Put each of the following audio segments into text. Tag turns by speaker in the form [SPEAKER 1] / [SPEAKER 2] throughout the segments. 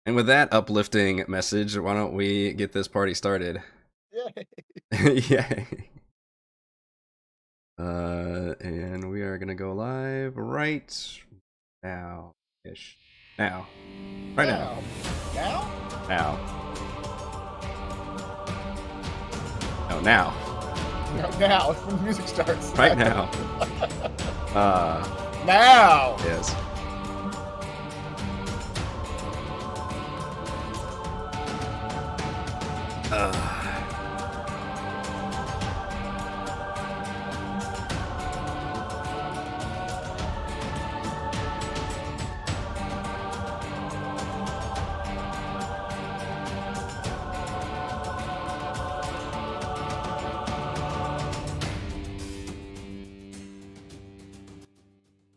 [SPEAKER 1] And with that uplifting message, why don't we get this party started?
[SPEAKER 2] Yay.
[SPEAKER 1] Yay. And we are gonna go live right now-ish. Now. Right now.
[SPEAKER 2] Now?
[SPEAKER 1] Now. No, now.
[SPEAKER 2] No, now. When the music starts.
[SPEAKER 1] Right now.
[SPEAKER 2] Now!
[SPEAKER 1] Yes.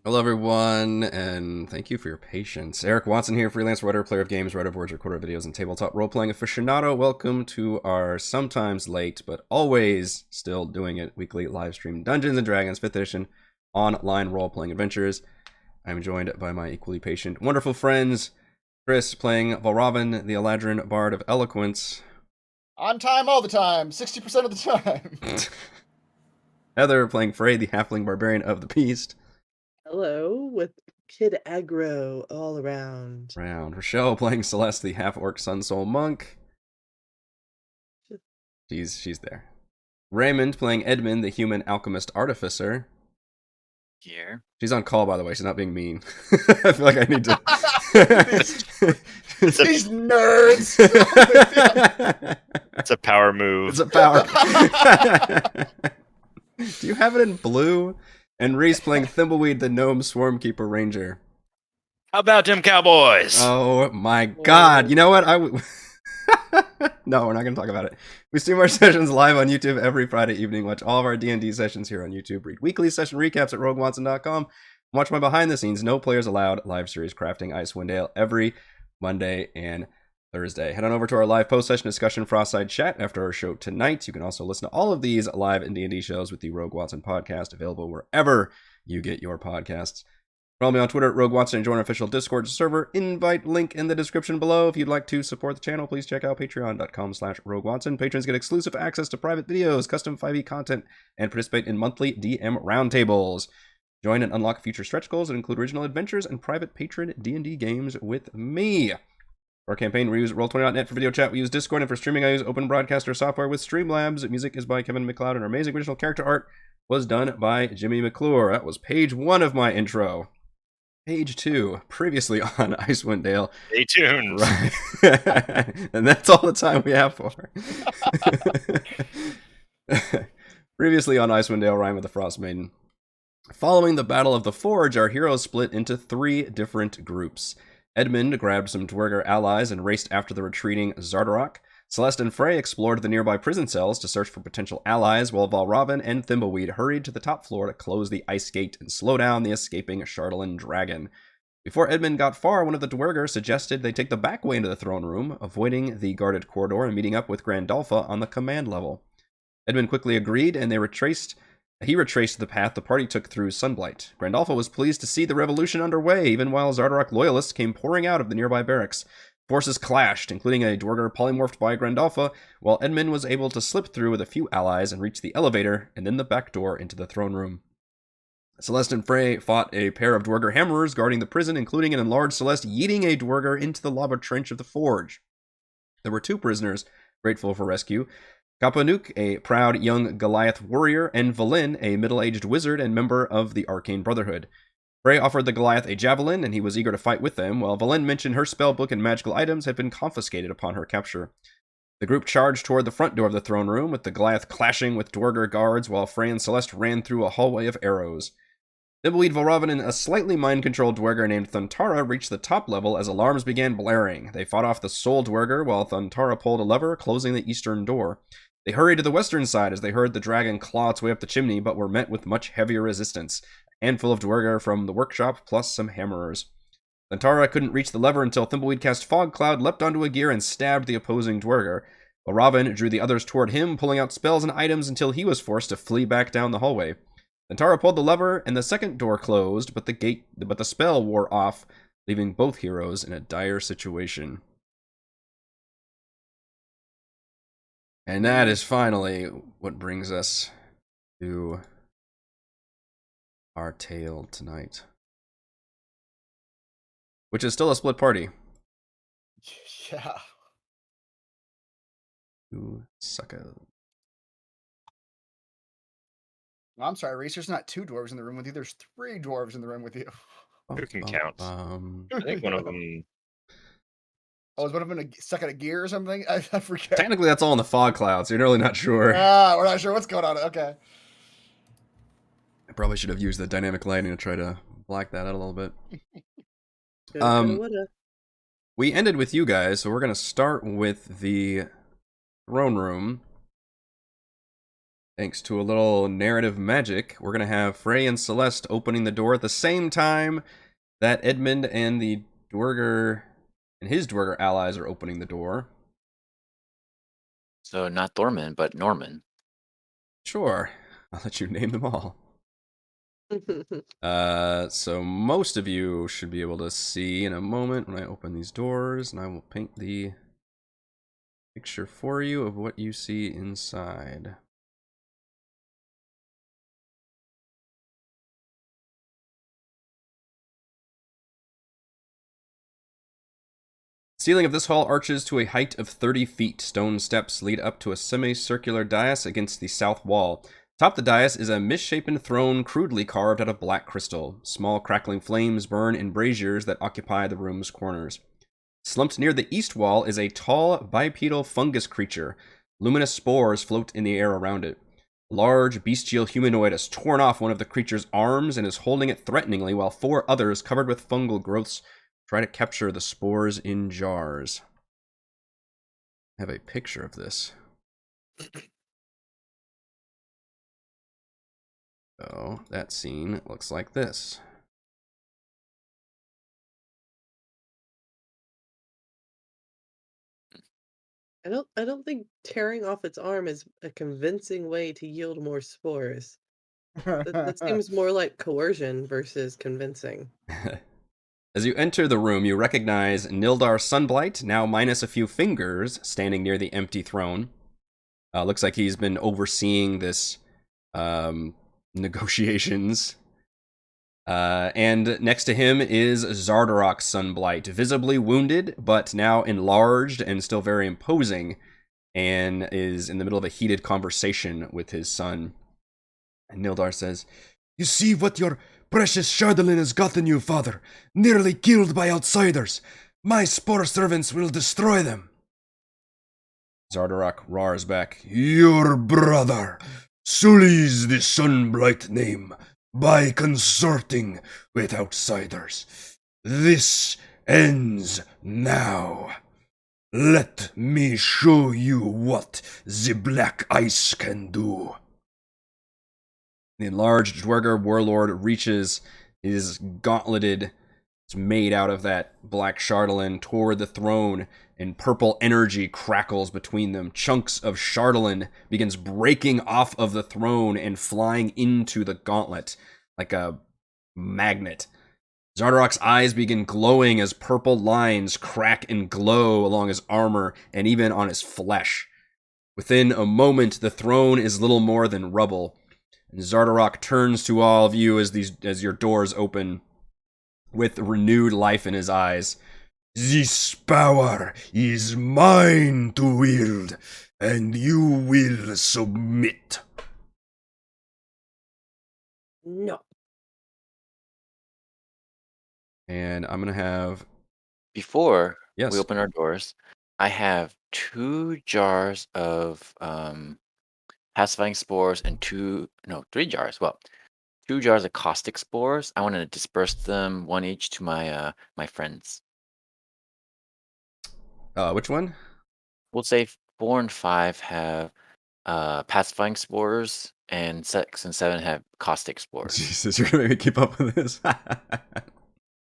[SPEAKER 1] Hello, everyone, and thank you for your patience. Eric Watson here, freelance writer, player of games, writer of words, recorder of videos, and tabletop role-playing aficionado. Welcome to our sometimes late, but always still doing it, weekly live stream Dungeons & Dragons 5th edition online role-playing adventures. I'm joined by my equally patient, wonderful friends, Chris playing Valravn, the Eladrin Bard of Eloquence.
[SPEAKER 2] On time all the time, 60% of the time.
[SPEAKER 1] Heather playing Frey, the Halfling Barbarian of the Beast.
[SPEAKER 3] Hello, with Kid Aggro all around.
[SPEAKER 1] Rochelle playing Celeste, the half-orc Sun Soul Monk. She's there. Raymond playing Edmund, the human alchemist artificer.
[SPEAKER 4] Here.
[SPEAKER 1] She's on call, by the way. She's not being mean. I feel like I need to.
[SPEAKER 2] These nerds!
[SPEAKER 4] It's a power move.
[SPEAKER 1] It's a power. Do you have it in blue? And Reese playing Thimbleweed, the gnome swarmkeeper ranger.
[SPEAKER 4] How about them Cowboys?
[SPEAKER 1] Oh my god. You know what? No, we're not going to talk about it. We stream our sessions live on YouTube every Friday evening. Watch all of our D&D sessions here on YouTube. Read weekly session recaps at roguewatson.com. Watch my behind the scenes, no players allowed live series crafting Icewind every Monday and Thursday. Head on over to our live post-session discussion Frostmaiden chat after our show tonight. You can also listen to all of these live D&D shows with the Rogue Watson podcast, available wherever you get your podcasts. Follow me on Twitter at Rogue Watson and join our official Discord server. Invite link in the description below. If you'd like to support the channel, please check out patreon.com/Rogue Watson. Patrons get exclusive access to private videos, custom 5e content, and participate in monthly DM roundtables. Join and unlock future stretch goals that include original adventures and private patron D&D games with me. For our campaign, we use Roll20.net for video chat. We use Discord, and for streaming, I use Open Broadcaster software with Streamlabs. Music is by Kevin MacLeod, and our amazing original character art was done by Jimmy McClure. That was page 1 of my intro. Page 2, previously on Icewind Dale.
[SPEAKER 4] Stay tuned.
[SPEAKER 1] Right. And that's all the time we have for. Previously on Icewind Dale, Rime with the Frostmaiden. Following the Battle of the Forge, our heroes split into 3 different groups. Edmund grabbed some duergar allies and raced after the retreating Xardarok. Celeste and Frey explored the nearby prison cells to search for potential allies, while Valravn and Thimbleweed hurried to the top floor to close the ice gate and slow down the escaping Chardolin dragon. Before Edmund got far, one of the duergar suggested they take the back way into the throne room, avoiding the guarded corridor and meeting up with Grandolpha on the command level. Edmund quickly agreed, and he retraced the path the party took through Sunblight. Grandolpha was pleased to see the revolution underway, even while Xardarok loyalists came pouring out of the nearby barracks. Forces clashed, including a duergar polymorphed by Grandolpha, while Edmund was able to slip through with a few allies and reach the elevator and then the back door into the throne room. Celeste and Frey fought a pair of duergar hammerers guarding the prison, including an enlarged Celeste yeeting a duergar into the lava trench of the forge. There were 2 prisoners grateful for rescue: Kapanuk, a proud young Goliath warrior, and Valin, a middle-aged wizard and member of the Arcane Brotherhood. Frey offered the Goliath a javelin, and he was eager to fight with them, while Valin mentioned her spellbook and magical items had been confiscated upon her capture. The group charged toward the front door of the throne room, with the Goliath clashing with duergar guards, while Frey and Celeste ran through a hallway of arrows. Thimbleweed, Valravn, and a slightly mind-controlled duergar named Thuntara reached the top level as alarms began blaring. They fought off the soul duergar, while Thuntara pulled a lever, closing the eastern door. They hurried to the western side as they heard the dragon claw its way up the chimney, but were met with much heavier resistance. A handful of duergar from the workshop, plus some hammerers. Thuntara couldn't reach the lever until Thimbleweed cast Fog Cloud, leapt onto a gear, and stabbed the opposing duergar. Valravn drew the others toward him, pulling out spells and items until he was forced to flee back down the hallway. Thuntara pulled the lever, and the second door closed, but the spell wore off, leaving both heroes in a dire situation. And that is finally what brings us to our tale tonight. Which is still a split party.
[SPEAKER 2] Yeah.
[SPEAKER 1] You sucker.
[SPEAKER 2] I'm sorry, Reese. There's not 2 dwarves in the room with you. There's 3 dwarves in the room with you.
[SPEAKER 4] Who can count? I think one of them.
[SPEAKER 2] Oh, is one of them stuck at a gear or something? I forget.
[SPEAKER 1] Technically, that's all in the fog clouds. You're really not sure.
[SPEAKER 2] We're not sure what's going on. Okay.
[SPEAKER 1] I probably should have used the dynamic lighting to try to black that out a little bit.
[SPEAKER 3] Woulda.
[SPEAKER 1] We ended with you guys, so we're going to start with the throne room. Thanks to a little narrative magic, we're going to have Frey and Celeste opening the door at the same time that Edmund and the duergar and his duergar allies are opening the door.
[SPEAKER 5] So not Thorman, but Norman.
[SPEAKER 1] Sure. I'll let you name them all. So most of you should be able to see in a moment when I open these doors, and I will paint the picture for you of what you see inside. Ceiling of this hall arches to a height of 30 feet. Stone steps lead up to a semicircular dais against the south wall. Atop the dais is a misshapen throne crudely carved out of black crystal. Small crackling flames burn in braziers that occupy the room's corners. Slumped near the east wall is a tall, bipedal fungus creature. Luminous spores float in the air around it. A large, bestial humanoid has torn off one of the creature's arms and is holding it threateningly, while 4 others, covered with fungal growths, try to capture the spores in jars. I have a picture of this. So, that scene looks like this.
[SPEAKER 3] I don't think tearing off its arm is a convincing way to yield more spores. That seems more like coercion versus convincing.
[SPEAKER 1] As you enter the room, you recognize Nildar Sunblight, now minus a few fingers, standing near the empty throne. Looks like he's been overseeing this negotiations. And next to him is Xardarok Sunblight, visibly wounded, but now enlarged and still very imposing, and is in the middle of a heated conversation with his son. And Nildar says,
[SPEAKER 6] "You see what your precious Chardolin has gotten you, father. Nearly killed by outsiders. My spore servants will destroy them."
[SPEAKER 1] Xardarok roars back,
[SPEAKER 6] "Your brother sullies the Sunblight name by consorting with outsiders. This ends now. Let me show you what the black ice can do."
[SPEAKER 1] The enlarged duergar warlord reaches his gauntleted, it's made out of that black Chardolin, toward the throne, and purple energy crackles between them. Chunks of Chardolin begins breaking off of the throne and flying into the gauntlet like a magnet. Xardarok's eyes begin glowing as purple lines crack and glow along his armor and even on his flesh. Within a moment, the throne is little more than rubble. And Xardarok turns to all of you as your doors open with renewed life in his eyes.
[SPEAKER 6] "This power is mine to wield, and you will submit."
[SPEAKER 3] No.
[SPEAKER 1] And I'm going to have...
[SPEAKER 5] Before
[SPEAKER 1] Yes.
[SPEAKER 5] we open our doors, I have 2 jars of pacifying spores and 3 jars. Well, 2 jars of caustic spores. I want to disperse them, 1 each, to my my friends.
[SPEAKER 1] Which one?
[SPEAKER 5] We'll say 4 and 5 have pacifying spores, and 6 and 7 have caustic spores.
[SPEAKER 1] Jesus, you're going to make me keep up with this.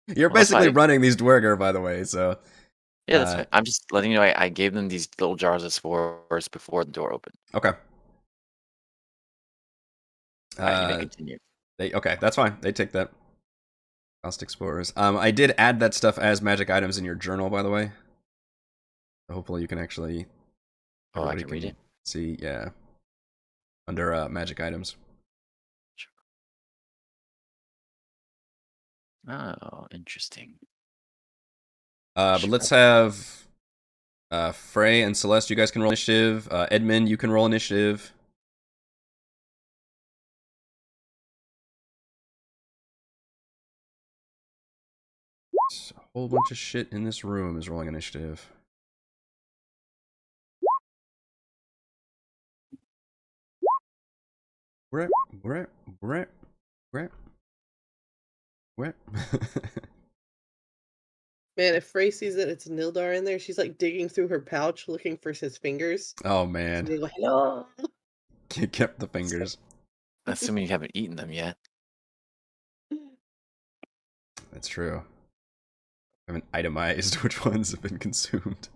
[SPEAKER 1] You're
[SPEAKER 5] Well, that's
[SPEAKER 1] basically
[SPEAKER 5] fine.
[SPEAKER 1] running these duergar, by the way, so...
[SPEAKER 5] Yeah, that's fine. I'm just letting you know I gave them these little jars of spores before the door opened.
[SPEAKER 1] Okay.
[SPEAKER 5] Alright, you may continue.
[SPEAKER 1] Okay, that's fine. They take that. Caustic spores. I did add that stuff as magic items in your journal, by the way. So hopefully you can actually...
[SPEAKER 5] Oh, I
[SPEAKER 1] everybody
[SPEAKER 5] can read it?
[SPEAKER 1] See, yeah. Under magic items.
[SPEAKER 5] Oh, interesting.
[SPEAKER 1] But let's have Frey and Celeste, you guys can roll initiative. Edmund, you can roll initiative. A whole bunch of shit in this room is rolling initiative. Where?
[SPEAKER 3] Man, if Frey sees that it's Nildar in there, she's like digging through her pouch looking for his fingers.
[SPEAKER 1] Oh
[SPEAKER 3] She's
[SPEAKER 1] man,
[SPEAKER 3] being like, no.
[SPEAKER 1] he kept the fingers.
[SPEAKER 5] Assuming you haven't eaten them yet.
[SPEAKER 1] That's true. I haven't itemized which ones have been consumed.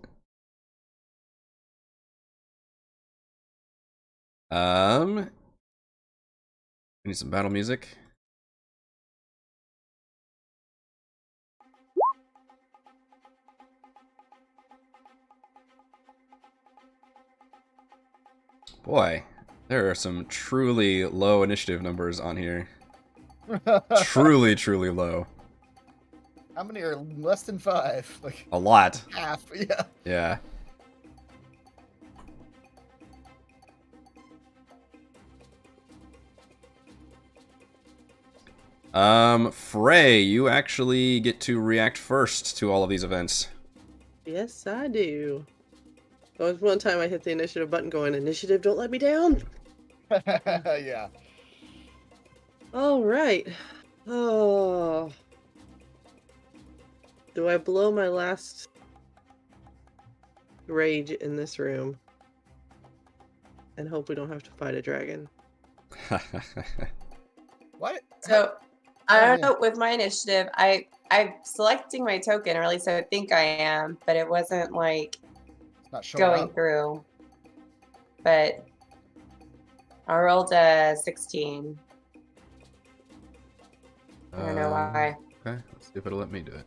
[SPEAKER 1] We need some battle music. Boy, there are some truly low initiative numbers on here. Truly, truly low.
[SPEAKER 2] How many are less than 5? Like
[SPEAKER 1] A lot.
[SPEAKER 2] half. Yeah.
[SPEAKER 1] Yeah. Frey, you actually get to react first to all of these events.
[SPEAKER 3] Yes, I do. There was one time I hit the initiative button going, initiative, don't let me down.
[SPEAKER 2] Yeah.
[SPEAKER 3] All right. Oh. Do I blow my last rage in this room and hope we don't have to fight a dragon?
[SPEAKER 2] What?
[SPEAKER 7] So I don't
[SPEAKER 2] yeah.
[SPEAKER 7] know with my initiative, I'm selecting my token, or at least I think I am, but it wasn't like
[SPEAKER 2] It's not showing
[SPEAKER 7] going
[SPEAKER 2] up.
[SPEAKER 7] through. But I rolled a 16. I don't know why.
[SPEAKER 1] Okay, let's see if it'll let me do it.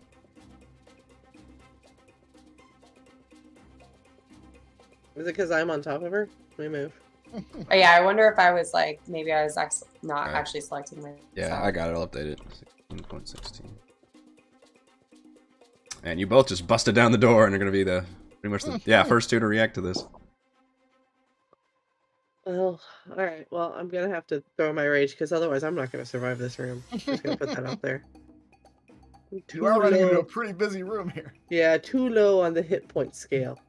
[SPEAKER 3] Is it because I'm on top of her? Let me move.
[SPEAKER 7] But yeah, I wonder if I was like, maybe I was not
[SPEAKER 1] Okay.
[SPEAKER 7] actually selecting my.
[SPEAKER 1] Yeah, I got it. I'll update it. 16.16. And you both just busted down the door and are going to be the pretty much the first two to react to this.
[SPEAKER 3] Well, all right. Well, I'm gonna have to throw my rage because otherwise I'm not gonna survive this room. Just gonna put that out there.
[SPEAKER 2] You are running into
[SPEAKER 3] low.
[SPEAKER 2] a pretty busy room here.
[SPEAKER 3] Yeah, too low on the hit point scale.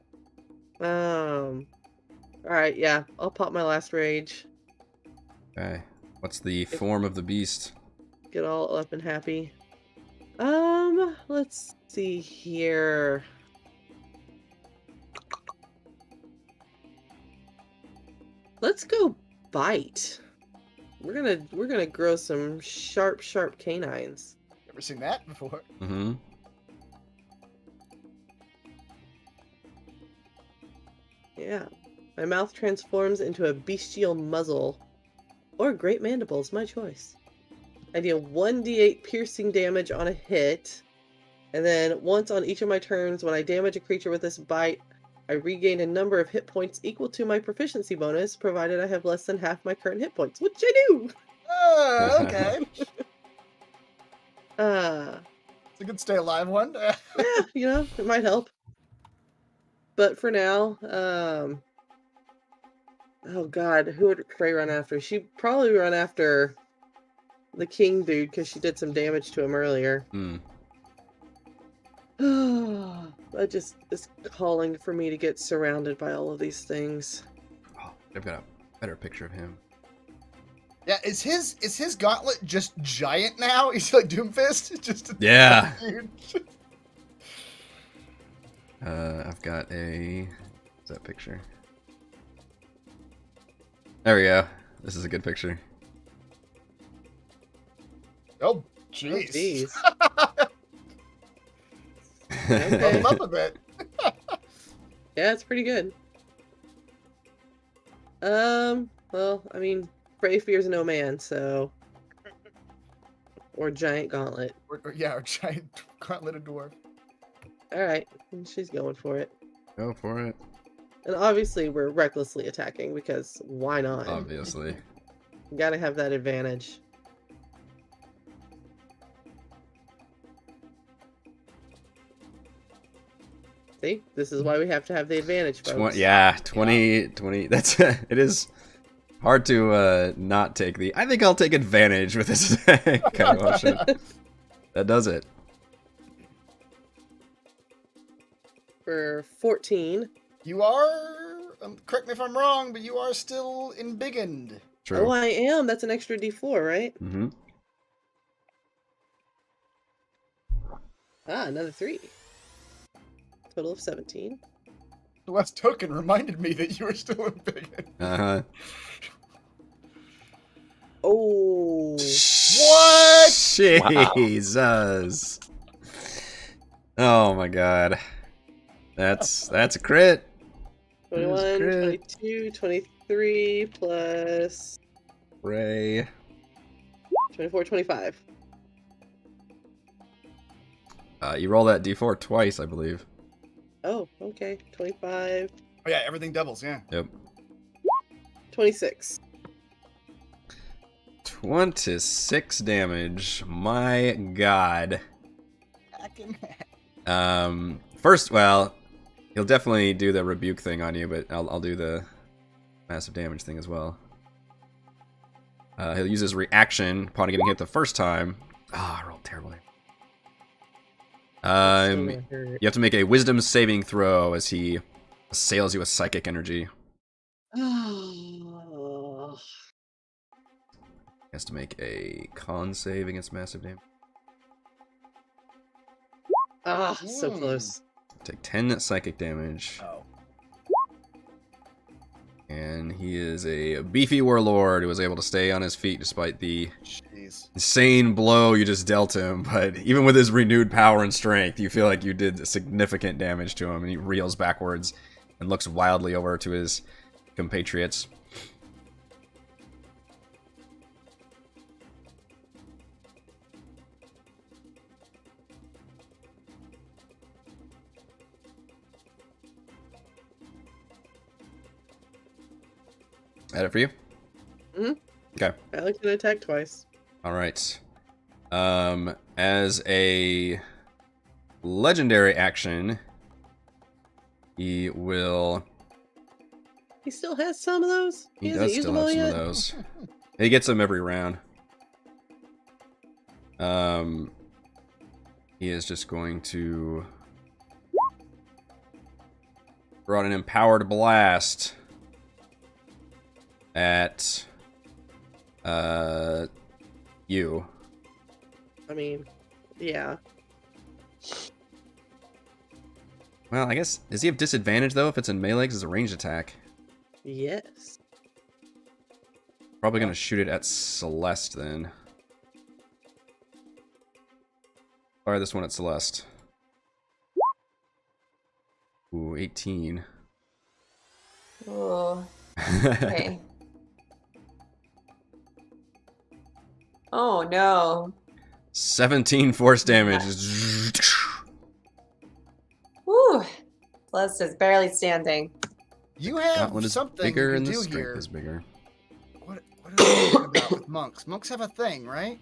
[SPEAKER 3] All right. Yeah, I'll pop my last rage.
[SPEAKER 1] Okay. What's the form of the beast?
[SPEAKER 3] Get all up and happy. Let's see here. Let's go bite. We're gonna grow some sharp canines.
[SPEAKER 2] Ever seen that before?
[SPEAKER 1] Mm-hmm.
[SPEAKER 3] Yeah. My mouth transforms into a bestial muzzle. Or great mandibles, my choice. I deal 1d8 piercing damage on a hit. And then once on each of my turns, when I damage a creature with this bite, I regain a number of hit points equal to my proficiency bonus, provided I have less than half my current hit points, which I do!
[SPEAKER 2] Oh, okay. It's a good stay alive one.
[SPEAKER 3] Yeah, you know, it might help. But for now, oh god, who would Frey run after? She'd probably run after the king dude, because she did some damage to him earlier.
[SPEAKER 1] Hmm.
[SPEAKER 3] That just is calling for me to get surrounded by all of these things.
[SPEAKER 1] Oh, I've got a better picture of him.
[SPEAKER 2] Yeah, is his gauntlet just giant now? He's like Doomfist? Just
[SPEAKER 1] Yeah.
[SPEAKER 2] huge.
[SPEAKER 1] I've got what's that picture? There we go. This is a good picture.
[SPEAKER 2] Oh,
[SPEAKER 3] Oh,
[SPEAKER 2] jeez.
[SPEAKER 3] jeez. Okay.
[SPEAKER 2] Level up a bit.
[SPEAKER 3] Yeah, it's pretty good. Well, I mean, Frey fears no man, so... Or giant gauntlet.
[SPEAKER 2] Or giant gauntleted dwarf.
[SPEAKER 3] Alright, she's going for it.
[SPEAKER 1] Go for it.
[SPEAKER 3] And obviously we're recklessly attacking because why not?
[SPEAKER 1] Obviously.
[SPEAKER 3] You gotta have that advantage. See? This is why we have to have the advantage, folks.
[SPEAKER 1] Yeah, 20. That's it is hard to not take the. I think I'll take advantage with this kind of motion. That does it.
[SPEAKER 3] For 14.
[SPEAKER 2] You are, correct me if I'm wrong, but you are still embiggened.
[SPEAKER 1] True.
[SPEAKER 3] Oh, I am. That's an extra D4, right?
[SPEAKER 1] Mm-hmm.
[SPEAKER 3] Ah, another 3. Total of 17.
[SPEAKER 2] The last token reminded me that you were still embiggened.
[SPEAKER 1] Uh-huh.
[SPEAKER 3] Oh.
[SPEAKER 2] What?
[SPEAKER 1] Jesus. Oh my god. That's a crit.
[SPEAKER 3] 21,
[SPEAKER 1] crit.
[SPEAKER 3] 22, 23, plus
[SPEAKER 1] Ray.
[SPEAKER 3] 24, 25.
[SPEAKER 1] You roll that d4 twice, I believe.
[SPEAKER 3] Oh, okay. 25,
[SPEAKER 2] Oh yeah, everything doubles, yeah.
[SPEAKER 1] Yep.
[SPEAKER 3] 26.
[SPEAKER 1] 26 damage. My god. First, well, he'll definitely do the rebuke thing on you, but I'll do the massive damage thing as well. He'll use his reaction upon getting hit the first time. I rolled terribly. You have to make a wisdom saving throw as he assails you with psychic energy.
[SPEAKER 3] Oh.
[SPEAKER 1] He has to make a con save against massive damage.
[SPEAKER 3] Ah, so close.
[SPEAKER 1] Take 10 psychic damage.
[SPEAKER 2] Oh.
[SPEAKER 1] And he is a beefy warlord who was able to stay on his feet despite the
[SPEAKER 2] Jeez.
[SPEAKER 1] insane blow you just dealt him. But even with his renewed power and strength, you feel like you did significant damage to him, and he reels backwards and looks wildly over to his compatriots. That it for you?
[SPEAKER 3] Mm-hmm.
[SPEAKER 1] Okay.
[SPEAKER 3] Alex can attack twice.
[SPEAKER 1] All right. As a legendary action, he will.
[SPEAKER 3] He still has some of those?
[SPEAKER 1] He
[SPEAKER 3] hasn't
[SPEAKER 1] does
[SPEAKER 3] used
[SPEAKER 1] still
[SPEAKER 3] them
[SPEAKER 1] have
[SPEAKER 3] all
[SPEAKER 1] some
[SPEAKER 3] yet?
[SPEAKER 1] of those. He gets them every round. He is just going to throw out an empowered blast at you.
[SPEAKER 3] I mean, yeah.
[SPEAKER 1] Well, I guess, does he have disadvantage though if it's in melee 'cause it's a ranged attack?
[SPEAKER 3] Yes.
[SPEAKER 1] Probably gonna shoot it at Celeste then. Fire this one at Celeste. Ooh, 18.
[SPEAKER 7] Ooh. Okay. Oh no.
[SPEAKER 1] 17 force damage.
[SPEAKER 7] Woo. Celeste is barely standing.
[SPEAKER 2] You have
[SPEAKER 1] Gauntlet is
[SPEAKER 2] something
[SPEAKER 1] bigger
[SPEAKER 2] you
[SPEAKER 1] and
[SPEAKER 2] can
[SPEAKER 1] the
[SPEAKER 2] do
[SPEAKER 1] strength
[SPEAKER 2] here.
[SPEAKER 1] is bigger.
[SPEAKER 2] What are they talking about with monks? Monks have a thing, right?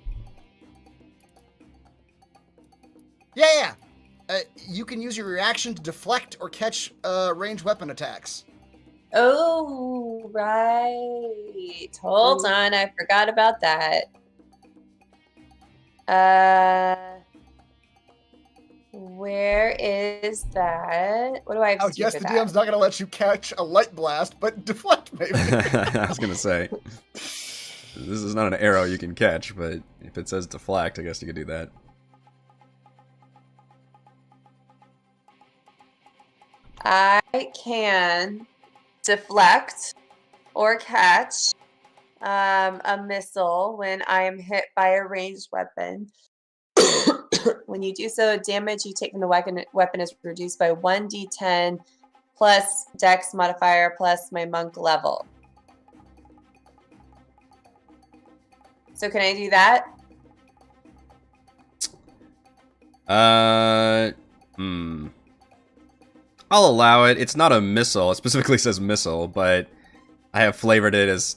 [SPEAKER 2] Yeah. You can use your reaction to deflect or catch ranged weapon attacks.
[SPEAKER 7] Oh, right. Hold on, I forgot about that. Where is that? What do I have
[SPEAKER 2] I
[SPEAKER 7] to do
[SPEAKER 2] guess
[SPEAKER 7] for
[SPEAKER 2] the
[SPEAKER 7] that?
[SPEAKER 2] DM's not going to let you catch a light blast, but deflect maybe.
[SPEAKER 1] I was gonna say. This is not an arrow you can catch, but if it says deflect, I guess you could do that.
[SPEAKER 7] I can deflect or catch a missile when I am hit by a ranged weapon. When you do so, damage you take from the weapon is reduced by 1d10 plus dex modifier plus my monk level. So can I do that?
[SPEAKER 1] I'll allow it. It's not a missile. It specifically says missile, but I have flavored it as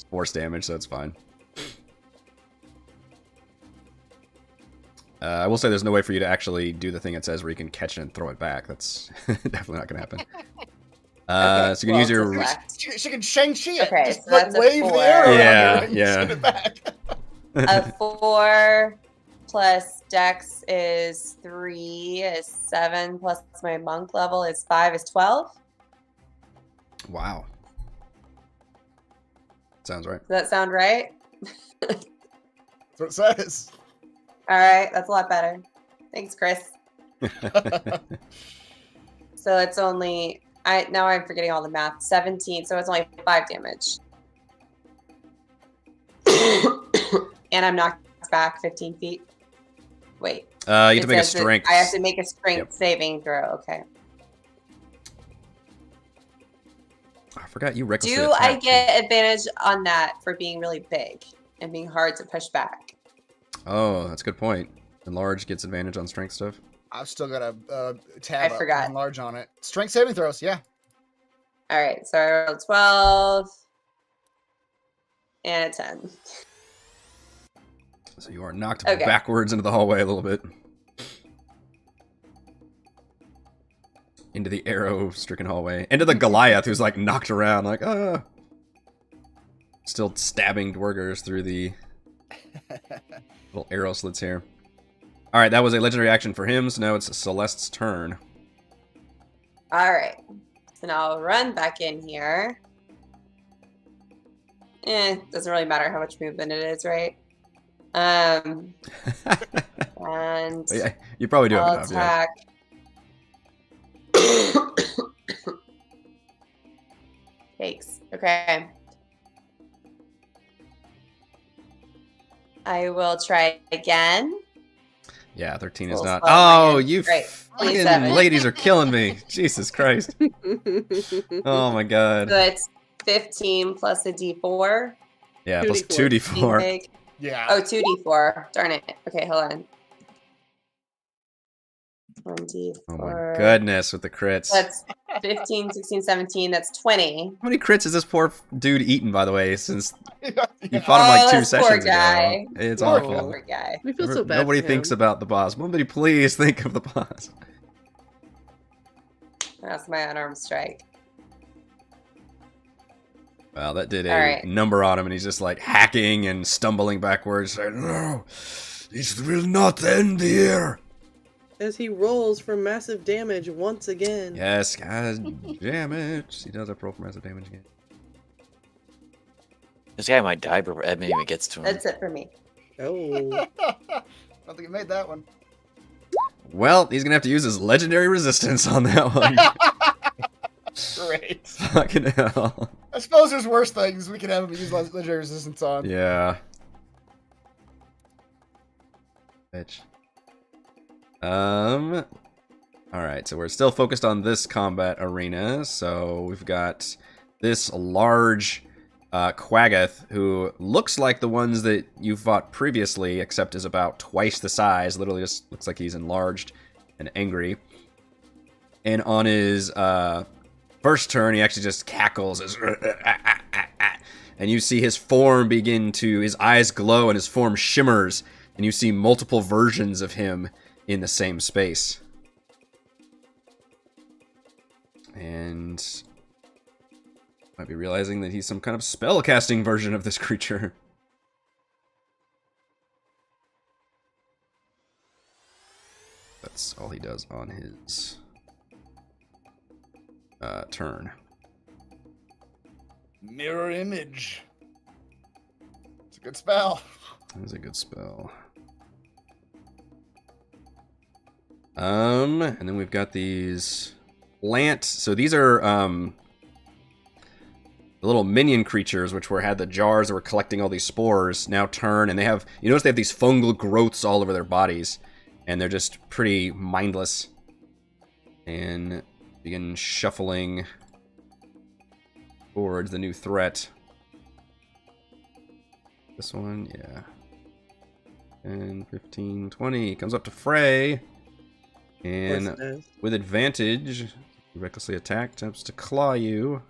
[SPEAKER 1] force damage, so it's fine. I will say there's no way for you to actually do the thing it says where you can catch it and throw it back. That's definitely not going to happen.
[SPEAKER 7] Okay,
[SPEAKER 1] So you can use your...
[SPEAKER 7] deflect.
[SPEAKER 2] She can Shang-Chi it.
[SPEAKER 7] Okay,
[SPEAKER 2] Just
[SPEAKER 7] so
[SPEAKER 2] like
[SPEAKER 7] that's a
[SPEAKER 2] wave
[SPEAKER 7] 4.
[SPEAKER 2] the arrow
[SPEAKER 1] Yeah,
[SPEAKER 2] around her and
[SPEAKER 1] yeah.
[SPEAKER 2] send it back.
[SPEAKER 7] A 4 plus Dex is 3 is 7 plus my monk level is 5 is 12.
[SPEAKER 1] Wow. Sounds right.
[SPEAKER 7] Does that sound right?
[SPEAKER 2] That's what it says.
[SPEAKER 7] All right, that's a lot better. Thanks, Chris. So it's only now I'm forgetting all the math. 17, so it's only 5 damage. And I'm knocked back 15 feet. Wait.
[SPEAKER 1] You have
[SPEAKER 7] it
[SPEAKER 1] to make a
[SPEAKER 7] says that
[SPEAKER 1] strength.
[SPEAKER 7] I have to make a strength
[SPEAKER 1] Yep.
[SPEAKER 7] saving throw. Okay.
[SPEAKER 1] I forgot you recklessly
[SPEAKER 7] Do I
[SPEAKER 1] attacked, too.
[SPEAKER 7] get advantage on that for being really big and being hard to push back?
[SPEAKER 1] Oh, that's a good point. Enlarge gets advantage on strength stuff.
[SPEAKER 2] I've still got a tab
[SPEAKER 7] I
[SPEAKER 2] up
[SPEAKER 7] forgot.
[SPEAKER 2] and large on it. Strength saving throws, yeah.
[SPEAKER 7] All right, so I rolled 12 and a 10.
[SPEAKER 1] So you are knocked
[SPEAKER 7] Okay.
[SPEAKER 1] backwards into the hallway a little bit. Into the arrow-stricken hallway. Into the Goliath, who's like knocked around, like, ah. Still stabbing duergars through the little arrow slits here. Alright, that was a legendary action for him, so now it's Celeste's turn.
[SPEAKER 7] All right, so now I'll run back in here. Doesn't really matter how much movement it is, right? And
[SPEAKER 1] Yeah, you probably do have
[SPEAKER 7] I'll
[SPEAKER 1] enough, yeah.
[SPEAKER 7] attack. Takes. Okay. I will try again.
[SPEAKER 1] Yeah, 13 is
[SPEAKER 7] Full
[SPEAKER 1] not.
[SPEAKER 7] spell
[SPEAKER 1] Oh,
[SPEAKER 7] again.
[SPEAKER 1] you
[SPEAKER 7] Great.
[SPEAKER 1] fucking
[SPEAKER 7] 27.
[SPEAKER 1] ladies are killing me. Jesus Christ. Oh my
[SPEAKER 7] So
[SPEAKER 1] god.
[SPEAKER 7] it's 15 plus a d4.
[SPEAKER 1] Yeah,
[SPEAKER 3] 2d4.
[SPEAKER 1] plus
[SPEAKER 7] Being
[SPEAKER 1] 2d4.
[SPEAKER 7] big.
[SPEAKER 2] Yeah.
[SPEAKER 7] Oh, 2d4. Darn it. Okay, hold on. 1d4.
[SPEAKER 1] Oh my goodness, with the crits.
[SPEAKER 7] That's 15, 16, 17. That's 20.
[SPEAKER 1] How many crits has this poor dude eaten, by the way, since you
[SPEAKER 2] Yeah.
[SPEAKER 1] fought him like
[SPEAKER 7] Oh,
[SPEAKER 1] 2
[SPEAKER 7] this poor
[SPEAKER 1] sessions
[SPEAKER 7] guy.
[SPEAKER 1] ago? It's
[SPEAKER 2] Poor
[SPEAKER 1] awful.
[SPEAKER 7] Poor guy.
[SPEAKER 3] We feel so bad.
[SPEAKER 1] Nobody
[SPEAKER 3] for
[SPEAKER 1] thinks
[SPEAKER 3] him.
[SPEAKER 1] about the boss. Nobody please think of the boss.
[SPEAKER 7] That's my unarmed strike.
[SPEAKER 1] Wow, that did a
[SPEAKER 7] All right.
[SPEAKER 1] number on him, and he's just like hacking and stumbling backwards. Like,
[SPEAKER 6] No, this will not end here.
[SPEAKER 3] As he rolls for massive damage once again.
[SPEAKER 1] yes, god damn it. He does have roll for massive damage again.
[SPEAKER 5] This guy might die before Edmund even gets to him.
[SPEAKER 7] That's it for me.
[SPEAKER 3] Oh.
[SPEAKER 2] I don't think he made that one.
[SPEAKER 1] Well, he's gonna have to use his legendary resistance on that one.
[SPEAKER 2] Great.
[SPEAKER 1] Fucking hell.
[SPEAKER 2] I suppose there's worse things we can have him use legendary resistance on.
[SPEAKER 1] Yeah. Bitch. Alright, so we're still focused on this combat arena. So we've got this large Quaggoth who looks like the ones that you fought previously, except is about twice the size. Literally just looks like he's enlarged and angry. And on his first turn, he actually just cackles as and you see his form begin to, his eyes glow and his form shimmers, and you see multiple versions of him in the same space. And might be realizing that he's some kind of spell-casting version of this creature. That's all he does on his turn.
[SPEAKER 2] Mirror image. It's a good spell.
[SPEAKER 1] That is a good spell. And then we've got these plant. So these are the little minion creatures, which had the jars that were collecting all these spores, now turn, and they have, you notice they have these fungal growths all over their bodies, and they're just pretty mindless. And begin shuffling towards the new threat. This one, yeah. 10, 15, 20. Comes up to Frey.
[SPEAKER 3] Of course
[SPEAKER 1] And
[SPEAKER 3] it does.
[SPEAKER 1] with advantage, Recklessly attack, attempts to claw you.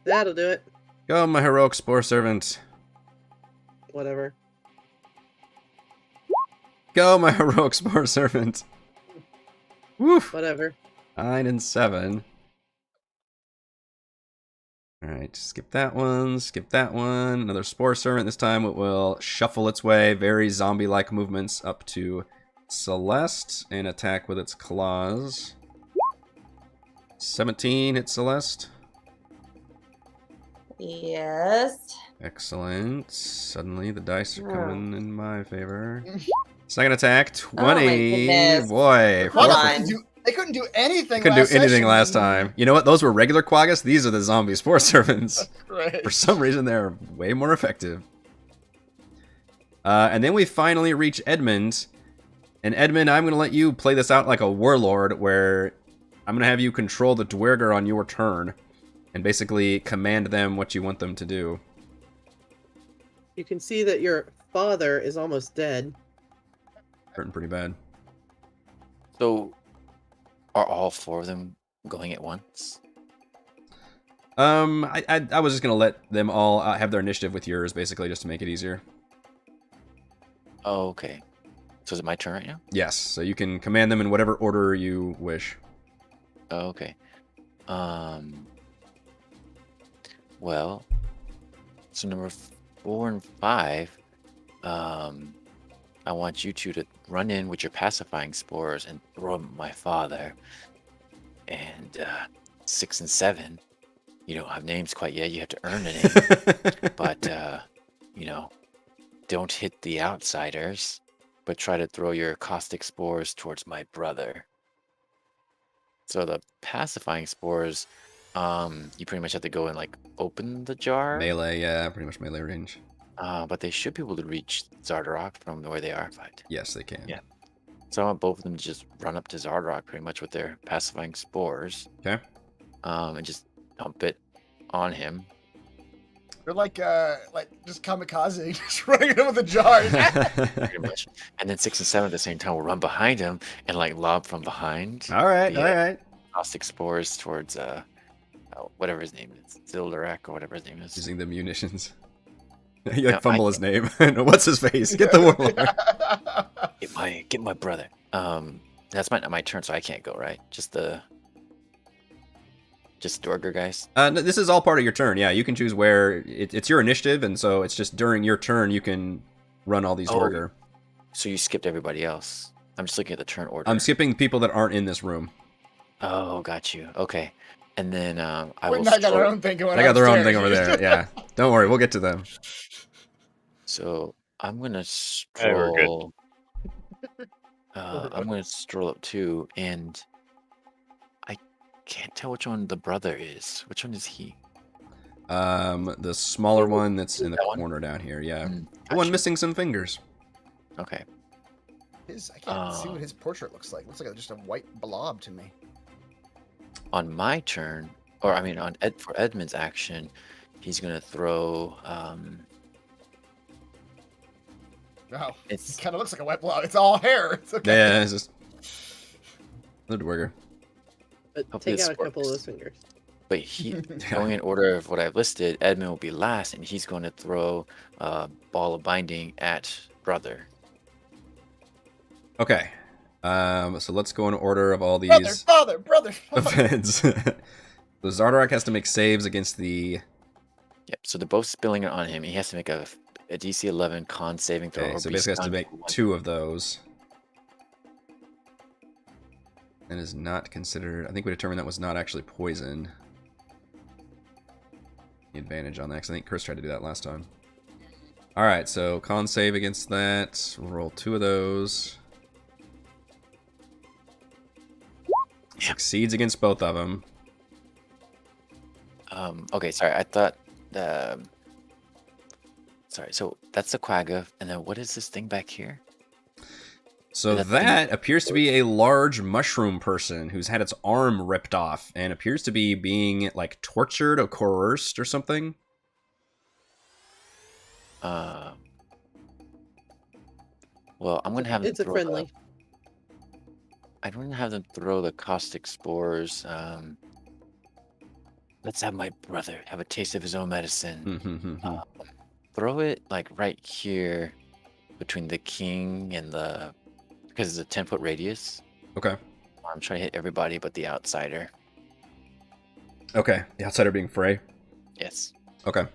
[SPEAKER 3] That'll do it.
[SPEAKER 1] Go, my heroic spore servant.
[SPEAKER 3] Whatever.
[SPEAKER 1] Go, my heroic spore servant. Woof.
[SPEAKER 3] Whatever.
[SPEAKER 1] 9 and 7. Alright, skip that one, skip that one. Another spore servant. This time it will shuffle its way, very zombie-like movements up to Celeste and attack with its claws. 17 hit Celeste.
[SPEAKER 7] Yes.
[SPEAKER 1] Excellent. Suddenly the dice are coming in my favor. Second attack,
[SPEAKER 7] Oh my
[SPEAKER 1] 20.
[SPEAKER 7] goodness.
[SPEAKER 1] Boy,
[SPEAKER 7] Come
[SPEAKER 2] Quaggas
[SPEAKER 7] on.
[SPEAKER 2] they couldn't do anything.
[SPEAKER 1] couldn't do
[SPEAKER 2] last
[SPEAKER 1] anything
[SPEAKER 2] session.
[SPEAKER 1] last time. You know what? Those were regular Quaggas. These are the zombie spore servants.
[SPEAKER 2] Right.
[SPEAKER 1] For some reason, they're way more effective. And then we finally reach Edmund. And Edmund, I'm going to let you play this out like a warlord, where I'm going to have you control the duergar on your turn and basically command them what you want them to do.
[SPEAKER 3] You can see that your father is almost dead.
[SPEAKER 1] Hurting pretty bad.
[SPEAKER 5] So, are all 4 of them going at once?
[SPEAKER 1] I was just going to let them all have their initiative with yours, basically, just to make it easier.
[SPEAKER 5] Oh, okay. So is it my turn right now?
[SPEAKER 1] Yes, so you can command them in whatever order you wish.
[SPEAKER 5] Oh, okay. Well, so number 4 and 5, I want you two to run in with your pacifying spores and throw them at my father. And 6 and 7, you don't have names quite yet. You have to earn a name. But, you know, don't hit the outsiders, but try to throw your caustic spores towards my brother. So the pacifying spores, you pretty much have to go and like open the jar.
[SPEAKER 1] Melee, yeah, pretty much melee range.
[SPEAKER 5] But they should be able to reach Xardarok from where they are. Fight.
[SPEAKER 1] Yes, they can.
[SPEAKER 5] Yeah. So I want both of them to just run up to Xardarok pretty much with their pacifying spores.
[SPEAKER 1] Okay.
[SPEAKER 5] And just dump it on him.
[SPEAKER 2] They're like just kamikaze, just running in with a jar.
[SPEAKER 5] Pretty much. And then 6 and 7 at the same time will run behind him and like lob from behind.
[SPEAKER 1] All right,
[SPEAKER 5] the,
[SPEAKER 1] all right.
[SPEAKER 5] Caustic spores towards whatever his name is, Xardarok or whatever his name is.
[SPEAKER 1] Using the munitions. You like
[SPEAKER 5] No,
[SPEAKER 1] fumble his name. What's his face? Get the warlord.
[SPEAKER 5] Get my brother. That's not my turn, so I can't go, right? Just duergar guys.
[SPEAKER 1] No, this is all part of your turn. Yeah, you can choose where it's your initiative, and so it's just during your turn you can run all these duergar.
[SPEAKER 5] So you skipped everybody else. I'm just looking at the turn order.
[SPEAKER 1] I'm skipping people that aren't in this room.
[SPEAKER 5] Oh, got you. Okay. And then I
[SPEAKER 2] Wait,
[SPEAKER 5] will.
[SPEAKER 2] I got their own thing going.
[SPEAKER 1] I got their own
[SPEAKER 2] upstairs.
[SPEAKER 1] thing over there. Yeah, don't worry, we'll get to them.
[SPEAKER 5] So I'm gonna
[SPEAKER 4] Yeah, we're good.
[SPEAKER 5] stroll. I'm gonna stroll up too, and I can't tell which one the brother is. Which one is he?
[SPEAKER 1] The smaller one that's in the
[SPEAKER 5] That one?
[SPEAKER 1] corner down here. Yeah,
[SPEAKER 5] Mm,
[SPEAKER 1] the one
[SPEAKER 5] gotcha.
[SPEAKER 1] missing some fingers.
[SPEAKER 5] Okay.
[SPEAKER 2] I can't see what his portrait looks like. Looks like just a white blob to me.
[SPEAKER 5] On my turn, or I mean, for Edmund's action, he's gonna throw.
[SPEAKER 2] Wow, it
[SPEAKER 5] It's
[SPEAKER 2] kind of looks like a white blob. It's all hair. It's okay.
[SPEAKER 1] Yeah, it's just another duergar.
[SPEAKER 3] But
[SPEAKER 5] Hopefully
[SPEAKER 3] take
[SPEAKER 5] this
[SPEAKER 3] out a couple of
[SPEAKER 5] works.
[SPEAKER 3] those fingers.
[SPEAKER 5] But he going in order of what I've listed. Edmund will be last, and he's going to throw a ball of binding at brother.
[SPEAKER 1] Okay. So let's go in order of all these
[SPEAKER 2] Brother.
[SPEAKER 1] events. The Xardarok has to make saves against the.
[SPEAKER 5] Yep. So they're both spilling it on him. He has to make a DC 11 con saving throw.
[SPEAKER 1] Okay,
[SPEAKER 5] or
[SPEAKER 1] so
[SPEAKER 5] be
[SPEAKER 1] basically has to
[SPEAKER 5] stunned
[SPEAKER 1] make
[SPEAKER 5] for 1.
[SPEAKER 1] 2 of those. That is not considered. I think we determined that was not actually poison. The advantage on that, because I think Chris tried to do that last time. Alright, so con save against that. We'll roll 2 of those. Succeeds against both of them.
[SPEAKER 5] Okay. Sorry. I thought. Sorry. So that's the quagga, and then what is this thing back here?
[SPEAKER 1] So
[SPEAKER 5] That's
[SPEAKER 1] that appears to be a large mushroom person who's had its arm ripped off and appears to be being like tortured or coerced or something.
[SPEAKER 5] Well, I'm gonna have him
[SPEAKER 3] It's a
[SPEAKER 5] throw
[SPEAKER 3] friendly.
[SPEAKER 5] I don't have them throw the caustic spores. Let's have my brother have a taste of his own medicine. Throw it like right here between the king and the, because it's a 10-foot radius.
[SPEAKER 1] Okay.
[SPEAKER 5] I'm trying to hit everybody but the outsider.
[SPEAKER 1] Okay. The outsider being Frey.
[SPEAKER 5] Yes.
[SPEAKER 1] Okay.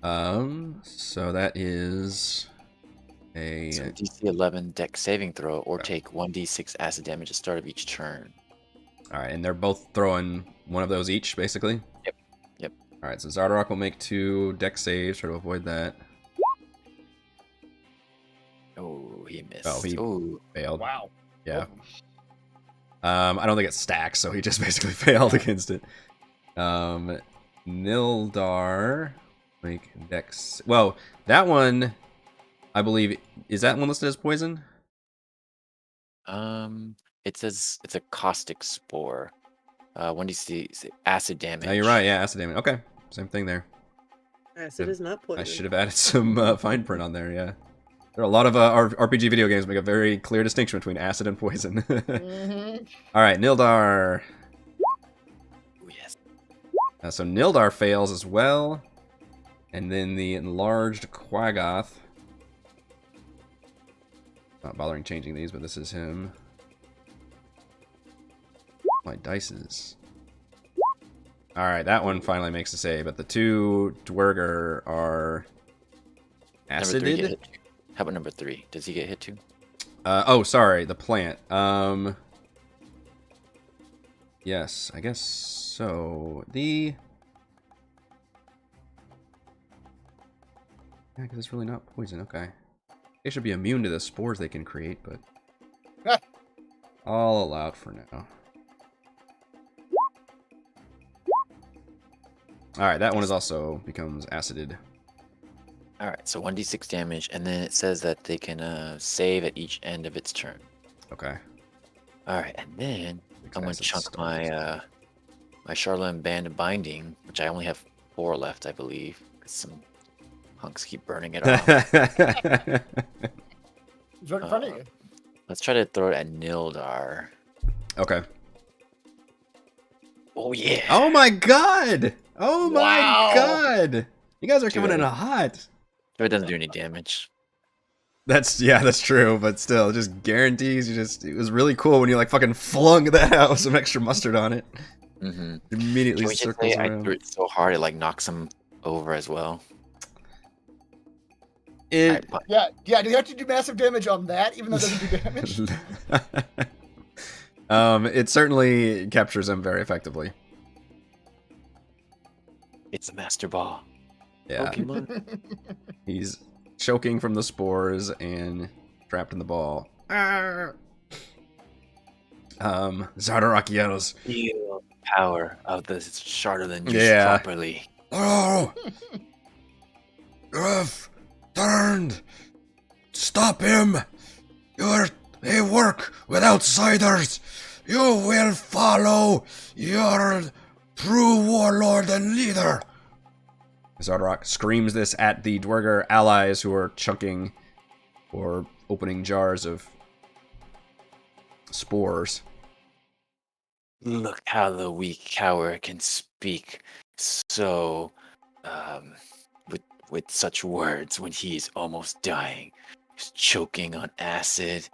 [SPEAKER 1] So that is a
[SPEAKER 5] So DC 11 deck saving throw, or take 1d6 acid damage at the start of each turn.
[SPEAKER 1] all right, and they're both throwing one of those each, basically.
[SPEAKER 5] Yep.
[SPEAKER 1] All right, so Xardarok will make 2 deck saves, try to avoid that.
[SPEAKER 5] Oh, he missed.
[SPEAKER 1] Oh, he
[SPEAKER 5] Ooh.
[SPEAKER 1] failed.
[SPEAKER 2] Wow.
[SPEAKER 1] Yeah. I don't think it stacks, so he just basically failed against it. Nildar make dex. Well, that one, I believe, is that one listed as poison?
[SPEAKER 5] It says it's a caustic spore. 1d6 acid damage.
[SPEAKER 1] No, you're right. Yeah, acid damage. Okay, same thing there.
[SPEAKER 3] Acid is not poison.
[SPEAKER 1] I should have added some fine print on there. Yeah, there are a lot of RPG video games make a very clear distinction between acid and poison. All right, Nildar.
[SPEAKER 5] Oh, yes.
[SPEAKER 1] So Nildar fails as well, and then the enlarged Quaggoth. Not bothering changing these, but this is him. My dices. Alright, that one finally makes a save, but the 2 duergar are
[SPEAKER 5] Number 3 get
[SPEAKER 1] acided.
[SPEAKER 5] hit too. How about number 3? Does he get hit too?
[SPEAKER 1] Oh, sorry, the plant. Yes, I guess so. Yeah, because it's really not poison. Okay. They should be immune to the spores they can create, but all allowed for now. Alright, that one is also becomes acided.
[SPEAKER 5] Alright, so 1d6 damage, and then it says that they can save at each end of its turn.
[SPEAKER 1] Okay.
[SPEAKER 5] Alright, and then I'm going to
[SPEAKER 1] Acid
[SPEAKER 5] chunk
[SPEAKER 1] stuff.
[SPEAKER 5] my Chardolin Band Binding, which I only have 4 left, I believe, because some hunks keep burning it off.
[SPEAKER 2] It's right in front of you.
[SPEAKER 5] Let's try to throw it at Nildar.
[SPEAKER 1] Okay.
[SPEAKER 5] Oh, yeah!
[SPEAKER 1] Oh my god! Oh my
[SPEAKER 2] Wow.
[SPEAKER 1] god! You guys are coming in
[SPEAKER 5] Good.
[SPEAKER 1] hot.
[SPEAKER 5] If it doesn't do any damage.
[SPEAKER 1] That's true, but still, it just guarantees it was really cool when you like fucking flung that out with some extra mustard on it.
[SPEAKER 5] Mm-hmm.
[SPEAKER 1] Immediately
[SPEAKER 5] Can we just
[SPEAKER 1] circles
[SPEAKER 5] say I
[SPEAKER 1] around.
[SPEAKER 5] threw it so hard it like knocks him over as well?
[SPEAKER 1] It
[SPEAKER 2] Yeah. Do you have to do massive damage on that, even though it doesn't do damage?
[SPEAKER 1] it certainly captures him very effectively.
[SPEAKER 5] It's a Master Ball.
[SPEAKER 1] Yeah.
[SPEAKER 5] Pokemon.
[SPEAKER 1] He's choking from the spores and trapped in the ball. Xardarok yells.
[SPEAKER 5] Feel the power of the Chardolin used
[SPEAKER 1] Yeah.
[SPEAKER 5] properly.
[SPEAKER 6] Oh! You've turned! Stop him! They work with outsiders! You will follow your true warlord and leader!
[SPEAKER 1] Xardarok screams this at the duergar allies who are chunking or opening jars of spores.
[SPEAKER 5] Look how the weak coward can speak so, with such words when he's almost dying. He's choking on acid,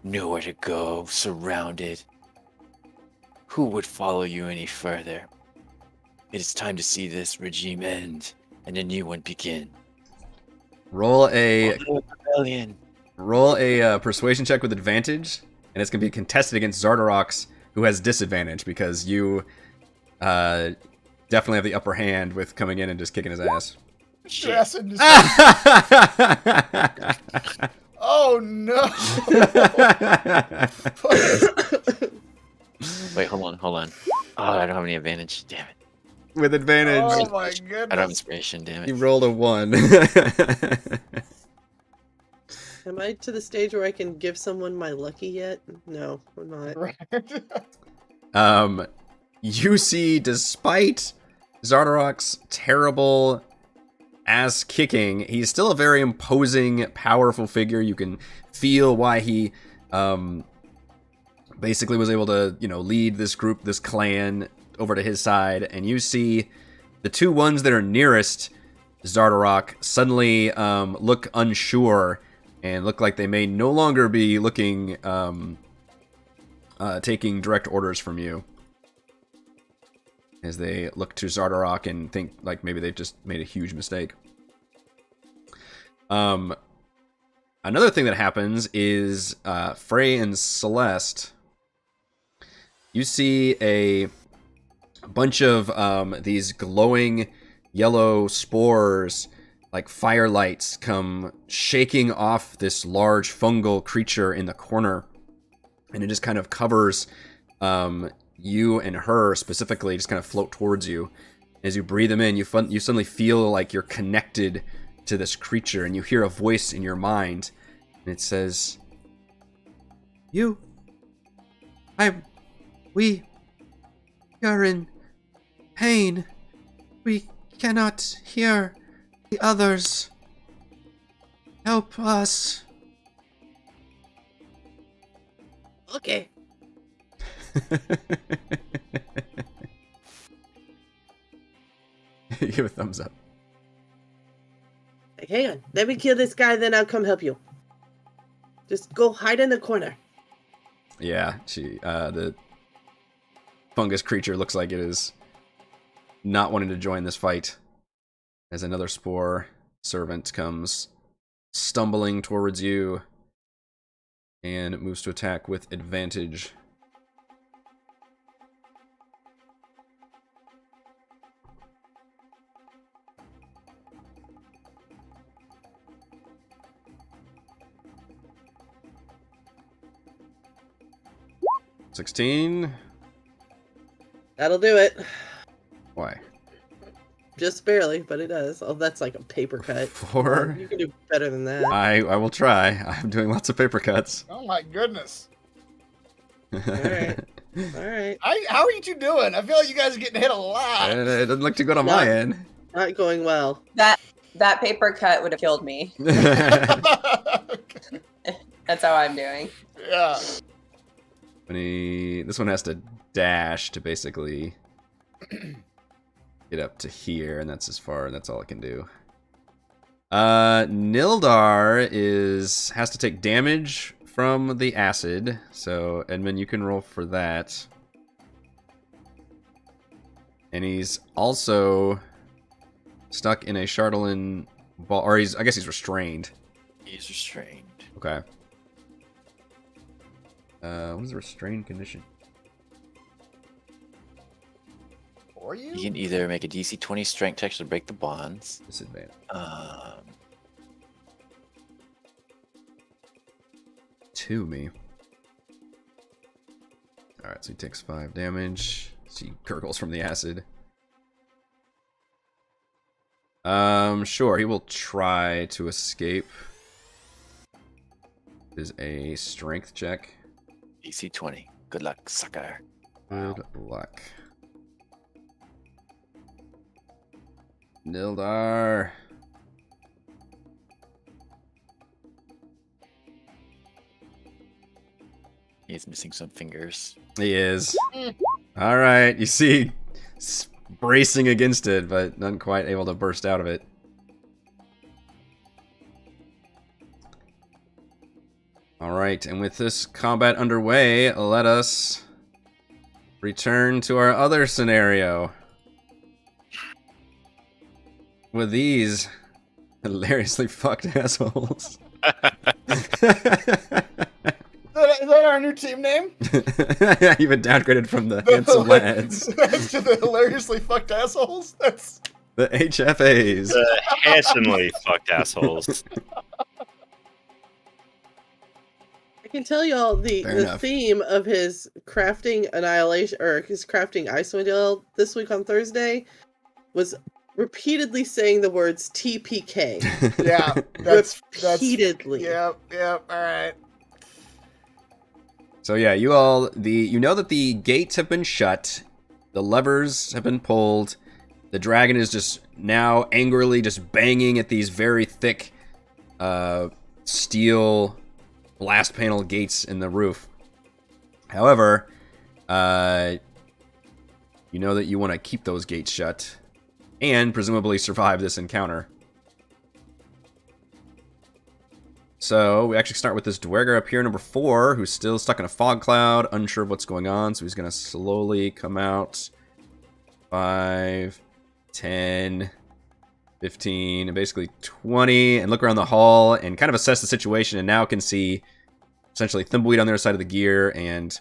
[SPEAKER 5] nowhere to go, surrounded. Who would follow you any further? It is time to see this regime end and a new one begin.
[SPEAKER 1] Roll a
[SPEAKER 5] Rebellion.
[SPEAKER 1] persuasion check with advantage, and it's gonna be contested against Xardarok's, who has disadvantage because you definitely have the upper hand with coming in and just kicking his ass.
[SPEAKER 2] Acid in his- Oh no!
[SPEAKER 5] Wait, hold on. Oh, I don't have any advantage. Damn it.
[SPEAKER 1] With advantage,
[SPEAKER 2] Oh my
[SPEAKER 5] I don't have
[SPEAKER 2] goodness!
[SPEAKER 5] inspiration. Damn
[SPEAKER 1] you
[SPEAKER 5] it.
[SPEAKER 1] rolled a 1.
[SPEAKER 3] Am I to the stage where I can give someone my lucky yet? No, I'm not.
[SPEAKER 2] Right.
[SPEAKER 1] You see, despite Xardarok's terrible ass kicking, he's still a very imposing, powerful figure. You can feel why he basically was able to, lead this group, this clan, over to his side, and you see the two ones that are nearest Xardarok suddenly look unsure and look like they may no longer be looking, taking direct orders from you. As they look to Xardarok and think like maybe they've just made a huge mistake. Another thing that happens is Frey and Celeste. You see a bunch of these glowing yellow spores, like firelights, come shaking off this large fungal creature in the corner, and it just kind of covers you and her specifically, just kind of float towards you. As you breathe them in, you suddenly feel like you're connected to this creature, and you hear a voice in your mind, and it says,
[SPEAKER 6] We are in pain. We cannot hear the others. Help us.
[SPEAKER 3] Okay.
[SPEAKER 1] Give a thumbs up.
[SPEAKER 3] Like, hang on. Let me kill this guy, then I'll come help you. Just go hide in the corner.
[SPEAKER 1] Yeah, the fungus creature looks like it is not wanting to join this fight. As another spore servant comes stumbling towards you and moves to attack with advantage. $16.
[SPEAKER 3] That'll do it.
[SPEAKER 1] Why?
[SPEAKER 3] Just barely, but it does. Oh, that's like a paper cut.
[SPEAKER 1] 4.
[SPEAKER 3] You can do better than that.
[SPEAKER 1] I will try. I'm doing lots of paper cuts.
[SPEAKER 2] Oh my goodness.
[SPEAKER 3] Alright. Alright.
[SPEAKER 2] How are you two doing? I feel like you guys are getting hit a lot.
[SPEAKER 1] It doesn't look too good on my end.
[SPEAKER 3] Not going well.
[SPEAKER 7] That paper cut would have killed me. That's how I'm doing.
[SPEAKER 2] Yeah.
[SPEAKER 1] This one has to dash to basically get up to here, and that's as far, and that's all it can do. Nildar has to take damage from the acid, so Edmund, you can roll for that. And he's also stuck in a Chardolin ball, or I guess he's restrained.
[SPEAKER 5] He's restrained.
[SPEAKER 1] Okay. What is the restrained condition?
[SPEAKER 2] For you?
[SPEAKER 5] You can either make a DC 20 strength check to break the bonds.
[SPEAKER 1] Disadvantage. To me. Alright, so he takes 5 damage. So he gurgles from the acid. Sure, he will try to escape. It is a strength check.
[SPEAKER 5] DC 20. Good luck, sucker.
[SPEAKER 1] Good luck. Nildar.
[SPEAKER 5] He's missing some fingers.
[SPEAKER 1] He is. Alright, you see bracing against it, but not quite able to burst out of it. Alright, and with this combat underway, let us return to our other scenario. With these hilariously fucked assholes.
[SPEAKER 2] Is that our new team name?
[SPEAKER 1] You've been downgraded from the handsome lads.
[SPEAKER 2] That's to the hilariously fucked assholes? That's
[SPEAKER 1] The HFAs.
[SPEAKER 4] The handsomely fucked assholes.
[SPEAKER 3] I can tell y'all the
[SPEAKER 1] enough.
[SPEAKER 3] theme of his crafting annihilation, or his crafting Icewind Ale this week on Thursday was repeatedly saying the words TPK.
[SPEAKER 2] yeah. That's
[SPEAKER 3] Repeatedly.
[SPEAKER 2] Yep, alright.
[SPEAKER 1] So yeah, you know that the gates have been shut, the levers have been pulled, the dragon is just now angrily just banging at these very thick steel blast panel gates in the roof. However, you know that you want to keep those gates shut and presumably survive this encounter. So we actually start with this duergar up here, number 4, who's still stuck in a fog cloud, unsure of what's going on. So he's going to slowly come out. 5, 10, 15, and basically 20, and look around the hall and kind of assess the situation, and now can see essentially Thimbleweed on the other side of the gear and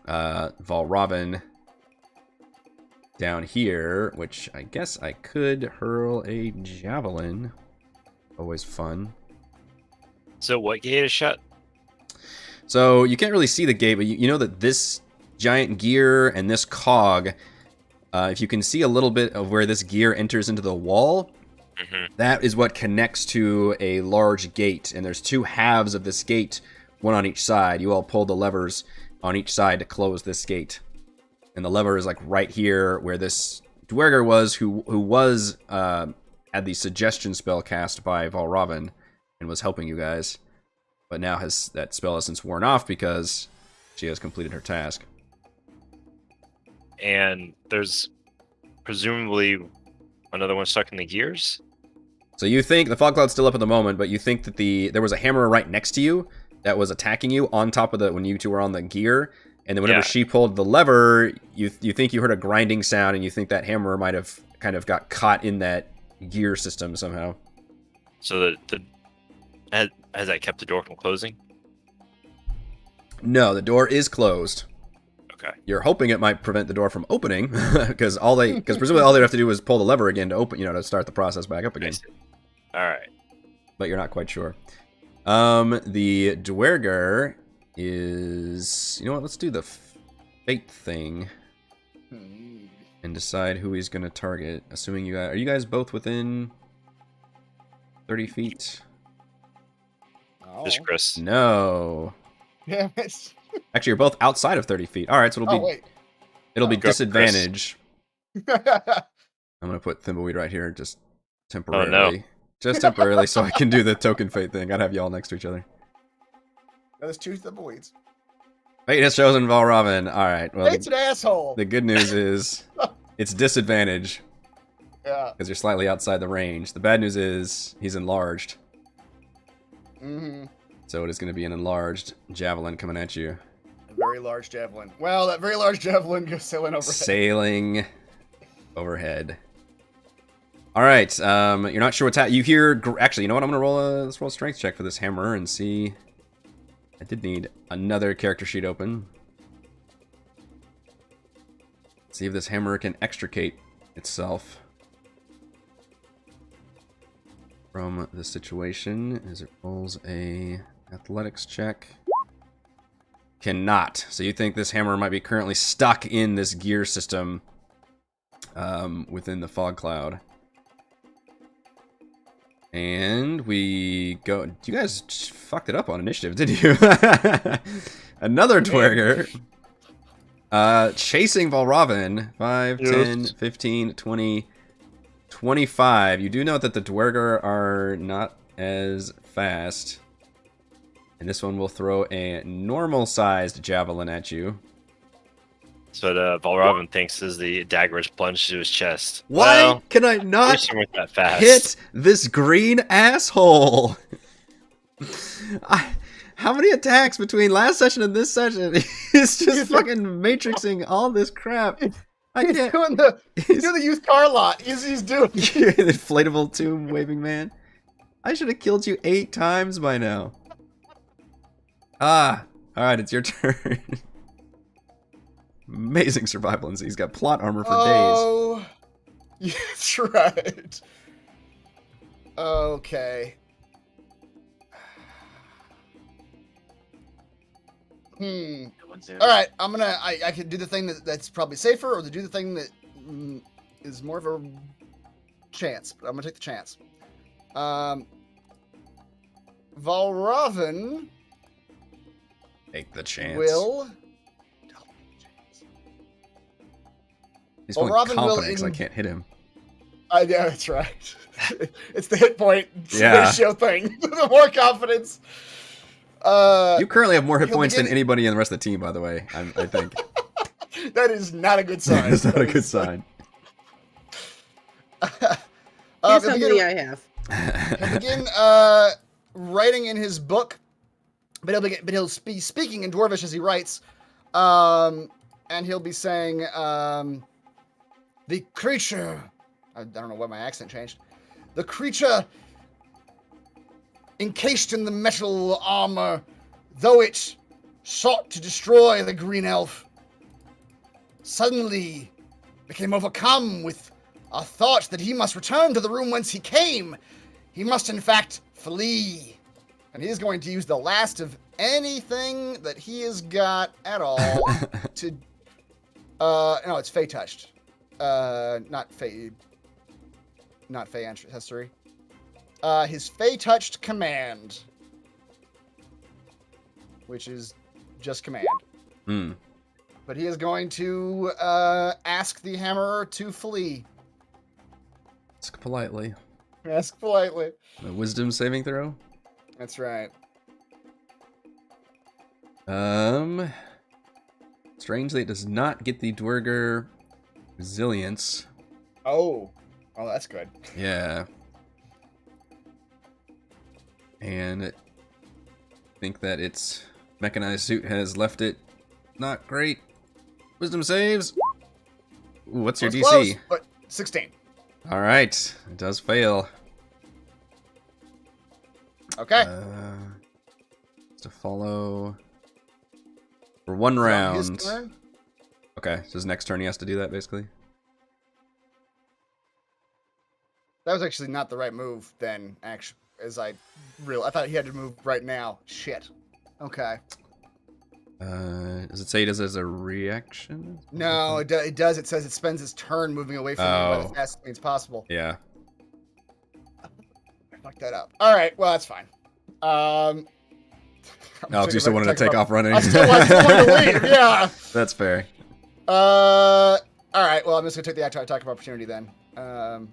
[SPEAKER 1] Valravn down here, which I guess I could hurl a javelin. Always fun.
[SPEAKER 4] So what gate is shut?
[SPEAKER 1] So you can't really see the gate, but you know that this giant gear and this cog, if you can see a little bit of where this gear enters into the wall, that is what connects to a large gate. And there's 2 halves of this gate, one on each side. You all pull the levers on each side to close this gate. And the lever is like right here where this duergar was, who was had the suggestion spell cast by Valravn and was helping you guys, but now that spell has since worn off because she has completed her task.
[SPEAKER 4] And there's presumably another one stuck in the gears?
[SPEAKER 1] So you think the fog cloud's still up at the moment, but you think that there was a hammer right next to you that was attacking you on top of when you 2 were on the gear, and then whenever she pulled the lever, you think you heard a grinding sound, and you think that hammer might have kind of got caught in that gear system somehow.
[SPEAKER 4] So has that kept the door from closing?
[SPEAKER 1] No, the door is closed.
[SPEAKER 4] Okay.
[SPEAKER 1] You're hoping it might prevent the door from opening, because presumably all they'd have to do is pull the lever again to open, to start the process back up again.
[SPEAKER 4] All right.
[SPEAKER 1] But you're not quite sure. The duergar is, you know what? Let's do the fate thing and decide who he's gonna target. Assuming are you guys both within 30 feet?
[SPEAKER 2] Oh.
[SPEAKER 4] Just Chris.
[SPEAKER 1] No.
[SPEAKER 2] Damn it.
[SPEAKER 1] Actually, you're both outside of 30 feet. All right, so it'll be
[SPEAKER 4] Go,
[SPEAKER 1] disadvantage.
[SPEAKER 2] Chris.
[SPEAKER 1] I'm gonna put Thimbleweed right here, just temporarily.
[SPEAKER 4] Oh, no.
[SPEAKER 1] Just temporarily, so I can do the token fate thing. Gotta have you all next to each other.
[SPEAKER 2] There's 2 Thimbleweeds.
[SPEAKER 1] Fate has chosen Valravn. All right. Well,
[SPEAKER 2] Fate's an asshole.
[SPEAKER 1] the good news is it's disadvantage
[SPEAKER 2] Yeah.
[SPEAKER 1] because you're slightly outside the range. The bad news is he's enlarged.
[SPEAKER 2] Mm-hmm.
[SPEAKER 1] So it is going to be an enlarged javelin coming at you.
[SPEAKER 2] A very large javelin. Well, that very large javelin goes sailing overhead.
[SPEAKER 1] Sailing overhead. All right. You're not sure what's happening. You hear... Actually, you know what? I'm going to let's roll a strength check for this hammer and see... I did need another character sheet open. See if this hammer can extricate itself from the situation as it rolls a athletics check. Cannot. So you think this hammer might be currently stuck in this gear system within the fog cloud. And we go... You guys fucked it up on initiative, didn't you? Another duergar. Chasing Valravn. 5, 10, 15, 20, 25. You do note that the duergar are not as fast. And this one will throw a normal-sized javelin at you.
[SPEAKER 4] So Valravn thinks as the dagger is plunged to his chest.
[SPEAKER 1] Why
[SPEAKER 4] Well,
[SPEAKER 1] can I
[SPEAKER 4] at
[SPEAKER 1] not
[SPEAKER 4] least you weren't that fast.
[SPEAKER 1] hit this green asshole? How many attacks between last session and this session? He's just fucking matrixing all this crap. I
[SPEAKER 2] He's
[SPEAKER 1] can't.
[SPEAKER 2] doing the used car lot. He's doing
[SPEAKER 1] You're the inflatable tomb waving man. I should have killed you 8 times by now. All right, it's your turn. Amazing survival, and he's got plot armor for days.
[SPEAKER 2] Oh, that's right. Okay. All right, I'm gonna. I could do the thing that's probably safer, or to do the thing that is more of a chance. But I'm gonna take the chance. Valravn
[SPEAKER 1] Take the chance.
[SPEAKER 2] will.
[SPEAKER 1] He's
[SPEAKER 2] Well,
[SPEAKER 1] feeling
[SPEAKER 2] Robin will
[SPEAKER 1] confident 'cause I
[SPEAKER 2] in-
[SPEAKER 1] can't hit him.
[SPEAKER 2] Yeah, that's right. It's the hit point
[SPEAKER 1] Yeah.
[SPEAKER 2] ratio thing. The more confidence.
[SPEAKER 1] You currently have more hit
[SPEAKER 2] he'll
[SPEAKER 1] points than
[SPEAKER 2] begin-
[SPEAKER 1] anybody in the rest of the team, by the way. I think.
[SPEAKER 2] That is not a good sign.
[SPEAKER 1] That's not a good sign.
[SPEAKER 3] Here's
[SPEAKER 2] he'll
[SPEAKER 3] how
[SPEAKER 2] begin-
[SPEAKER 3] many I have.
[SPEAKER 2] He'll begin writing in his book, but he'll be speaking in Dwarvish as he writes, and he'll be saying, "The creature." I don't know why my accent changed. The creature encased in the metal armor, though it sought to destroy the green elf, suddenly became overcome with a thought that he must return to the room whence he came. He must, in fact, flee. And he is going to use the last of anything that he has got at all to... no, it's Fey Touched. Not Fey Ancestry. His Fey Touched command. Which is just command.
[SPEAKER 1] Hmm.
[SPEAKER 2] But he is going to ask the Hammerer to flee.
[SPEAKER 1] Ask politely.
[SPEAKER 2] Ask politely.
[SPEAKER 1] A wisdom saving throw.
[SPEAKER 2] That's right.
[SPEAKER 1] Strangely, it does not get the duergar resilience.
[SPEAKER 2] Oh, that's good.
[SPEAKER 1] Yeah. And I think that its mechanized suit has left it not great. Wisdom saves. Ooh, what's your
[SPEAKER 2] Well,
[SPEAKER 1] DC?
[SPEAKER 2] it's close, but 16.
[SPEAKER 1] All right, it does fail.
[SPEAKER 2] Okay.
[SPEAKER 1] To follow for one
[SPEAKER 2] So
[SPEAKER 1] round.
[SPEAKER 2] his turn?
[SPEAKER 1] Okay, so his next turn he has to do that basically.
[SPEAKER 2] That was actually not the right move then, actually, as I thought he had to move right now. Shit. Okay.
[SPEAKER 1] Does it say it is as a reaction?
[SPEAKER 2] No, it does. It says it spends its turn moving away from you as fast as possible.
[SPEAKER 1] Yeah.
[SPEAKER 2] I fucked that up. All right, well, that's fine.
[SPEAKER 1] Alex, you still wanted to take off running?
[SPEAKER 2] I still wanted to leave, yeah.
[SPEAKER 1] That's fair.
[SPEAKER 2] All right, well, I'm just going to take the attack of opportunity then.
[SPEAKER 1] I'll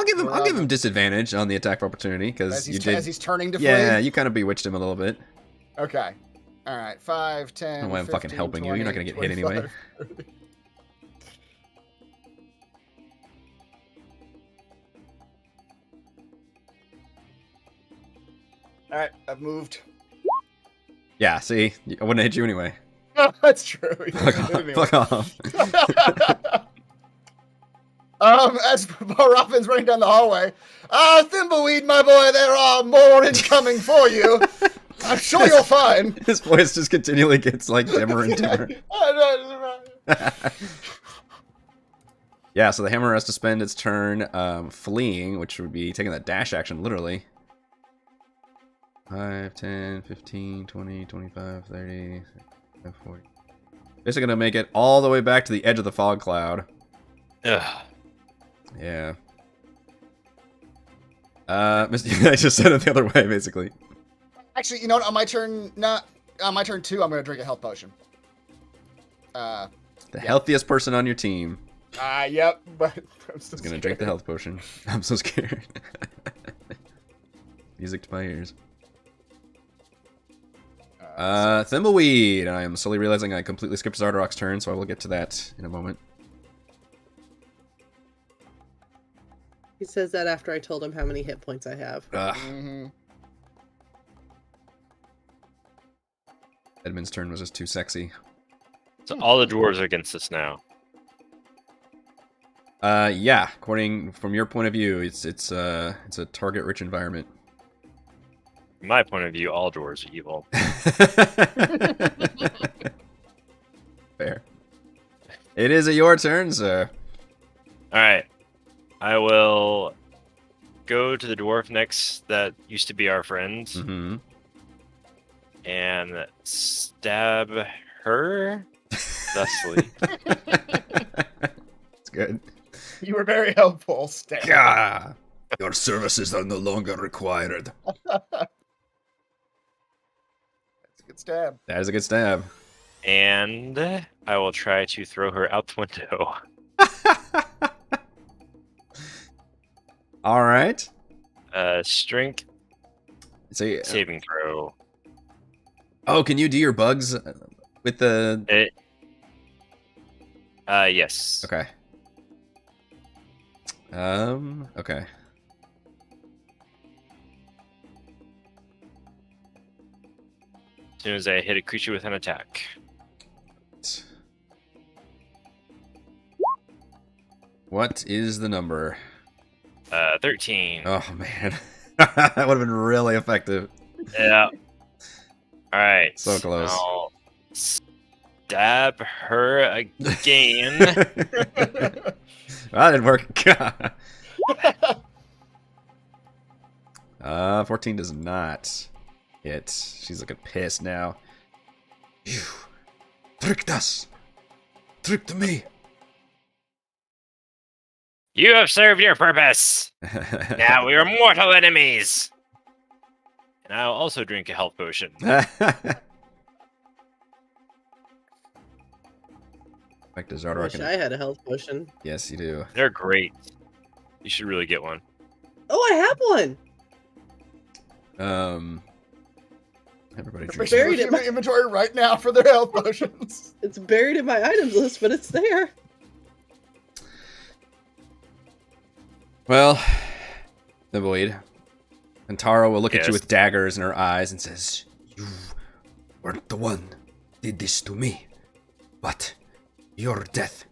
[SPEAKER 1] give him disadvantage on the attack of opportunity because you did.
[SPEAKER 2] As he's turning to flee?
[SPEAKER 1] Yeah, you kind of bewitched him a little bit.
[SPEAKER 2] Okay. All right, 5, 10,
[SPEAKER 1] I don't know why I'm
[SPEAKER 2] 15,
[SPEAKER 1] fucking helping
[SPEAKER 2] 20,
[SPEAKER 1] you. You're not gonna get hit anyway.
[SPEAKER 2] 25, 30. All right, I've moved.
[SPEAKER 1] Yeah, see, I wouldn't have hit you anyway.
[SPEAKER 2] That's true.
[SPEAKER 1] Fuck off.
[SPEAKER 2] As Robin's running down the hallway, Thimbleweed, my boy, there are more incoming for you. I'm sure you'll find.
[SPEAKER 1] His voice just continually gets like dimmer and dimmer. Yeah, so the hammer has to spend its turn fleeing, which would be taking that dash action literally. 5, 10, 15, 20, 25, 30, 40. Basically gonna make it all the way back to the edge of the fog cloud.
[SPEAKER 4] Ugh.
[SPEAKER 1] Yeah. I just said it the other way, basically.
[SPEAKER 2] Actually, you know what? On my turn, on my turn 2, I'm gonna drink a health potion.
[SPEAKER 1] The healthiest person on your team
[SPEAKER 2] Yep, but I'm still
[SPEAKER 1] is gonna drink the health potion. I'm so scared. Music to my ears. Thimbleweed. I am slowly realizing I completely skipped Xardarok's turn, so I will get to that in a moment.
[SPEAKER 3] He says that after I told him how many hit points I have.
[SPEAKER 2] Mm-hmm.
[SPEAKER 1] Edmund's turn was just too sexy.
[SPEAKER 4] So all the dwarves are against us now.
[SPEAKER 1] Yeah. According from your point of view, it's a target-rich environment.
[SPEAKER 4] From my point of view, all dwarves are evil.
[SPEAKER 1] Fair. It is your turn, sir.
[SPEAKER 4] All right, I will go to the dwarf next that used to be our friend
[SPEAKER 1] Mm-hmm.
[SPEAKER 4] and stab her thusly.
[SPEAKER 1] It's good.
[SPEAKER 2] You were very helpful, Stan.
[SPEAKER 1] Gah!
[SPEAKER 6] Your services are no longer required.
[SPEAKER 2] That's a good stab.
[SPEAKER 1] That is a good stab.
[SPEAKER 4] And I will try to throw her out the window.
[SPEAKER 1] All right.
[SPEAKER 4] Strength
[SPEAKER 1] So
[SPEAKER 4] saving throw.
[SPEAKER 1] Oh, can you do your bugs with the...
[SPEAKER 4] Yes.
[SPEAKER 1] Okay. Okay.
[SPEAKER 4] As soon as I hit a creature with an attack.
[SPEAKER 1] What is the number?
[SPEAKER 4] 13.
[SPEAKER 1] Oh, man. That would have been really effective.
[SPEAKER 4] Yeah. Alright.
[SPEAKER 1] So close.
[SPEAKER 4] I'll stab her again.
[SPEAKER 1] That didn't work. 14 does not hit. She's looking pissed now.
[SPEAKER 6] You tricked us. Tricked me.
[SPEAKER 4] You have served your purpose. Now we are mortal enemies. And I'll also drink a health potion.
[SPEAKER 1] Back to
[SPEAKER 3] I
[SPEAKER 1] Xardarok.
[SPEAKER 3] wish I had a health potion.
[SPEAKER 1] Yes, you do.
[SPEAKER 4] They're great. You should really get one.
[SPEAKER 3] Oh, I have one.
[SPEAKER 1] Everybody
[SPEAKER 2] They're
[SPEAKER 1] drinks.
[SPEAKER 3] buried
[SPEAKER 2] looking
[SPEAKER 3] in
[SPEAKER 2] at my inventory right now for their health potions.
[SPEAKER 3] It's buried in my items list, but it's there.
[SPEAKER 1] Well, Thimbleweed. And Tara will look at
[SPEAKER 4] Yes.
[SPEAKER 1] you with daggers in her eyes and says,
[SPEAKER 6] You weren't the one did this to me. But your death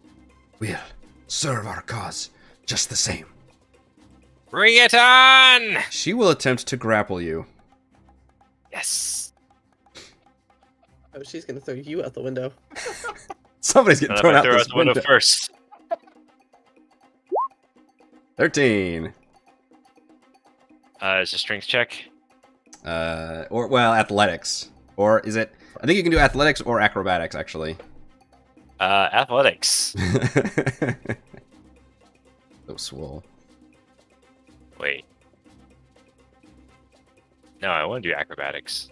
[SPEAKER 6] will serve our cause just the same.
[SPEAKER 4] Bring it on!
[SPEAKER 1] she will attempt to grapple you.
[SPEAKER 4] Yes.
[SPEAKER 3] Oh, she's gonna throw you out the window.
[SPEAKER 1] Somebody's getting
[SPEAKER 4] I'm
[SPEAKER 1] thrown
[SPEAKER 4] gonna
[SPEAKER 1] out
[SPEAKER 4] throw
[SPEAKER 1] this
[SPEAKER 4] out the window
[SPEAKER 1] window.
[SPEAKER 4] first.
[SPEAKER 1] 13.
[SPEAKER 4] It's a strength check.
[SPEAKER 1] Well, athletics. Or is it? I think you can do athletics or acrobatics, actually.
[SPEAKER 4] Athletics.
[SPEAKER 1] So swole.
[SPEAKER 4] Wait. No, I want to do acrobatics.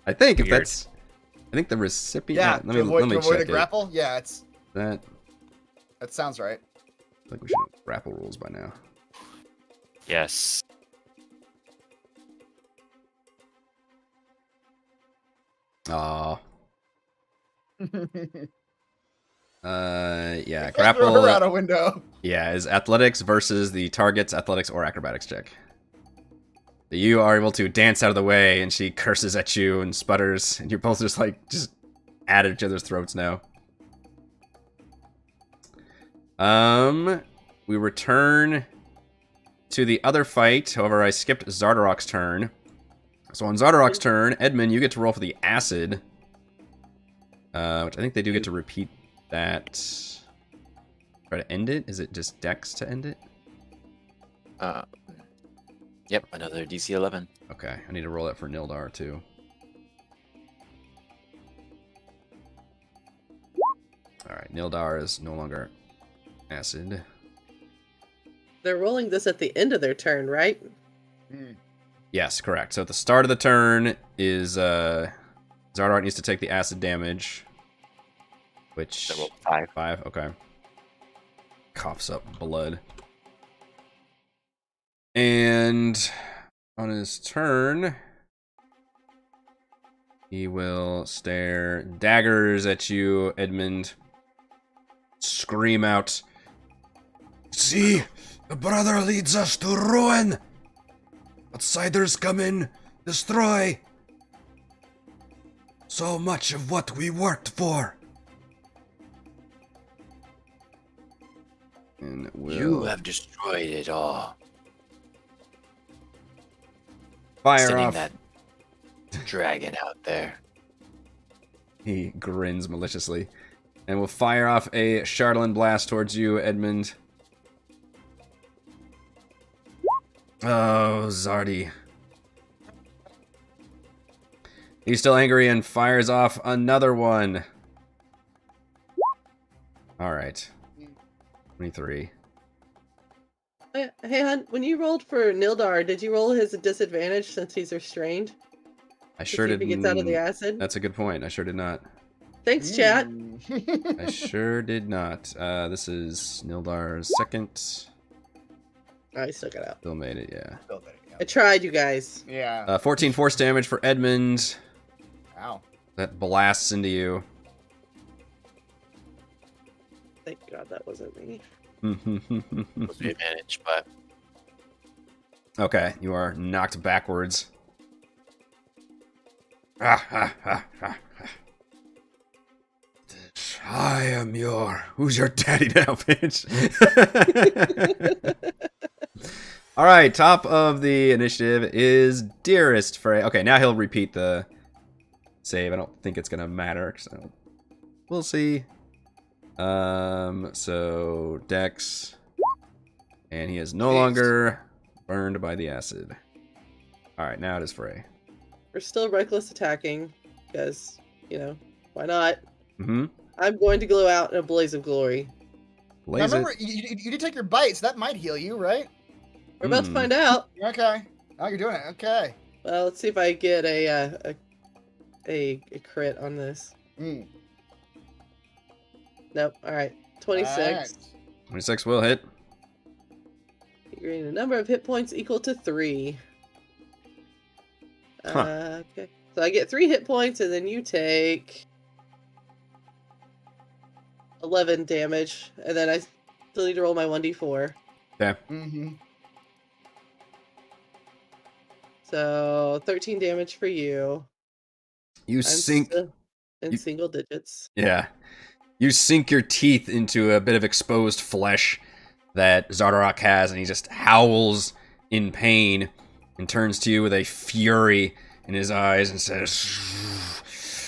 [SPEAKER 1] I think if
[SPEAKER 4] Weird.
[SPEAKER 1] that's. I think the recipient.
[SPEAKER 2] Yeah,
[SPEAKER 1] let
[SPEAKER 2] to avoid,
[SPEAKER 1] me
[SPEAKER 2] to avoid
[SPEAKER 1] check
[SPEAKER 2] a grapple. Yeah,
[SPEAKER 1] that.
[SPEAKER 2] that sounds right.
[SPEAKER 1] I think we should have grapple rules by now.
[SPEAKER 4] Yes.
[SPEAKER 1] Aw. Yeah,
[SPEAKER 2] Throw her
[SPEAKER 1] grapple.
[SPEAKER 2] out a window.
[SPEAKER 1] Yeah, is athletics versus the target's athletics or acrobatics check. You are able to dance out of the way, and she curses at you and sputters, and you're both just at each other's throats now. We return to the other fight. However, I skipped Xardarok's turn. So on Xardarok's turn, Edmund, you get to roll for the acid. Which I think they do get to repeat that. Try to end it? Is it just Dex to end it?
[SPEAKER 5] Yep, another DC 11.
[SPEAKER 1] Okay, I need to roll that for Nildar too. Alright, Nildar is no longer acid.
[SPEAKER 3] They're rolling this at the end of their turn, right?
[SPEAKER 1] Yes, correct. So at the start of the turn is Xardarok needs to take the acid damage. Which
[SPEAKER 5] So roll 5.
[SPEAKER 1] 5, okay. Coughs up blood. And on his turn, he will stare daggers at you, Edmund. Scream out.
[SPEAKER 6] See, the brother leads us to ruin. Outsiders come in, destroy. So much of what we worked for.
[SPEAKER 1] And will
[SPEAKER 5] You have destroyed it all.
[SPEAKER 1] fire
[SPEAKER 5] Sending
[SPEAKER 1] off.
[SPEAKER 5] that dragon out there.
[SPEAKER 1] He grins maliciously. And will fire off a Chardolin blast towards you, Edmund. Oh, Zardy. He's still angry and fires off another one. Alright. 23.
[SPEAKER 3] Hey, hon, when you rolled for Nildar, did you roll his disadvantage since he's restrained?
[SPEAKER 1] I
[SPEAKER 3] To
[SPEAKER 1] sure
[SPEAKER 3] see if
[SPEAKER 1] did.
[SPEAKER 3] he gets out of the acid?
[SPEAKER 1] That's a good point. I sure did not.
[SPEAKER 3] Thanks, chat.
[SPEAKER 1] I sure did not. This is Nildar's second.
[SPEAKER 3] Oh, he still got out.
[SPEAKER 1] Still made it, yeah.
[SPEAKER 3] I tried, you guys.
[SPEAKER 2] Yeah.
[SPEAKER 1] 14 force damage for Edmund.
[SPEAKER 2] Ow.
[SPEAKER 1] That blasts into you.
[SPEAKER 3] Thank God that wasn't me.
[SPEAKER 5] Was the advantage, but
[SPEAKER 1] Okay, you are knocked backwards.
[SPEAKER 6] I am Who's your daddy now, bitch?
[SPEAKER 1] All right, top of the initiative is Dearest Frey. Okay, now he'll repeat the save. I don't think it's gonna matter, so we'll see. So Dex, and he is no longer burned by the acid. All right, now it is Frey.
[SPEAKER 3] We're still reckless attacking because, why not?
[SPEAKER 1] Mm-hmm.
[SPEAKER 3] I'm going to glow out in a blaze of glory.
[SPEAKER 2] Now remember, you did take your bites. That might heal you, right?
[SPEAKER 3] We're about to find out.
[SPEAKER 2] Okay. Oh, you're doing it. Okay.
[SPEAKER 3] Well, let's see if I get a crit on this.
[SPEAKER 2] Mm.
[SPEAKER 3] Nope. All right. 26.
[SPEAKER 2] All right.
[SPEAKER 1] 26 will hit.
[SPEAKER 3] You gain a number of hit points equal to 3. Okay. So I get 3 hit points, and then you take 11 damage, and then I still need to roll my 1d4.
[SPEAKER 1] Okay.
[SPEAKER 2] Mm-hmm.
[SPEAKER 3] So 13 damage for you.
[SPEAKER 1] You
[SPEAKER 3] I'm
[SPEAKER 1] sink.
[SPEAKER 3] still in single digits.
[SPEAKER 1] Yeah. You sink your teeth into a bit of exposed flesh that Xardarok has, and he just howls in pain and turns to you with a fury in his eyes and says,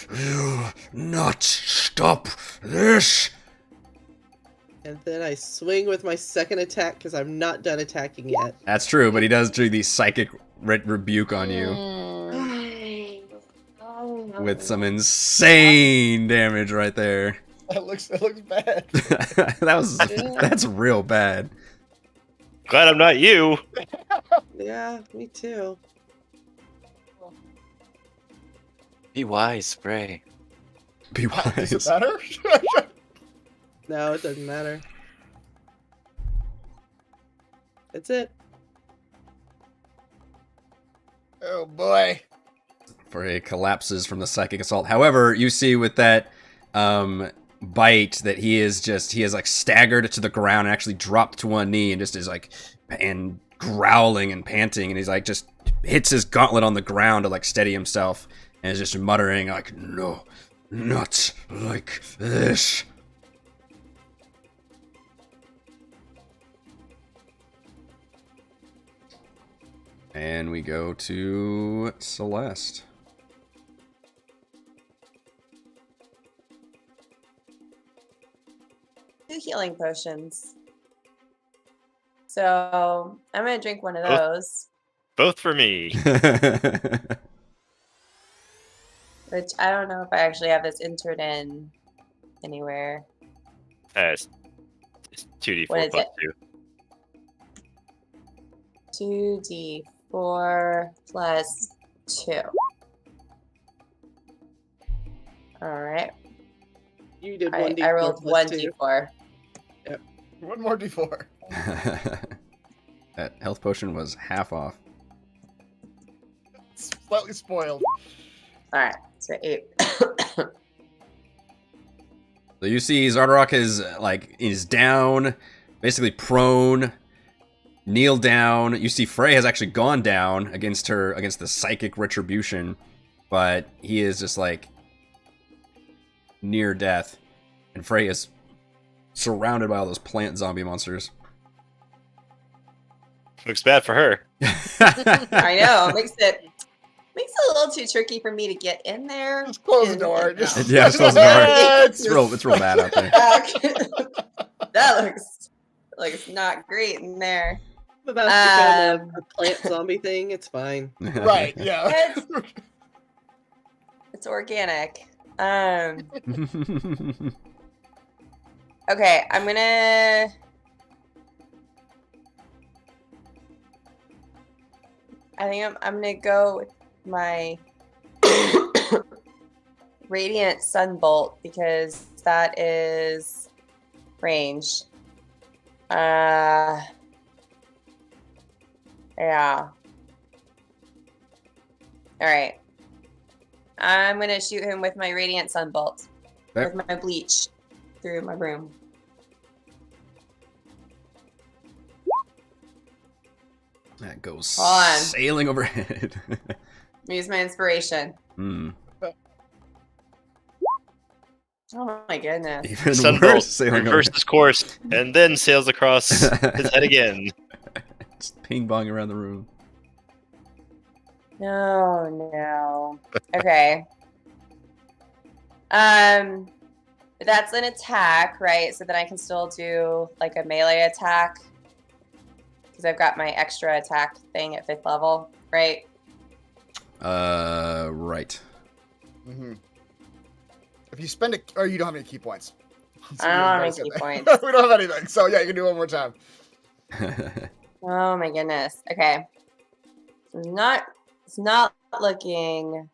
[SPEAKER 6] Will not stop this.
[SPEAKER 3] And then I swing with my second attack because I'm not done attacking yet.
[SPEAKER 1] That's true, but he does do the psychic rebuke on you with some insane damage right there.
[SPEAKER 2] That looks bad.
[SPEAKER 1] That's real bad.
[SPEAKER 4] Glad I'm not you.
[SPEAKER 3] Yeah, me too.
[SPEAKER 5] be wise, Spray.
[SPEAKER 1] Be
[SPEAKER 2] Does it
[SPEAKER 1] wise.
[SPEAKER 2] matter?
[SPEAKER 3] No, it doesn't matter. That's it.
[SPEAKER 2] Oh boy.
[SPEAKER 1] Frey collapses from the psychic assault. However, you see with that bite that he has like staggered to the ground and actually dropped to one knee and just is like and growling and panting, and he's like just hits his gauntlet on the ground to like steady himself and is just muttering like,
[SPEAKER 6] No, not like this.
[SPEAKER 1] and we go to Celeste.
[SPEAKER 7] 2 healing potions. So I'm gonna drink one of those,
[SPEAKER 4] Both for me.
[SPEAKER 7] which I don't know if I actually have this entered in anywhere.
[SPEAKER 4] It's 2d4
[SPEAKER 7] What is
[SPEAKER 4] plus
[SPEAKER 7] it?
[SPEAKER 4] 2.
[SPEAKER 7] 2d4 plus 2. All right.
[SPEAKER 3] You did
[SPEAKER 7] I
[SPEAKER 3] 1d4
[SPEAKER 7] rolled
[SPEAKER 3] plus
[SPEAKER 7] 1
[SPEAKER 3] 2.
[SPEAKER 7] d4.
[SPEAKER 2] One more D4.
[SPEAKER 1] That health potion was half off.
[SPEAKER 2] Slightly spoiled.
[SPEAKER 7] All right, so 8.
[SPEAKER 1] So you see Xardarok is down, basically prone, kneel down. You see Frey has actually gone down against the psychic retribution, but he is just like near death. And Frey is surrounded by all those plant zombie monsters.
[SPEAKER 4] Looks bad for her.
[SPEAKER 7] I know, makes it a little too tricky for me to get in there.
[SPEAKER 2] Just close the door.
[SPEAKER 7] and
[SPEAKER 2] Just
[SPEAKER 7] out.
[SPEAKER 1] Yeah, just close the door. It's real bad out there.
[SPEAKER 7] That looks like it's not great in there.
[SPEAKER 3] I'm about to become a plant zombie thing. It's fine.
[SPEAKER 2] Right, yeah.
[SPEAKER 7] It's organic. Okay, I'm gonna. I think I'm gonna go with my Radiant Sunbolt because that is range. Yeah. All right. I'm gonna shoot him with my radiant sunbolt,
[SPEAKER 1] Okay.
[SPEAKER 7] with my bleach through my room.
[SPEAKER 1] That goes
[SPEAKER 7] Hold on.
[SPEAKER 1] sailing overhead.
[SPEAKER 7] Use my inspiration.
[SPEAKER 1] Hmm.
[SPEAKER 7] Oh my goodness.
[SPEAKER 1] Even worse,
[SPEAKER 4] Sunbolt
[SPEAKER 1] sailing
[SPEAKER 4] reverses course and then sails across his head again.
[SPEAKER 1] Just ping-pong around the room.
[SPEAKER 7] No, no. Okay. But that's an attack, right? So then I can still do like a melee attack. Because I've got my extra attack thing at 5th level, right?
[SPEAKER 1] Right.
[SPEAKER 2] Mm-hmm. If you spend it, or you don't have any key points.
[SPEAKER 7] I don't have any key points.
[SPEAKER 2] We don't have anything, so yeah, you can do it one more time.
[SPEAKER 7] Oh my goodness. Okay. It's not looking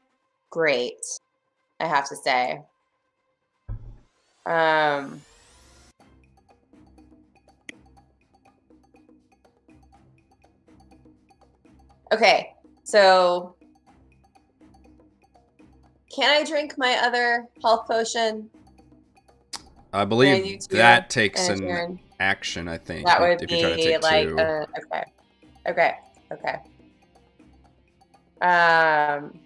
[SPEAKER 7] great, I have to say. Okay, so can I drink my other health potion?
[SPEAKER 1] I
[SPEAKER 7] Can I do
[SPEAKER 1] believe
[SPEAKER 7] 2
[SPEAKER 1] that takes
[SPEAKER 7] in a
[SPEAKER 1] an
[SPEAKER 7] turn?
[SPEAKER 1] action, I think.
[SPEAKER 7] That would
[SPEAKER 1] if you try to
[SPEAKER 7] be
[SPEAKER 1] take
[SPEAKER 7] like
[SPEAKER 1] 2.
[SPEAKER 7] okay. Um,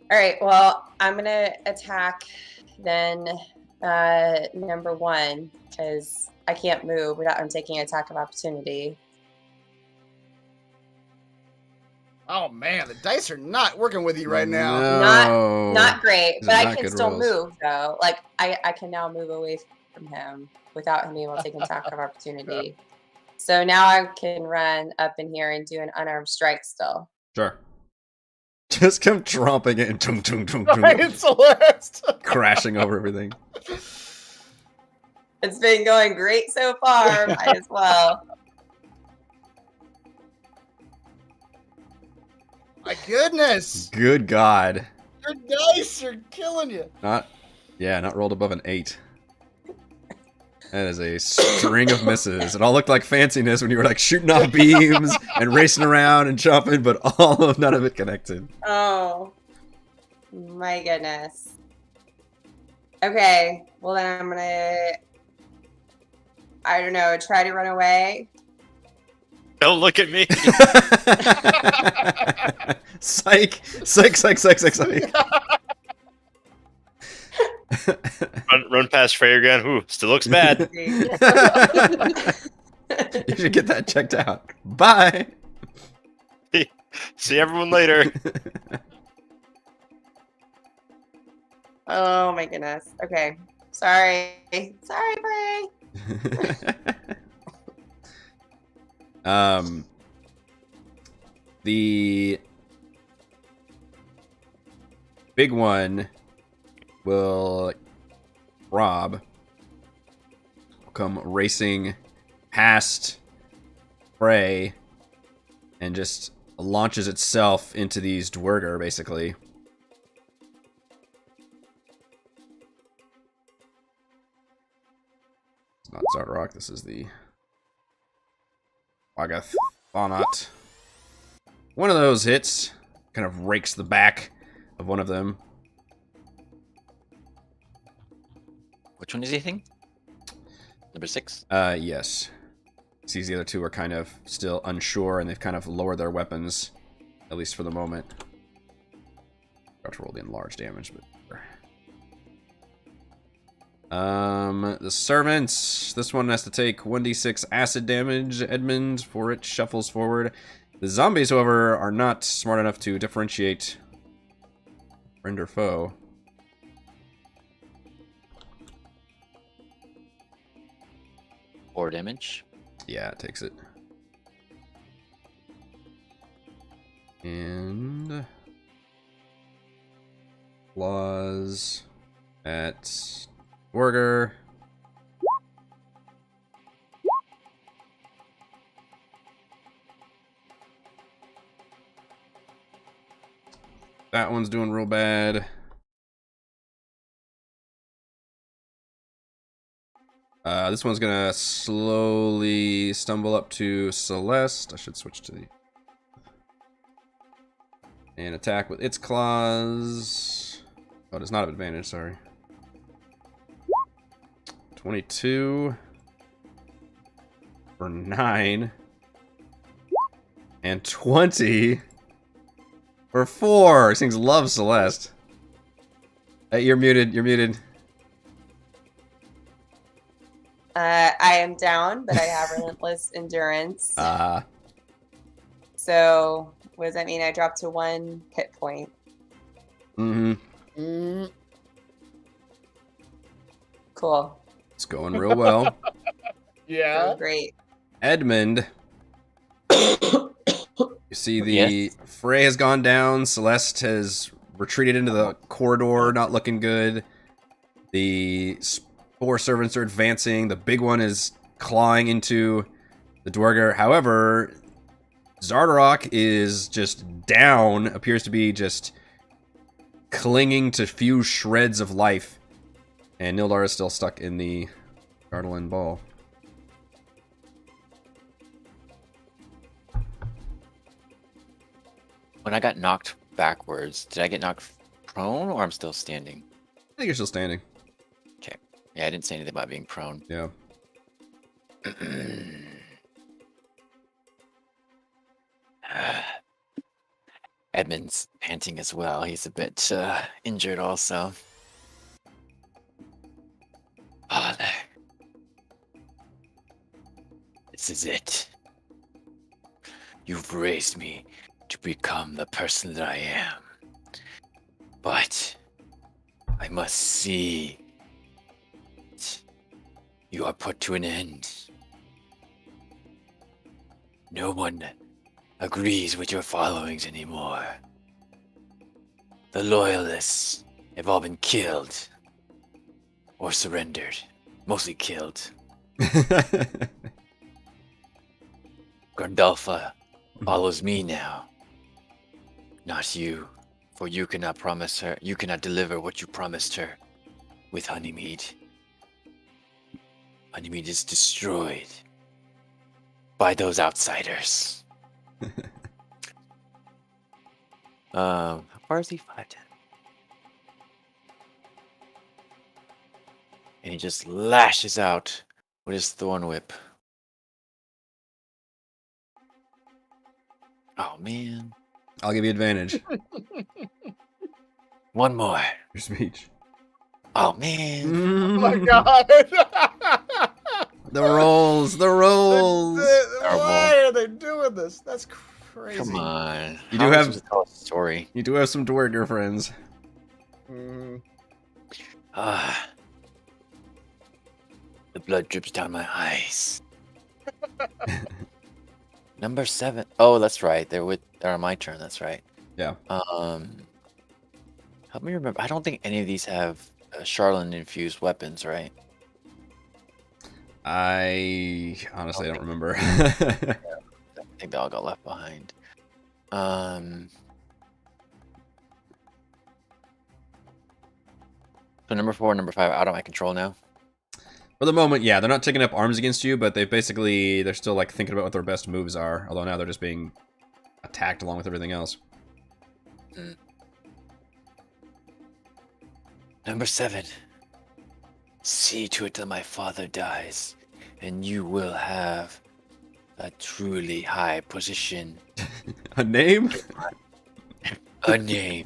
[SPEAKER 7] all right, well, I'm gonna attack then number 1 because I can't move without him taking an attack of opportunity.
[SPEAKER 2] Oh man, the dice are not working with you right now.
[SPEAKER 1] No.
[SPEAKER 7] Not great,
[SPEAKER 1] These
[SPEAKER 7] but
[SPEAKER 1] are
[SPEAKER 7] I
[SPEAKER 1] not
[SPEAKER 7] can
[SPEAKER 1] good
[SPEAKER 7] still
[SPEAKER 1] rolls.
[SPEAKER 7] move though. Like I can now move away from him without him being able to take an attack of opportunity. So now I can run up in here and do an unarmed strike still.
[SPEAKER 1] Sure. Just come tromping it and tung, tung, tung, tung,
[SPEAKER 2] Right, Celeste.
[SPEAKER 1] crashing over everything.
[SPEAKER 7] It's been going great so far. Might as well.
[SPEAKER 2] My goodness,
[SPEAKER 1] Good God.
[SPEAKER 2] your dice are killing you.
[SPEAKER 1] Not rolled above an 8. That is a string of misses. It all looked like fanciness when you were like shooting off beams and racing around and jumping, but none of it connected.
[SPEAKER 7] Oh my goodness. Okay, well then I'm gonna, I don't know, try to run away.
[SPEAKER 4] Don't look at me.
[SPEAKER 1] Psych. Psych, psych, psych, psych, psych.
[SPEAKER 4] run past Frey again. Ooh, still looks bad.
[SPEAKER 1] You should get that checked out. Bye.
[SPEAKER 4] See everyone later.
[SPEAKER 7] Oh my goodness. Okay. Sorry. Sorry, Bray.
[SPEAKER 1] The big one will Rob come racing past Frey and just launches itself into these duergar, basically. It's not Xardarok, this is the Wagath Thonot. One of those hits kind of rakes the back of one of them.
[SPEAKER 5] Which one is he hitting? Number 6?
[SPEAKER 1] Yes. Sees the other two are kind of still unsure, and they've kind of lowered their weapons, at least for the moment. Got to roll the enlarged damage, but... the servants. This one has to take 1d6 acid damage, Edmund, for it shuffles forward. The zombies, however, are not smart enough to differentiate friend or foe.
[SPEAKER 5] Or damage.
[SPEAKER 1] Yeah, it takes it. And... Claws at Duergar. That one's doing real bad. This one's gonna slowly stumble up to Celeste. I should switch to the... And attack with its claws. Oh, it does not have advantage, sorry. 22 for 9. And 20 for 4. These things love Celeste. Hey, you're muted. You're muted.
[SPEAKER 7] I am down, but I have relentless endurance. So, what does that mean? I dropped to 1 hit point.
[SPEAKER 1] Mm-hmm.
[SPEAKER 7] Cool.
[SPEAKER 1] It's going real well.
[SPEAKER 2] Yeah.
[SPEAKER 7] So great.
[SPEAKER 1] Edmund. You see the fray has gone down. Celeste has retreated into the corridor, not looking good. The spore servants are advancing. The big one is clawing into the duergar. However, Xardarok is just down, appears to be just clinging to few shreds of life. And Nildar is still stuck in the Chardolin ball.
[SPEAKER 5] When I got knocked backwards, did I get knocked prone or I'm still standing?
[SPEAKER 1] I think you're still standing.
[SPEAKER 5] Okay. Yeah, I didn't say anything about being prone.
[SPEAKER 1] Yeah.
[SPEAKER 5] Edmund's panting as well. He's a bit injured also. Father. This is it. You've raised me to become the person that I am. But I must see you are put to an end. No one agrees with your followings anymore. The loyalists have all been killed or surrendered. Mostly killed. Gandalfa follows me now. Not you, for you cannot promise her, you cannot deliver what you promised her with Honeymead. Honeymead is destroyed by those outsiders. How far is he? 5'10". And he just lashes out with his thorn whip. Oh man.
[SPEAKER 1] I'll give you advantage.
[SPEAKER 5] One more.
[SPEAKER 1] Your speech.
[SPEAKER 5] Oh man.
[SPEAKER 2] Oh my god.
[SPEAKER 1] The rolls.
[SPEAKER 2] Why are they doing this? That's crazy.
[SPEAKER 5] Come on.
[SPEAKER 1] You
[SPEAKER 5] How
[SPEAKER 1] do
[SPEAKER 5] am I
[SPEAKER 1] have-
[SPEAKER 5] supposed to tell a story.
[SPEAKER 1] You do have some duergar friends.
[SPEAKER 5] The blood drips down my eyes. Number 7. Oh, that's right. They're on my turn. That's right.
[SPEAKER 1] Yeah.
[SPEAKER 5] Help me remember. I don't think any of these have Chardolin infused weapons, right?
[SPEAKER 1] I honestly don't remember.
[SPEAKER 5] I think they all got left behind. So number 4 and number 5 out of my control now.
[SPEAKER 1] For the moment, yeah, they're not taking up arms against you, but they're still like thinking about what their best moves are. Although now they're just being attacked along with everything else.
[SPEAKER 5] Number 7. See to it that my father dies, and you will have a truly high position.
[SPEAKER 1] A name?
[SPEAKER 5] A name.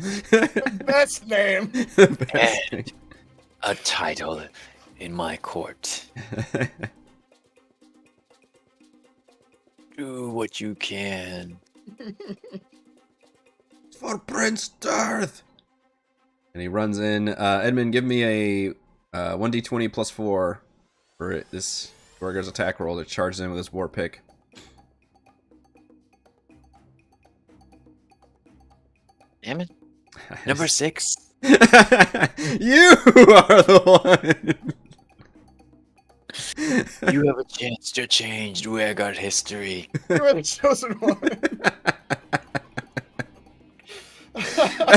[SPEAKER 2] Best name.
[SPEAKER 1] Best name.
[SPEAKER 5] A title in my court. Do what you can.
[SPEAKER 6] For Prince Darth.
[SPEAKER 1] And he runs in. Edmund, give me a 1d20 plus 4 for this duergar's attack roll that charges in with his war pick.
[SPEAKER 5] Damn it. Number 6.
[SPEAKER 1] You are the one.
[SPEAKER 5] You have a chance to change duergar history.
[SPEAKER 2] You are the chosen one.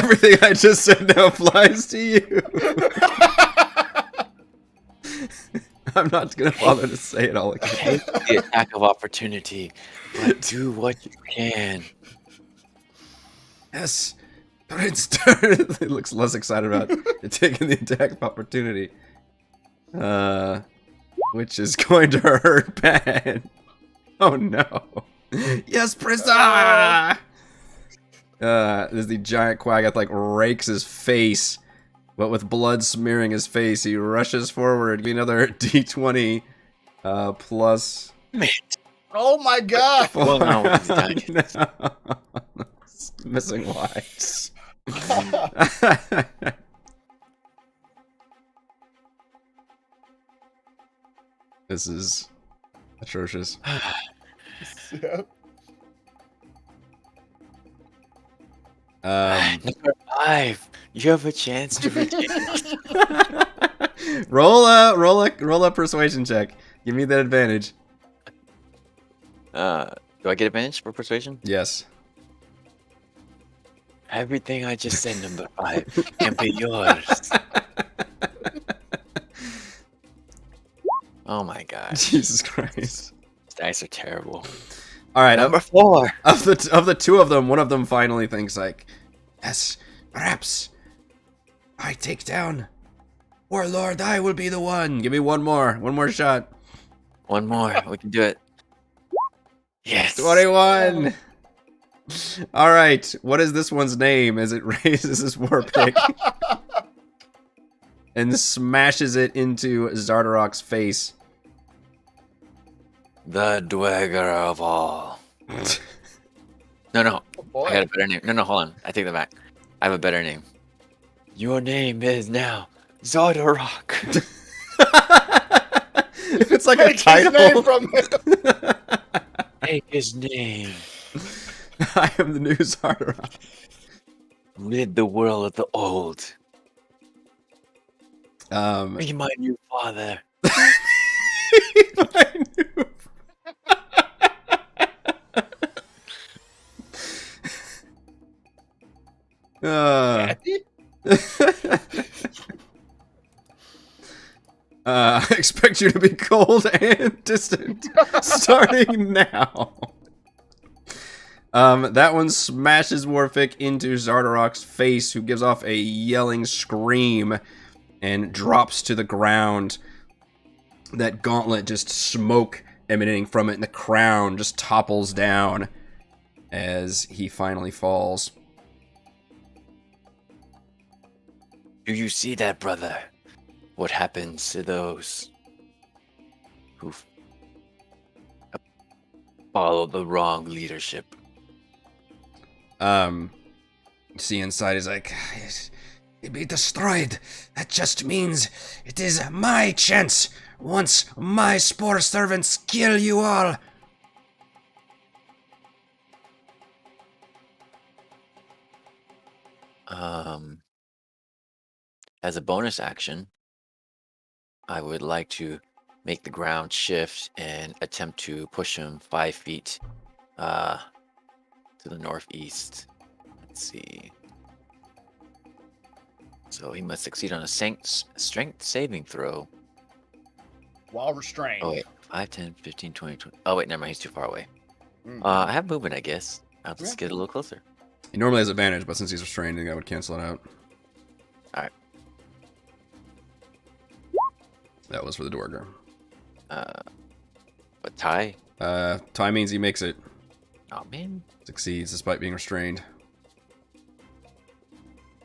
[SPEAKER 1] Everything I just said now applies to you. I'm not gonna bother to say it all again.
[SPEAKER 5] Take the attack of opportunity, but do what you can.
[SPEAKER 1] Yes, Prince Turn. It looks less excited about taking the attack of opportunity. Which is going to hurt bad. Oh no. Yes, Prince. As the giant Quaggoth like rakes his face, but with blood smearing his face, he rushes forward. Give me another D20 plus.
[SPEAKER 2] Oh my god!
[SPEAKER 5] Well, no, he's
[SPEAKER 1] No.
[SPEAKER 5] dying.
[SPEAKER 1] Missing lights. This is atrocious.
[SPEAKER 2] Yep.
[SPEAKER 5] Number 5. You have a chance to redeem.
[SPEAKER 1] roll a persuasion check. Give me that advantage.
[SPEAKER 5] Do I get advantage for persuasion?
[SPEAKER 1] Yes.
[SPEAKER 5] Everything I just said, number 5, can be yours. Oh my gosh.
[SPEAKER 1] Jesus Christ.
[SPEAKER 5] These dice are terrible.
[SPEAKER 1] All right,
[SPEAKER 5] Number 4.
[SPEAKER 1] of the two of them, one of them finally thinks like, yes, perhaps I take down Warlord. I will be the one. Give me one more shot.
[SPEAKER 5] One more. We can do it. Yes.
[SPEAKER 1] 21. All right, what is this one's name as it raises his war pick and smashes it into Xardarok's face?
[SPEAKER 5] The duergar of all. No.
[SPEAKER 2] Oh, boy.
[SPEAKER 5] I got a better name. No, hold on. I take that back. I have a better name. Your name is now Xardarok.
[SPEAKER 1] It's like
[SPEAKER 2] Take
[SPEAKER 1] a
[SPEAKER 2] his name
[SPEAKER 1] title.
[SPEAKER 2] from him.
[SPEAKER 5] Take his name.
[SPEAKER 1] I am the new Xardarok.
[SPEAKER 5] Rid the world of the old.
[SPEAKER 1] Um,
[SPEAKER 5] Be my new father.
[SPEAKER 1] my new- I expect you to be cold and distant starting now. That one smashes Warfic into Xardarok's face, who gives off a yelling scream and drops to the ground. That gauntlet, just smoke emanating from it, and the crown just topples down as he finally falls.
[SPEAKER 5] Do you see that, brother? What happens to those who follow the wrong leadership?
[SPEAKER 1] See inside, he's like,
[SPEAKER 6] It be destroyed. That just means it is my chance. Once my spore servants kill you all.
[SPEAKER 5] As a bonus action, I would like to make the ground shift and attempt to push him 5 feet to the northeast. Let's see. So he must succeed on a strength saving throw.
[SPEAKER 2] While restrained.
[SPEAKER 5] Oh wait, 5, 10, 15, 20, 20. Oh wait, never mind, he's too far away.
[SPEAKER 2] Mm.
[SPEAKER 5] I have movement, I guess. I'll just
[SPEAKER 2] Yeah.
[SPEAKER 5] get a little closer.
[SPEAKER 1] he normally has advantage, but since he's restrained, I think I would cancel it out.
[SPEAKER 5] Alright.
[SPEAKER 1] That was for the duergar.
[SPEAKER 5] But tie?
[SPEAKER 1] Tie means he makes it.
[SPEAKER 5] Oh man,
[SPEAKER 1] Succeeds despite being restrained.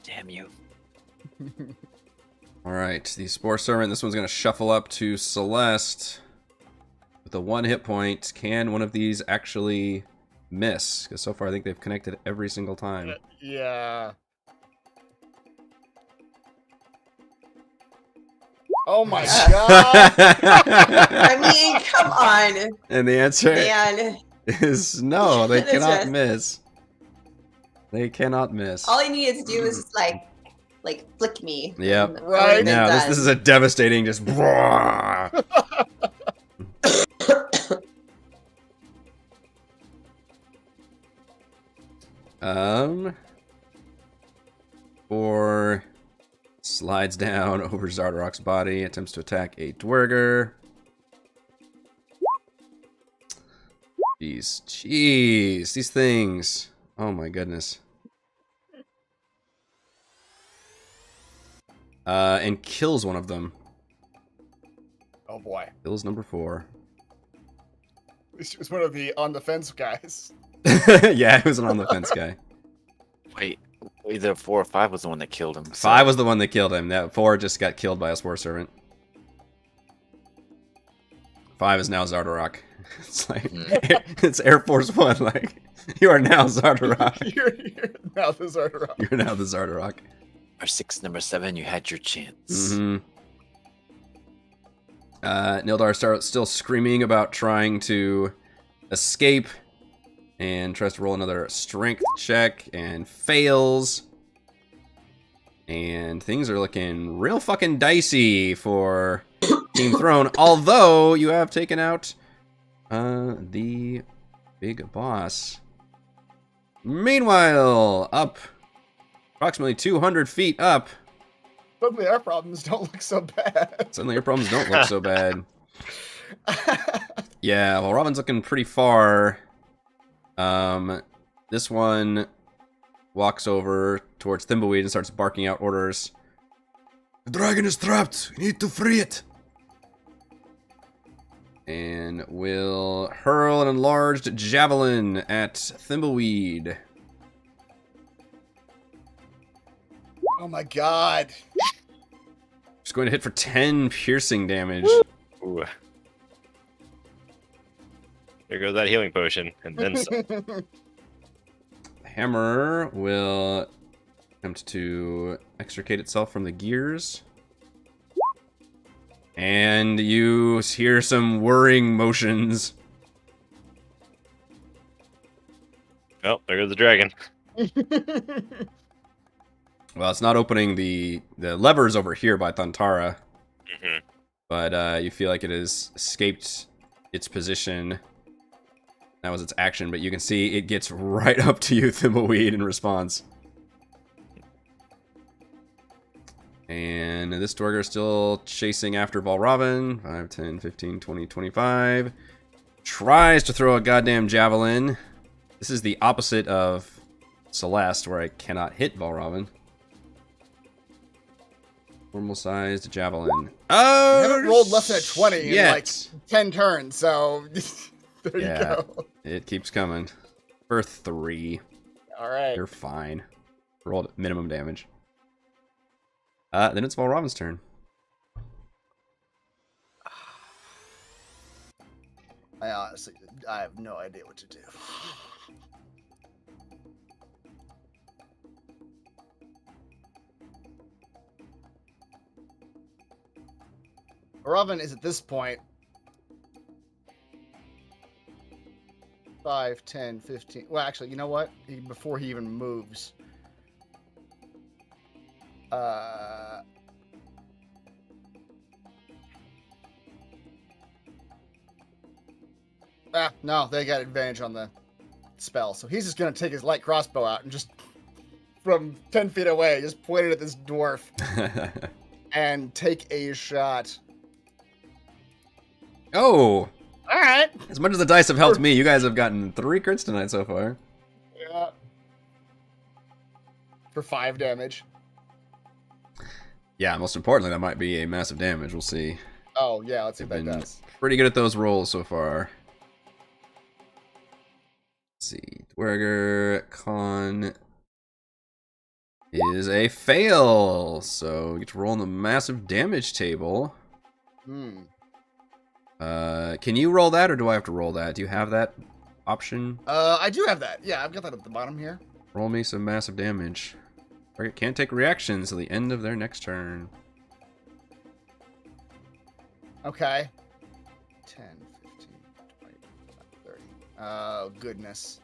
[SPEAKER 5] damn you.
[SPEAKER 1] Alright, the Spore Servant, this one's going to shuffle up to Celeste. With a 1 hit point, can one of these actually miss? Because so far I think they've connected every single time.
[SPEAKER 2] Yeah. Oh my god!
[SPEAKER 7] I mean, come on,
[SPEAKER 1] And the answer
[SPEAKER 7] man.
[SPEAKER 1] is no, they
[SPEAKER 7] It's
[SPEAKER 1] cannot
[SPEAKER 7] just-
[SPEAKER 1] miss. They cannot miss.
[SPEAKER 7] All I needed to do was just like flick me.
[SPEAKER 1] Yep.
[SPEAKER 7] and I
[SPEAKER 2] Right.
[SPEAKER 7] would've been
[SPEAKER 1] Now, this
[SPEAKER 7] done.
[SPEAKER 1] is a devastating just... Slides down over Xardarok's body, attempts to attack a duergar. Jeez, these things. Oh my goodness. And kills one of them.
[SPEAKER 2] Oh boy.
[SPEAKER 1] Kills number 4.
[SPEAKER 2] This was one of the on the fence guys.
[SPEAKER 1] Yeah, it was an on the fence guy.
[SPEAKER 5] Wait, either 4 or 5 was the one that killed him.
[SPEAKER 1] 5 was the one that killed him. That 4 just got killed by a Spore Servant. 5 is now Xardarok. It's like it's Air Force One. Like you are now Xardarok.
[SPEAKER 2] You're now the Xardarok.
[SPEAKER 1] You're now the Xardarok.
[SPEAKER 5] Or 6, number 7, you had your chance.
[SPEAKER 1] Mm-hmm. Nildar starts still screaming about trying to escape and tries to roll another strength check and fails. And things are looking real fucking dicey for Team Throne. Although you have taken out the big boss. Meanwhile, up approximately 200 feet up.
[SPEAKER 2] Suddenly our problems don't look so bad.
[SPEAKER 1] Suddenly your problems don't look so bad. Yeah, well, Robin's looking pretty far. This one walks over towards Thimbleweed and starts barking out orders.
[SPEAKER 6] The dragon is trapped. We need to free it.
[SPEAKER 1] And will hurl an enlarged javelin at Thimbleweed.
[SPEAKER 2] Oh my god.
[SPEAKER 1] Just going to hit for 10 piercing damage.
[SPEAKER 4] Ooh. There goes that healing potion, and then some.
[SPEAKER 1] Hammer will attempt to extricate itself from the gears. And you hear some whirring motions.
[SPEAKER 4] Oh, there goes the dragon.
[SPEAKER 1] Well, it's not opening the levers over here by Thantara.
[SPEAKER 4] hmm
[SPEAKER 1] But you feel like it has escaped its position. That was its action, but you can see it gets right up to you, Thimbleweed, in response. And this duergar is still chasing after Valravn. 5, 10, 15, 20, 25. Tries to throw a goddamn javelin. This is the opposite of Celeste, where I cannot hit Valravn. Normal-sized javelin. Oh,
[SPEAKER 2] You haven't rolled less than a 20 in
[SPEAKER 1] shit.
[SPEAKER 2] like 10 turns, so there
[SPEAKER 1] Yeah.
[SPEAKER 2] you go.
[SPEAKER 1] It keeps coming. For 3.
[SPEAKER 2] Alright.
[SPEAKER 1] You're fine. Rolled minimum damage. Then it's Valravn's turn.
[SPEAKER 2] I honestly, I have no idea what to do. Robin is at this point 5, 10, 15. Well, actually, you know what? Before he even moves. No, they got advantage on the spell. So he's just going to take his light crossbow out and just, from 10 feet away, just point it at this dwarf and take a shot.
[SPEAKER 1] Oh!
[SPEAKER 2] Alright.
[SPEAKER 1] As much as the dice have helped me, you guys have gotten 3 crits tonight so far.
[SPEAKER 2] Yeah. For 5 damage.
[SPEAKER 1] Yeah, most importantly, that might be a massive damage. We'll see.
[SPEAKER 2] Oh, yeah, let's see what that
[SPEAKER 1] Been
[SPEAKER 2] does.
[SPEAKER 1] pretty good at those rolls so far. Let's see. Duergar Con is a fail. So you get to roll on the massive damage table. Can you roll that, or do I have to roll that? Do you have that option?
[SPEAKER 2] I do have that. Yeah, I've got that at the bottom here.
[SPEAKER 1] Roll me some massive damage. Target can't take reactions till the end of their next turn.
[SPEAKER 2] Okay. 10, 15, 20, 30. Oh, goodness.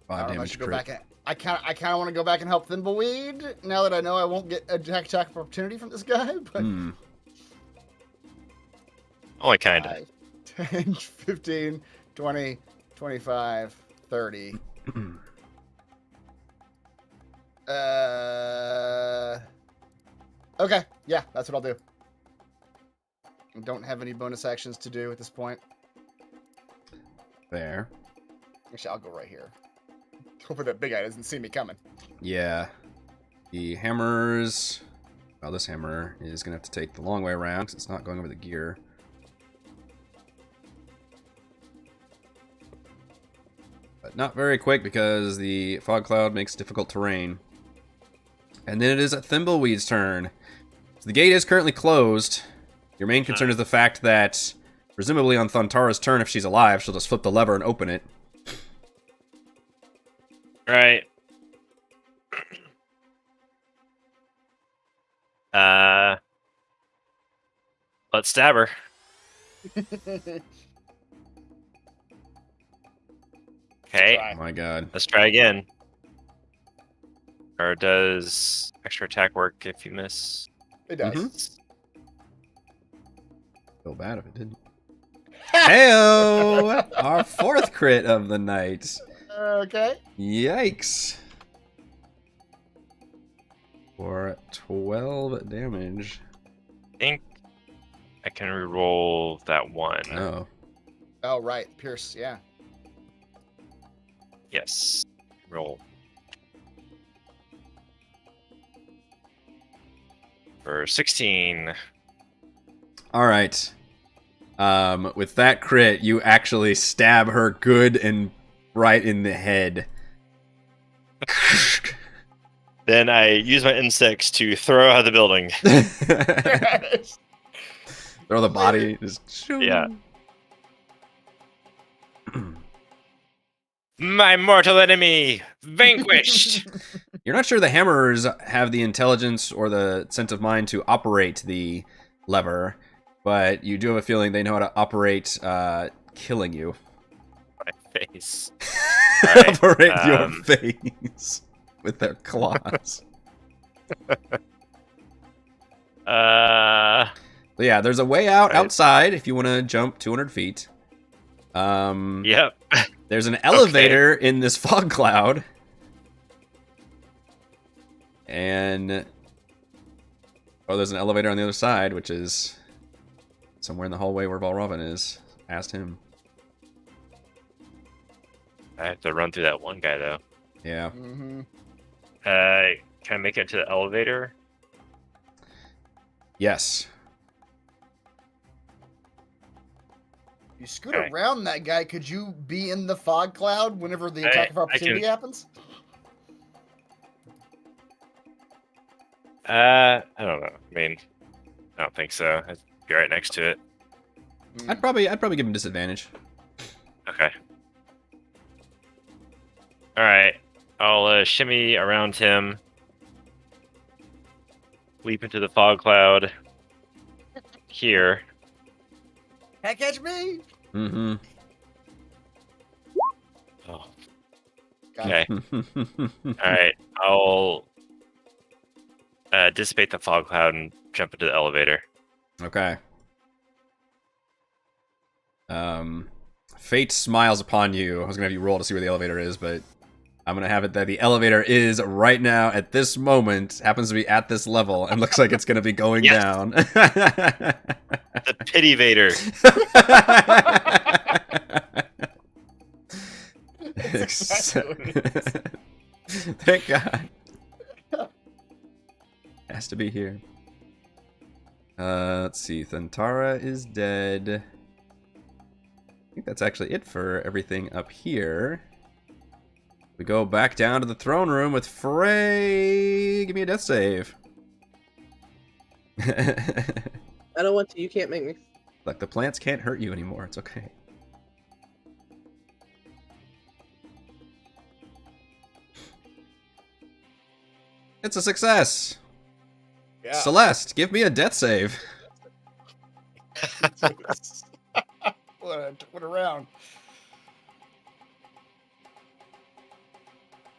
[SPEAKER 2] I
[SPEAKER 1] 5
[SPEAKER 2] don't know if I
[SPEAKER 1] damage
[SPEAKER 2] should go
[SPEAKER 1] crit.
[SPEAKER 2] back and I kind of want to go back and help Thimbleweed now that I know I won't get a attack opportunity from this guy. But
[SPEAKER 4] Only kinda.
[SPEAKER 2] 5, 10, 15, 20, 25, 30. Okay, yeah, that's what I'll do. I don't have any bonus actions to do at this point.
[SPEAKER 1] There.
[SPEAKER 2] Actually, I'll go right here. Hopefully that big guy doesn't see me coming.
[SPEAKER 1] Yeah. The hammers... Well, this hammer is going to have to take the long way around because it's not going over the gear. But not very quick because the fog cloud makes difficult terrain. And then it is Thimbleweed's turn. So the gate is currently closed. Your main concern is the fact that, presumably on Thuntara's turn, if she's alive, she'll just flip the lever and open it.
[SPEAKER 4] Right. Let's stab her. Okay,
[SPEAKER 2] Try.
[SPEAKER 1] Oh my god.
[SPEAKER 4] let's try again. Or does extra attack work if you miss?
[SPEAKER 2] It does.
[SPEAKER 1] Mhm. Feel bad if it didn't. Heyo! Our fourth crit of the night.
[SPEAKER 2] Okay.
[SPEAKER 1] Yikes. For 12 damage.
[SPEAKER 4] I think I can reroll that one.
[SPEAKER 1] Oh.
[SPEAKER 2] Oh, right. Pierce, yeah.
[SPEAKER 4] Yes. Roll. For 16.
[SPEAKER 1] Alright. With that crit, you actually stab her good and right in the head.
[SPEAKER 4] Then I use my insects to throw out of the building.
[SPEAKER 1] Throw the body. Just shoot.
[SPEAKER 4] Yeah. My mortal enemy vanquished.
[SPEAKER 1] You're not sure the hammers have the intelligence or the sense of mind to operate the lever, but you do have a feeling they know how to operate killing you.
[SPEAKER 4] My face. Alright,
[SPEAKER 1] Operate your face with their claws. But yeah, there's a way out
[SPEAKER 4] Right.
[SPEAKER 1] outside if you want to jump 200 feet.
[SPEAKER 4] Yep.
[SPEAKER 1] There's an elevator in this fog cloud. And... Oh, there's an elevator on the other side, which is somewhere in the hallway where Valravn is. Asked him.
[SPEAKER 4] I have to run through that one guy though.
[SPEAKER 1] Yeah.
[SPEAKER 2] Mm-hmm.
[SPEAKER 4] Can I make it to the elevator?
[SPEAKER 1] Yes.
[SPEAKER 2] You scoot
[SPEAKER 4] Okay.
[SPEAKER 2] around that guy, could you be in the fog cloud whenever the attack of opportunity happens?
[SPEAKER 4] I don't know. I mean, I don't think so. I'd be right next to it.
[SPEAKER 1] I'd probably give him disadvantage.
[SPEAKER 4] Okay. All right. I'll shimmy around him, leap into the fog cloud here.
[SPEAKER 2] Can't catch me!
[SPEAKER 1] Mm-hmm.
[SPEAKER 4] Oh,
[SPEAKER 2] Got
[SPEAKER 4] okay.
[SPEAKER 2] it.
[SPEAKER 4] All right. I'll dissipate the fog cloud and jump into the elevator.
[SPEAKER 1] Okay. Fate smiles upon you. I was gonna have you roll to see where the elevator is, but I'm gonna have it that the elevator is right now at this moment, happens to be at this level, and looks like it's gonna be going
[SPEAKER 4] Yes.
[SPEAKER 1] down.
[SPEAKER 4] The pity vader.
[SPEAKER 2] Exactly what it is.
[SPEAKER 1] Thank God. Has to be here. Let's see. Thuntara is dead. I think that's actually it for everything up here. We go back down to the throne room with Frey. Give me a death save.
[SPEAKER 3] I don't want to. You can't make me.
[SPEAKER 1] Look, the plants can't hurt you anymore. It's okay. It's a success.
[SPEAKER 2] Yeah.
[SPEAKER 1] Celeste, give me a death save.
[SPEAKER 2] What around?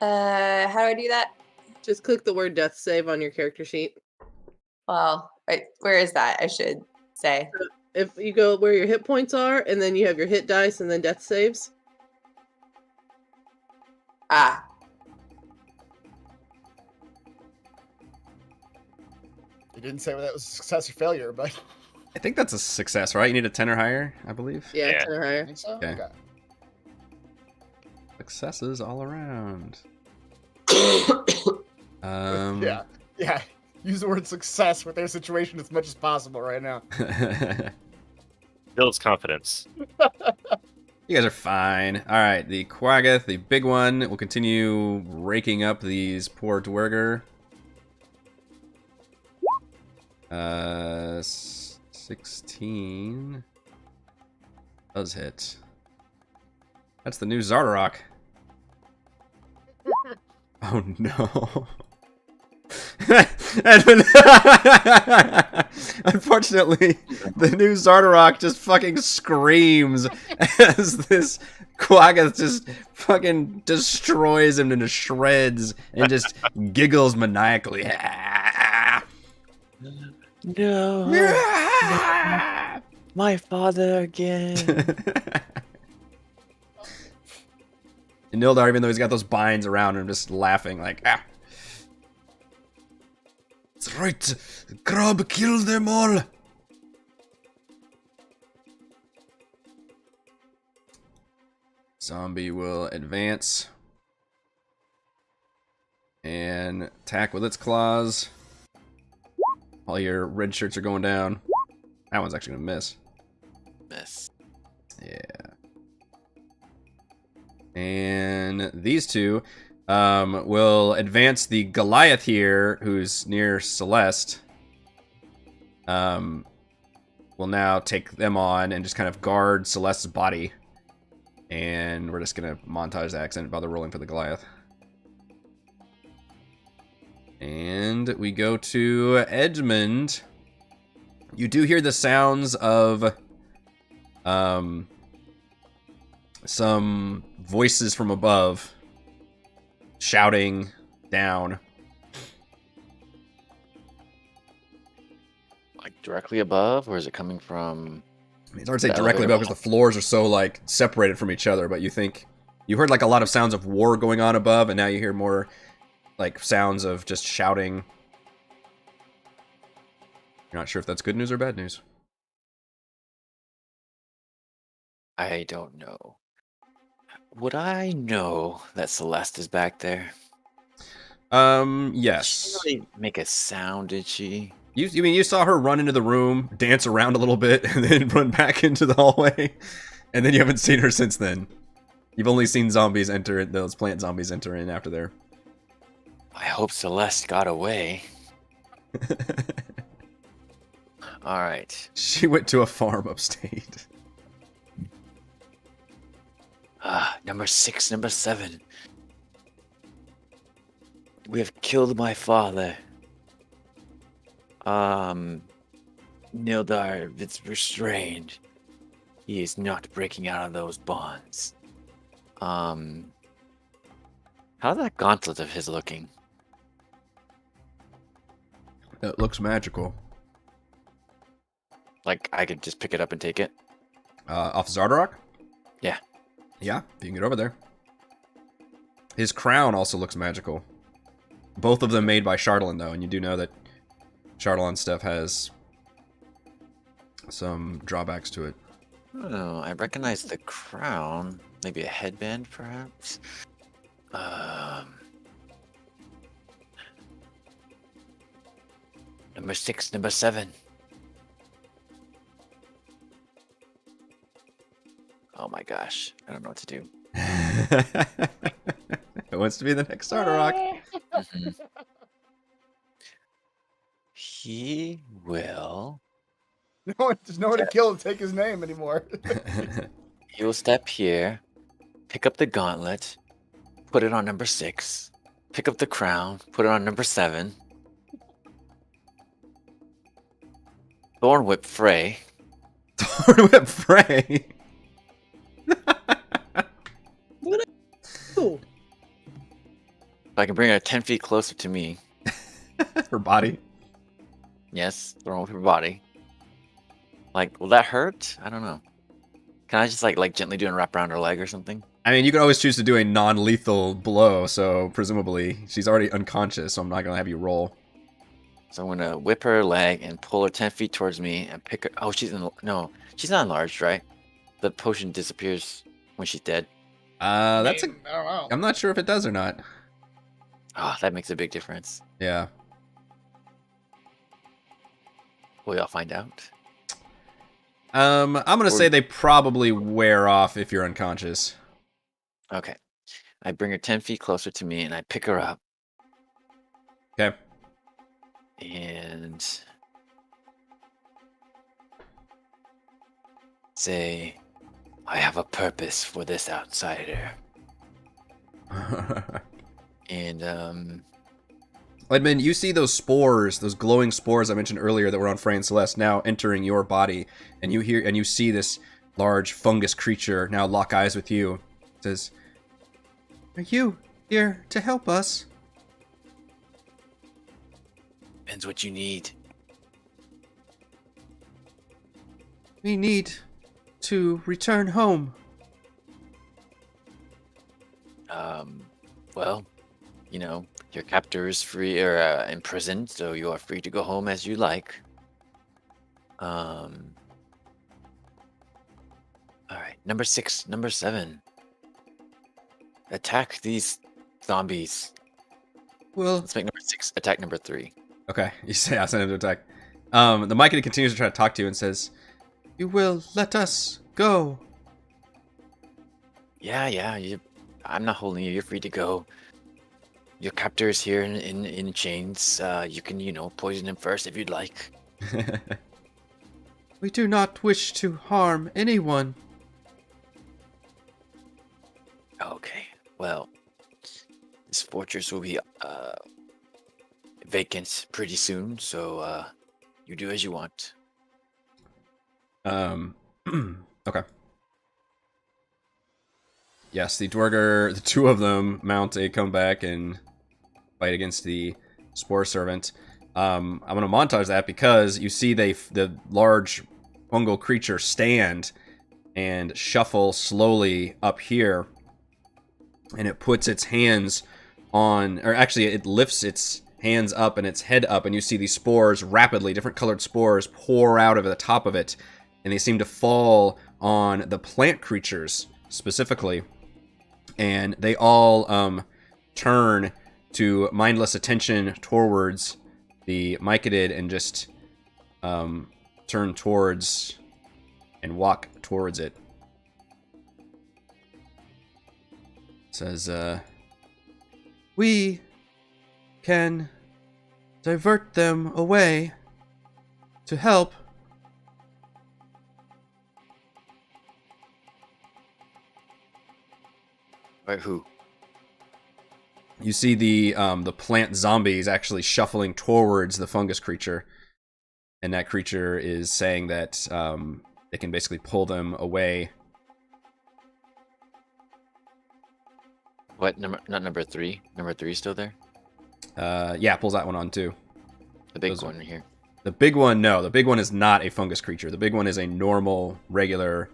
[SPEAKER 7] How do I do that?
[SPEAKER 3] Just click the word death save on your character sheet.
[SPEAKER 7] Well, right, where is that? I should say.
[SPEAKER 3] If you go where your hit points are, and then you have your hit dice and then death saves.
[SPEAKER 7] Ah.
[SPEAKER 2] You didn't say whether that was success or failure, but
[SPEAKER 1] I think that's a success, right? You need a 10 or higher, I believe.
[SPEAKER 3] Yeah,
[SPEAKER 4] Yeah.
[SPEAKER 3] 10 or
[SPEAKER 2] I
[SPEAKER 3] higher.
[SPEAKER 2] think so.
[SPEAKER 1] Okay. Successes all around.
[SPEAKER 2] Yeah. Use the word success with their situation as much as possible right now.
[SPEAKER 4] Builds confidence.
[SPEAKER 1] You guys are fine. All right, the Quaggoth, the big one, will continue raking up these poor duergar. 16 does hit. That's the new Xardarok. Oh no. Unfortunately, the new Xardarok just fucking screams as this Quaggoth just fucking destroys him into shreds and just giggles maniacally.
[SPEAKER 5] No. My father again.
[SPEAKER 1] And Nildar, even though he's got those binds around him, just laughing like, ah.
[SPEAKER 6] That's right. Grub killed them all.
[SPEAKER 1] Zombie will advance and attack with its claws. All your red shirts are going down. That one's actually gonna miss.
[SPEAKER 5] Miss.
[SPEAKER 1] Yeah. And these two will advance the Goliath here, who's near Celeste. Will now take them on and just kind of guard Celeste's body. And we're just going to montage the accent while they're rolling for the Goliath. And we go to Edmund. You do hear the sounds of some voices from above shouting down.
[SPEAKER 5] Like directly above, or is it coming from?
[SPEAKER 1] I mean, it's hard to say
[SPEAKER 5] The
[SPEAKER 1] directly
[SPEAKER 5] elevator
[SPEAKER 1] above because the floors are so like separated from each other, but you think you heard like a lot of sounds of war going on above, and now you hear more like sounds of just shouting. You're not sure if that's good news or bad news.
[SPEAKER 5] I don't know. Would I know that Celeste is back there?
[SPEAKER 1] Yes.
[SPEAKER 5] She didn't really make a sound, did she?
[SPEAKER 1] You saw her run into the room, dance around a little bit, and then run back into the hallway, and then you haven't seen her since then. You've only seen zombies enter, those plant zombies enter in after there.
[SPEAKER 5] I hope Celeste got away. All right.
[SPEAKER 1] She went to a farm upstate.
[SPEAKER 5] Number 6, number 7. We have killed my father. Nildar is restrained. He is not breaking out of those bonds. How's that gauntlet of his looking?
[SPEAKER 1] It looks magical.
[SPEAKER 5] Like, I could just pick it up and take it?
[SPEAKER 1] Off Xardarok?
[SPEAKER 5] Yeah.
[SPEAKER 1] Yeah, you can get over there. His crown also looks magical. Both of them made by Chardolin, though, and you do know that Chardolin stuff has some drawbacks to it.
[SPEAKER 5] Oh, I recognize the crown. Maybe a headband, perhaps? Number 6, number 7. Oh my gosh, I don't know what to do.
[SPEAKER 1] It wants to be the next Xardarok.
[SPEAKER 5] Mhm. He will.
[SPEAKER 2] There's no one to kill to take his name anymore.
[SPEAKER 5] He will step here, pick up the gauntlet, put it on number 6, pick up the crown, put it on number 7. Thorn Whip Frey.
[SPEAKER 1] Thorn Whip Frey.
[SPEAKER 3] Oh,
[SPEAKER 5] If I can bring her 10 feet closer to me.
[SPEAKER 1] Her body.
[SPEAKER 5] Yes, Thorn Whip her body. Like, will that hurt? I don't know. Can I just like gently do a wrap around her leg or something?
[SPEAKER 1] I mean, you could always choose to do a non-lethal blow, so presumably she's already unconscious, so I'm not going to have you roll.
[SPEAKER 5] So I'm gonna whip her leg and pull her 10 feet towards me and pick her. Oh, no, she's not enlarged, right? The potion disappears when she's dead.
[SPEAKER 1] That's a.
[SPEAKER 2] I don't know.
[SPEAKER 1] I'm not sure if it does or not.
[SPEAKER 5] Ah, that makes a big difference.
[SPEAKER 1] Yeah.
[SPEAKER 5] Will y'all find out?
[SPEAKER 1] I'm gonna say they probably wear off if you're unconscious.
[SPEAKER 5] Okay. I bring her 10 feet closer to me and I pick her up.
[SPEAKER 1] Okay.
[SPEAKER 5] And say, I have a purpose for this outsider. And
[SPEAKER 1] Edmund, you see those spores, those glowing spores I mentioned earlier that were on Frey and Celeste now entering your body, and you see this large fungus creature now lock eyes with you. It says, "Are you here to help us?"
[SPEAKER 5] depends what you need.
[SPEAKER 1] We need to return home.
[SPEAKER 5] Well, you know, your captor is free or imprisoned, so you are free to go home as you like. All right, number 7. Attack these zombies.
[SPEAKER 1] Well,
[SPEAKER 5] Let's make number 6 attack number 3.
[SPEAKER 1] okay, you say I send him to attack. The Myconid continues to try to talk to you and says, "You will let us go."
[SPEAKER 5] Yeah, I'm not holding you. You're free to go. Your captor is here in chains. You can, poison him first if you'd like.
[SPEAKER 1] We do not wish to harm anyone.
[SPEAKER 5] Okay, well, this fortress will be vacant pretty soon, so you do as you want.
[SPEAKER 1] Okay. Yes, the duergar, the two of them mount a comeback and fight against the Spore Servant. I'm going to montage that because you see the large fungal creature stand and shuffle slowly up here, and it puts its hands on, or actually it lifts its hands up and its head up, and you see these spores rapidly, different colored spores, pour out of the top of it, and they seem to fall on the plant creatures specifically, and they all turn to mindless attention towards the Myconid and just turn towards and walk towards it. It says, we can divert them away to help.
[SPEAKER 5] Wait, who?
[SPEAKER 1] You see the plant zombies actually shuffling towards the fungus creature, and that creature is saying that it can basically pull them away.
[SPEAKER 5] What number? Not number 3. Number 3 is still there.
[SPEAKER 1] Yeah, pulls that one on too.
[SPEAKER 5] The big
[SPEAKER 1] Those
[SPEAKER 5] one here.
[SPEAKER 1] The big one, no. The big one is not a fungus creature. The big one is a normal, regular,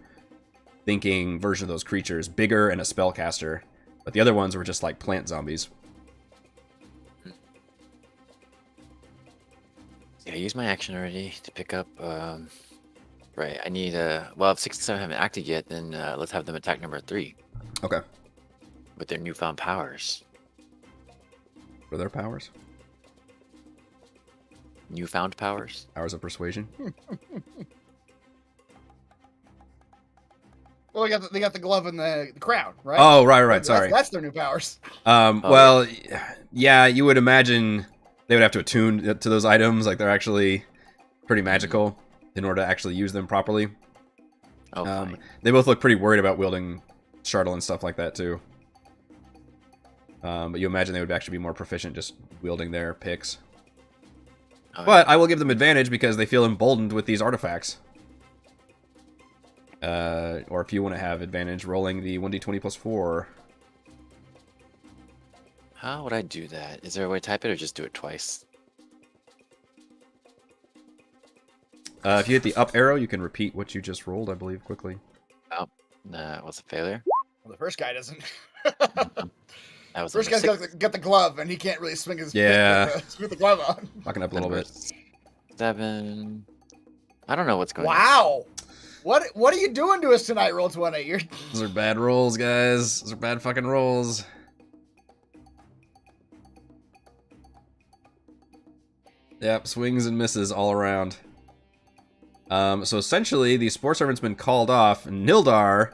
[SPEAKER 1] thinking version of those creatures, bigger and a spellcaster. But the other ones were just like plant zombies.
[SPEAKER 5] Yeah, I used my action already to pick up. Right, I need well, if 6 and 7 haven't acted yet, then let's have them attack number 3
[SPEAKER 1] Okay.
[SPEAKER 5] with their newfound powers.
[SPEAKER 1] What are their powers?
[SPEAKER 5] Newfound powers?
[SPEAKER 1] Powers of persuasion?
[SPEAKER 2] Well, they got the glove and the crown, right?
[SPEAKER 1] Oh, right. Sorry.
[SPEAKER 2] That's their new powers.
[SPEAKER 1] Well, yeah, you would imagine they would have to attune to those items, like they're actually pretty magical in order to actually use them properly.
[SPEAKER 5] Oh, fine.
[SPEAKER 1] They both look pretty worried about wielding Chardolin and stuff like that too. But you imagine they would actually be more proficient just wielding their picks.
[SPEAKER 5] Oh,
[SPEAKER 1] But I will give them advantage because they feel emboldened with these artifacts. Or if you want to have advantage, rolling the 1d20 plus 4.
[SPEAKER 5] How would I do that? Is there a way to type it or just do it twice?
[SPEAKER 1] If you hit the up arrow, you can repeat what you just rolled, I believe, quickly.
[SPEAKER 5] Oh, nah, what's a failure?
[SPEAKER 2] Well, the first guy doesn't.
[SPEAKER 5] That was
[SPEAKER 2] First
[SPEAKER 5] number
[SPEAKER 2] guy's
[SPEAKER 5] six.
[SPEAKER 2] got the glove, and he can't really swing his
[SPEAKER 1] Yeah.
[SPEAKER 2] with the glove on.
[SPEAKER 1] Fucking up a little
[SPEAKER 5] Number
[SPEAKER 1] bit.
[SPEAKER 5] 7. I don't know what's going on.
[SPEAKER 2] Wow. What are you doing to us tonight, Roll20? You're
[SPEAKER 1] Those are bad rolls, guys. Those are bad fucking rolls. Yep, swings and misses all around. So essentially, the sports servant's been called off. Nildar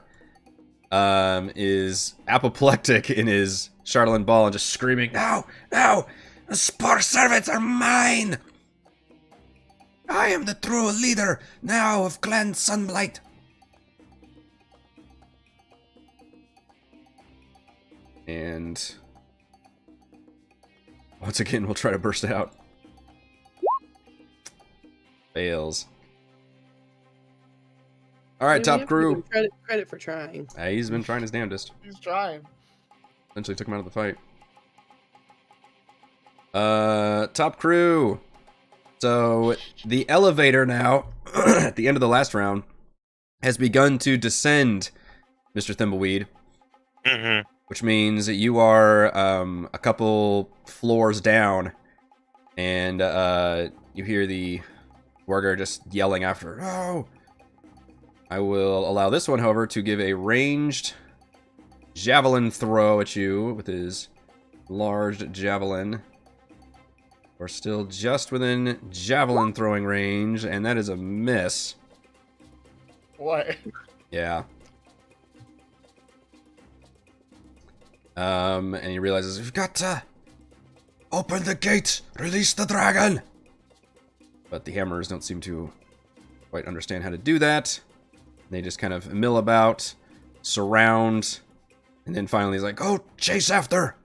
[SPEAKER 1] is apoplectic in his Chardolin ball and just screaming,
[SPEAKER 6] No! No! The spore servants are mine! I am the true leader now of Clan Sunblight.
[SPEAKER 1] and once again, we'll try to burst out. Fails. All right,
[SPEAKER 3] Maybe
[SPEAKER 1] top
[SPEAKER 3] you have to give
[SPEAKER 1] crew.
[SPEAKER 3] him credit for trying.
[SPEAKER 1] He's been trying his damnedest.
[SPEAKER 2] He's trying.
[SPEAKER 1] Eventually took him out of the fight. Top crew. So the elevator now, at the end of the last round, has begun to descend, Mr. Thimbleweed.
[SPEAKER 4] Mm-hmm.
[SPEAKER 1] Which means that you are a couple floors down, and you hear the duergar just yelling after, "No!" I will allow this one, however, to give a ranged javelin throw at you with his large javelin. We're still just within javelin throwing range, and that is a miss.
[SPEAKER 2] What?
[SPEAKER 1] Yeah. And he realizes,
[SPEAKER 6] You've got to open the gate, release the dragon.
[SPEAKER 1] but the hammers don't seem to quite understand how to do that. They just kind of mill about, surround, and then finally he's like,
[SPEAKER 6] Go chase after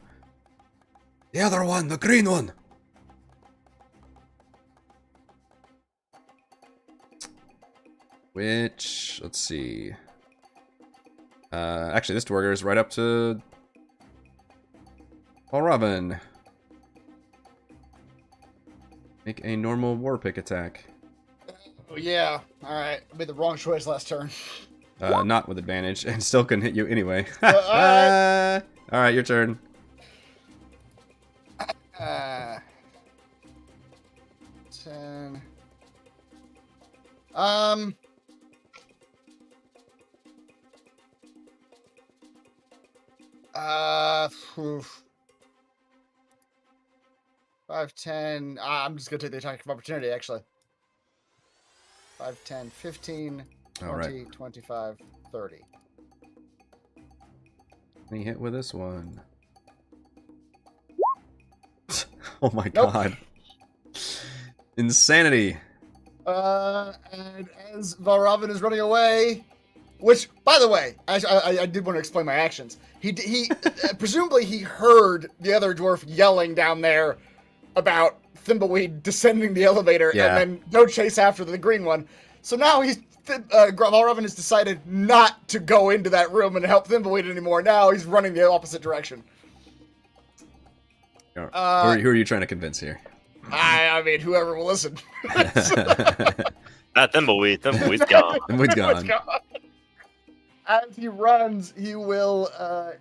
[SPEAKER 6] the other one, the green one.
[SPEAKER 1] which, let's see. Actually, this duergar is right up to Paul Robin. Make a normal war pick attack.
[SPEAKER 2] Oh, yeah. Alright. I made the wrong choice last turn.
[SPEAKER 1] Not with advantage, and still can hit you anyway.
[SPEAKER 2] Alright.
[SPEAKER 1] Alright, your turn.
[SPEAKER 2] 10. Oof. 5, 10. I'm just gonna take the attack of opportunity, actually. 5, 10, 15, 20,
[SPEAKER 1] All right.
[SPEAKER 2] 25, 30.
[SPEAKER 1] Any hit with this one? Oh my
[SPEAKER 2] Nope.
[SPEAKER 1] god. Insanity.
[SPEAKER 2] And as Valravn is running away, which, by the way, I did want to explain my actions. He presumably he heard the other dwarf yelling down there about Thimbleweed descending the elevator,
[SPEAKER 1] Yeah.
[SPEAKER 2] and then go chase after the green one. So now Valravn has decided not to go into that room and help Thimbleweed anymore. Now he's running the opposite direction.
[SPEAKER 1] Who are you trying to convince here?
[SPEAKER 2] I mean, whoever will listen.
[SPEAKER 4] Not Thimbleweed. Thimbleweed's gone.
[SPEAKER 1] Thimbleweed's gone.
[SPEAKER 2] As he runs, he will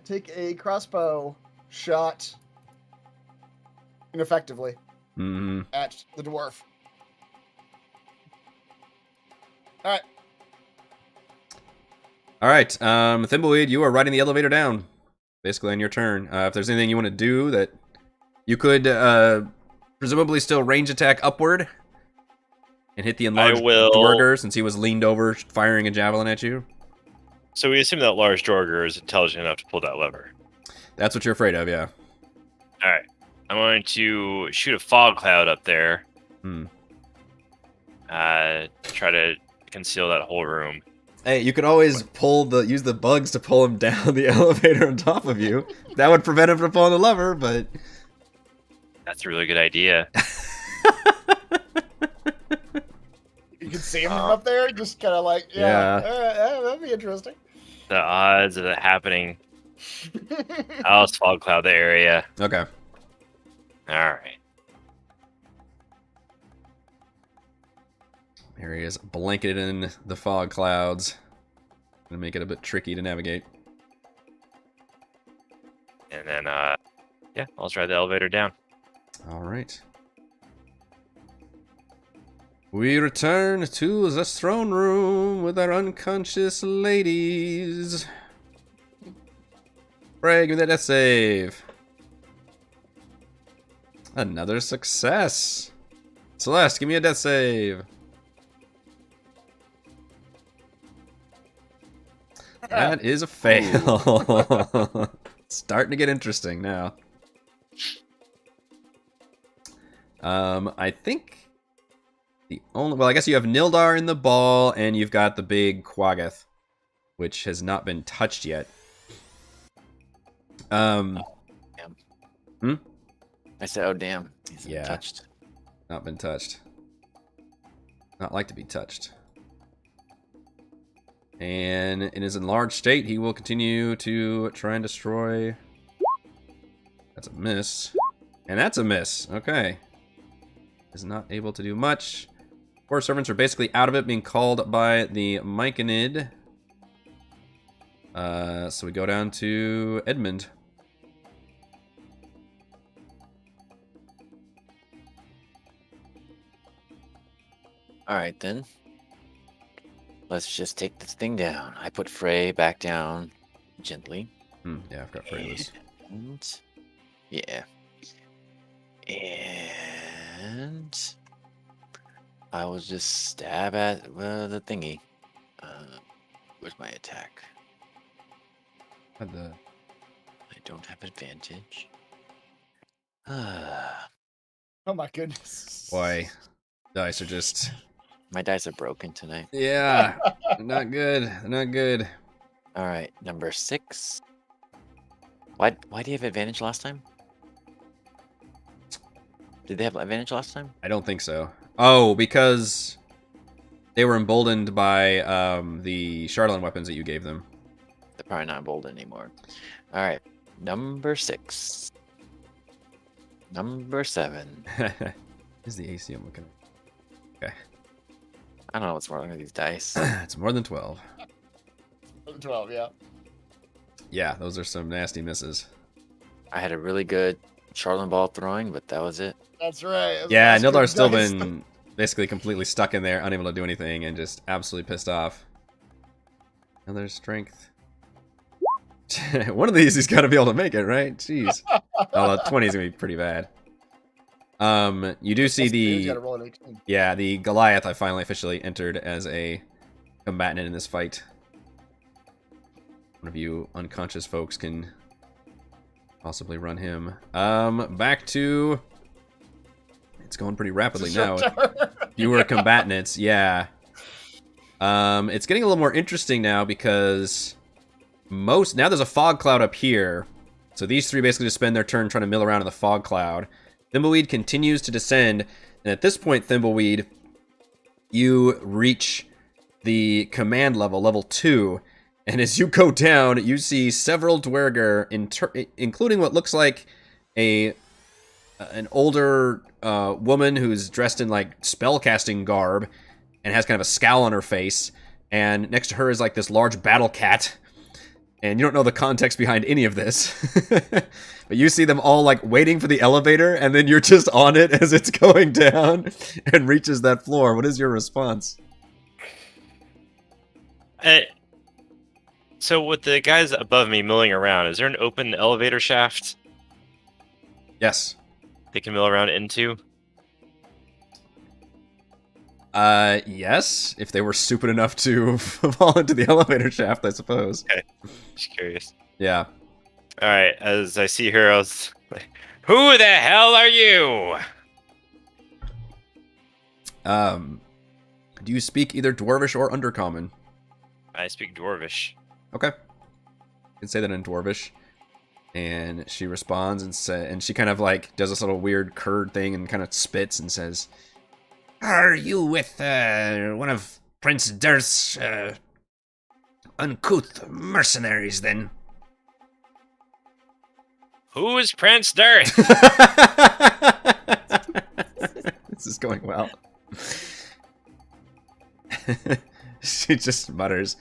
[SPEAKER 2] take a crossbow shot ineffectively
[SPEAKER 1] Mm-hmm.
[SPEAKER 2] at the dwarf. Alright.
[SPEAKER 1] Alright, Thimbleweed, you are riding the elevator down. Basically on your turn. If there's anything you want to do that you could presumably still range attack upward and hit the enlarged
[SPEAKER 4] will.
[SPEAKER 1] duergar since he was leaned over firing a javelin at you.
[SPEAKER 4] So we assume that large duergar is intelligent enough to pull that lever.
[SPEAKER 1] That's what you're afraid of, yeah.
[SPEAKER 4] All right. I'm going to shoot a fog cloud up there.
[SPEAKER 1] Hmm.
[SPEAKER 4] Try to conceal that whole room.
[SPEAKER 1] Hey, you could always use the bugs to pull him down the elevator on top of you. That would prevent him from pulling the lever, but
[SPEAKER 4] That's a really good idea.
[SPEAKER 2] You can see him from up there, just kind of like,
[SPEAKER 1] Yeah.
[SPEAKER 2] that'd be interesting.
[SPEAKER 4] The odds of it happening. I'll just fog cloud the area.
[SPEAKER 1] okay.
[SPEAKER 4] All right.
[SPEAKER 1] Here he is, blanketed in the fog clouds. Gonna make it a bit tricky to navigate.
[SPEAKER 4] And then I'll try the elevator down.
[SPEAKER 1] All right. We return to the throne room with our unconscious ladies. Frey, give me that death save. Another success. Celeste, give me a death save. That is a fail. Starting to get interesting now. I think the only... Well, I guess you have Nildar in the ball, and you've got the big Quaggoth, which has not been touched yet.
[SPEAKER 5] I said, oh, damn. He's
[SPEAKER 1] Yeah.
[SPEAKER 5] touched.
[SPEAKER 1] Not been touched. Not like to be touched. And in his enlarged state, he will continue to try and destroy. That's a miss. And that's a miss. Okay. Is not able to do much. Four servants are basically out of it, being called by the Myconid. So we go down to Edmund.
[SPEAKER 5] Alright, then. Let's just take this thing down. I put Frey back down gently.
[SPEAKER 1] Yeah, I've got Frey's.
[SPEAKER 5] And... yeah. And... I will just stab at the thingy. Where's my attack?
[SPEAKER 1] Had the...
[SPEAKER 5] I don't have advantage.
[SPEAKER 2] Oh my goodness.
[SPEAKER 1] Boy, dice are just...
[SPEAKER 5] My dice are broken tonight.
[SPEAKER 1] Yeah, not good. Not good.
[SPEAKER 5] Alright, number 6. Why do you have advantage last time? Did they have advantage last time?
[SPEAKER 1] I don't think so. Oh, because they were emboldened by the Chardolin weapons that you gave them.
[SPEAKER 5] They're probably not bold anymore. Alright, number 6. Number 7.
[SPEAKER 1] Is the AC I'm looking at? Okay.
[SPEAKER 5] I don't know what's wrong with these dice.
[SPEAKER 1] It's more than 12.
[SPEAKER 2] 12, yeah.
[SPEAKER 1] Yeah, those are some nasty misses.
[SPEAKER 5] I had a really good Chardolin ball throwing, but that was it.
[SPEAKER 2] That's right.
[SPEAKER 1] Yeah,
[SPEAKER 2] That's
[SPEAKER 1] Nildar's still
[SPEAKER 2] dice.
[SPEAKER 1] been basically completely stuck in there, unable to do anything, and just absolutely pissed off. Another strength. One of these he's got to be able to make it, right? Jeez. Oh, 20 is going to be pretty bad. You do see
[SPEAKER 2] He's
[SPEAKER 1] the...
[SPEAKER 2] gotta roll an 18.
[SPEAKER 1] Yeah, the Goliath I finally officially entered as a combatant in this fight. One of you unconscious folks can possibly run him. Back to... It's going pretty rapidly now. Fewer combatants, yeah. It's getting a little more interesting now because now there's a fog cloud up here. So these three basically just spend their turn trying to mill around in the fog cloud. Thimbleweed continues to descend, and at this point, Thimbleweed, you reach the command level, level 2, and as you go down, you see several duergar, including what looks like an older woman who's dressed in like spellcasting garb and has kind of a scowl on her face, and next to her is like this large battle cat. And you don't know the context behind any of this. But you see them all like waiting for the elevator, and then you're just on it as it's going down and reaches that floor. What is your response?
[SPEAKER 4] So with the guys above me milling around, is there an open elevator shaft
[SPEAKER 1] Yes.
[SPEAKER 4] they can mill around into?
[SPEAKER 1] Yes. If they were stupid enough to fall into the elevator shaft, I suppose.
[SPEAKER 4] Okay. Just curious.
[SPEAKER 1] Yeah.
[SPEAKER 4] Alright, as I see heroes, who the hell are you?
[SPEAKER 1] Do you speak either Dwarvish or Undercommon?
[SPEAKER 4] I speak Dwarvish.
[SPEAKER 1] Okay. You can say that in Dwarvish. And she responds and she kind of like does this little weird curd thing and kind of spits and says, "Are you with one of Prince Dirth's uncouth mercenaries then?"
[SPEAKER 4] Who is Prince Dirth?
[SPEAKER 1] This is going well. She just mutters,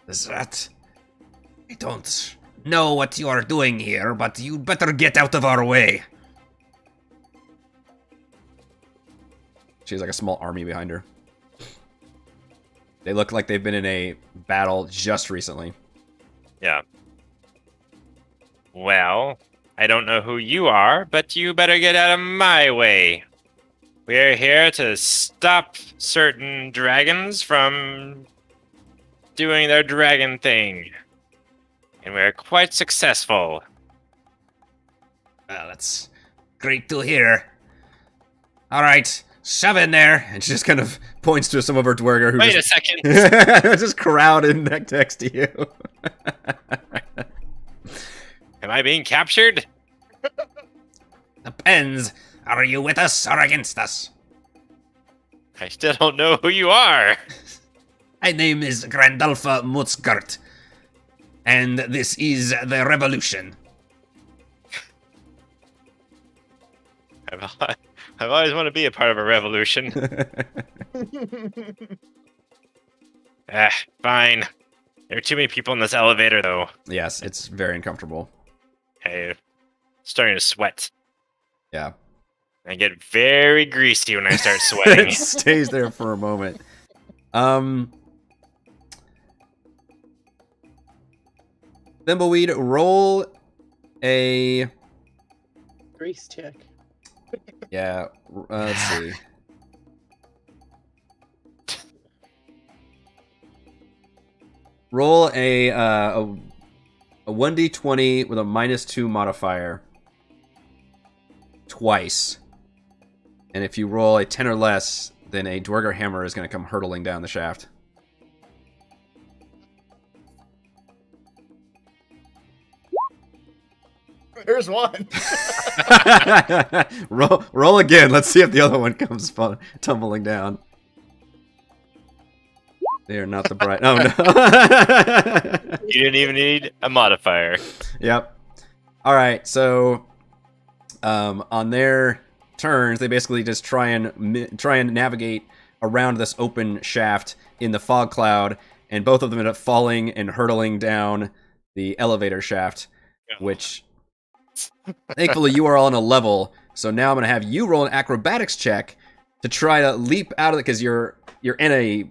[SPEAKER 1] "That I don't
[SPEAKER 6] know what you are doing here, but you better get out of our way.
[SPEAKER 1] She has like a small army behind her. They look like they've been in a battle just recently.
[SPEAKER 4] Yeah. Well, I don't know who you are, but you better get out of my way. We're here to stop certain dragons from doing their dragon thing. And we're quite successful.
[SPEAKER 6] Well, that's great to hear. All right, shove in there.
[SPEAKER 1] And she just kind of points to some of her duergar who
[SPEAKER 4] Wait
[SPEAKER 1] just,
[SPEAKER 4] a second.
[SPEAKER 1] just crowded next to you.
[SPEAKER 4] Am I being captured?
[SPEAKER 6] Depends. Are you with us or against us?
[SPEAKER 4] I still don't know who you are.
[SPEAKER 6] My name is Grandalfa Mutzgert, and this is the Revolution.
[SPEAKER 4] I've always wanted to be a part of a revolution. Fine. There are too many people in this elevator, though.
[SPEAKER 1] Yes, it's very uncomfortable.
[SPEAKER 4] Hey, starting to sweat.
[SPEAKER 1] Yeah.
[SPEAKER 4] I get very greasy when I start sweating.
[SPEAKER 1] It stays there for a moment. Thimbleweed, roll a...
[SPEAKER 3] Grease check.
[SPEAKER 1] Yeah, let's see. Roll a 1d20 with a -2 modifier. Twice. And if you roll a 10 or less, then a duergar hammer is going to come hurtling down the shaft.
[SPEAKER 2] There's one.
[SPEAKER 1] roll again. Let's see if the other one comes tumbling down. They are not the bright. Oh no!
[SPEAKER 4] You didn't even need a modifier.
[SPEAKER 1] Yep. All right. So, on their turns, they basically just try and navigate around this open shaft in the fog cloud, and both of them end up falling and hurtling down the elevator shaft, which. Thankfully, you are all on a level, so now I'm going to have you roll an acrobatics check to try to leap out of it, because you're in a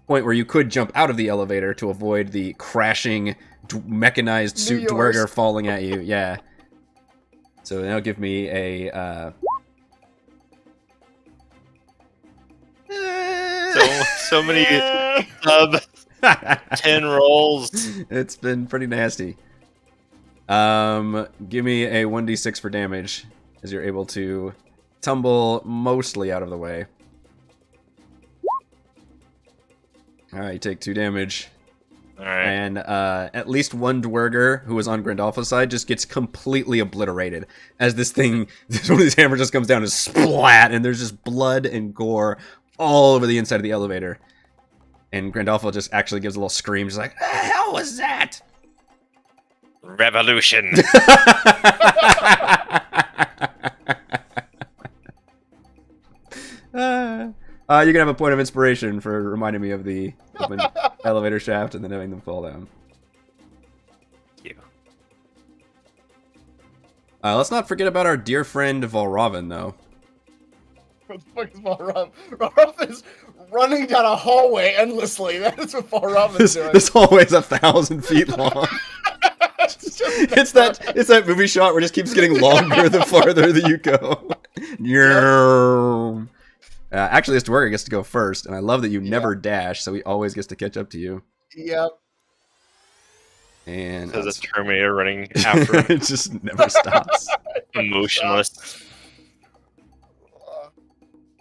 [SPEAKER 1] point where you could jump out of the elevator to avoid the crashing mechanized suit duergar falling at you. Yeah. So now give me a...
[SPEAKER 4] So many sub 10 rolls.
[SPEAKER 1] It's been pretty nasty. Give me a 1d6 for damage, as you're able to tumble mostly out of the way. Alright, you take 2 damage.
[SPEAKER 4] Alright.
[SPEAKER 1] And at least one duergar who was on Grandalfa's side just gets completely obliterated as this thing, one of these hammers just comes down and splat, and there's just blood and gore all over the inside of the elevator. And Grandalfa just actually gives a little scream, just like, "The hell was that?"
[SPEAKER 4] Revolution.
[SPEAKER 1] You're gonna have a point of inspiration for reminding me of the open elevator shaft and then having them fall down.
[SPEAKER 4] Thank you.
[SPEAKER 1] Let's not forget about our dear friend Valravn, though.
[SPEAKER 2] What the fuck is Valravn? Valravn is running down a hallway endlessly. That is what Valravn's doing.
[SPEAKER 1] This hallway is 1,000 feet long. It's that movie shot where it just keeps getting longer the farther that you go. Actually, this duergar gets to go first, and I love that you never dash, so he always gets to catch up to you.
[SPEAKER 2] Yep.
[SPEAKER 1] And
[SPEAKER 4] So the Terminator running after him,
[SPEAKER 1] it just never stops.
[SPEAKER 4] emotionless.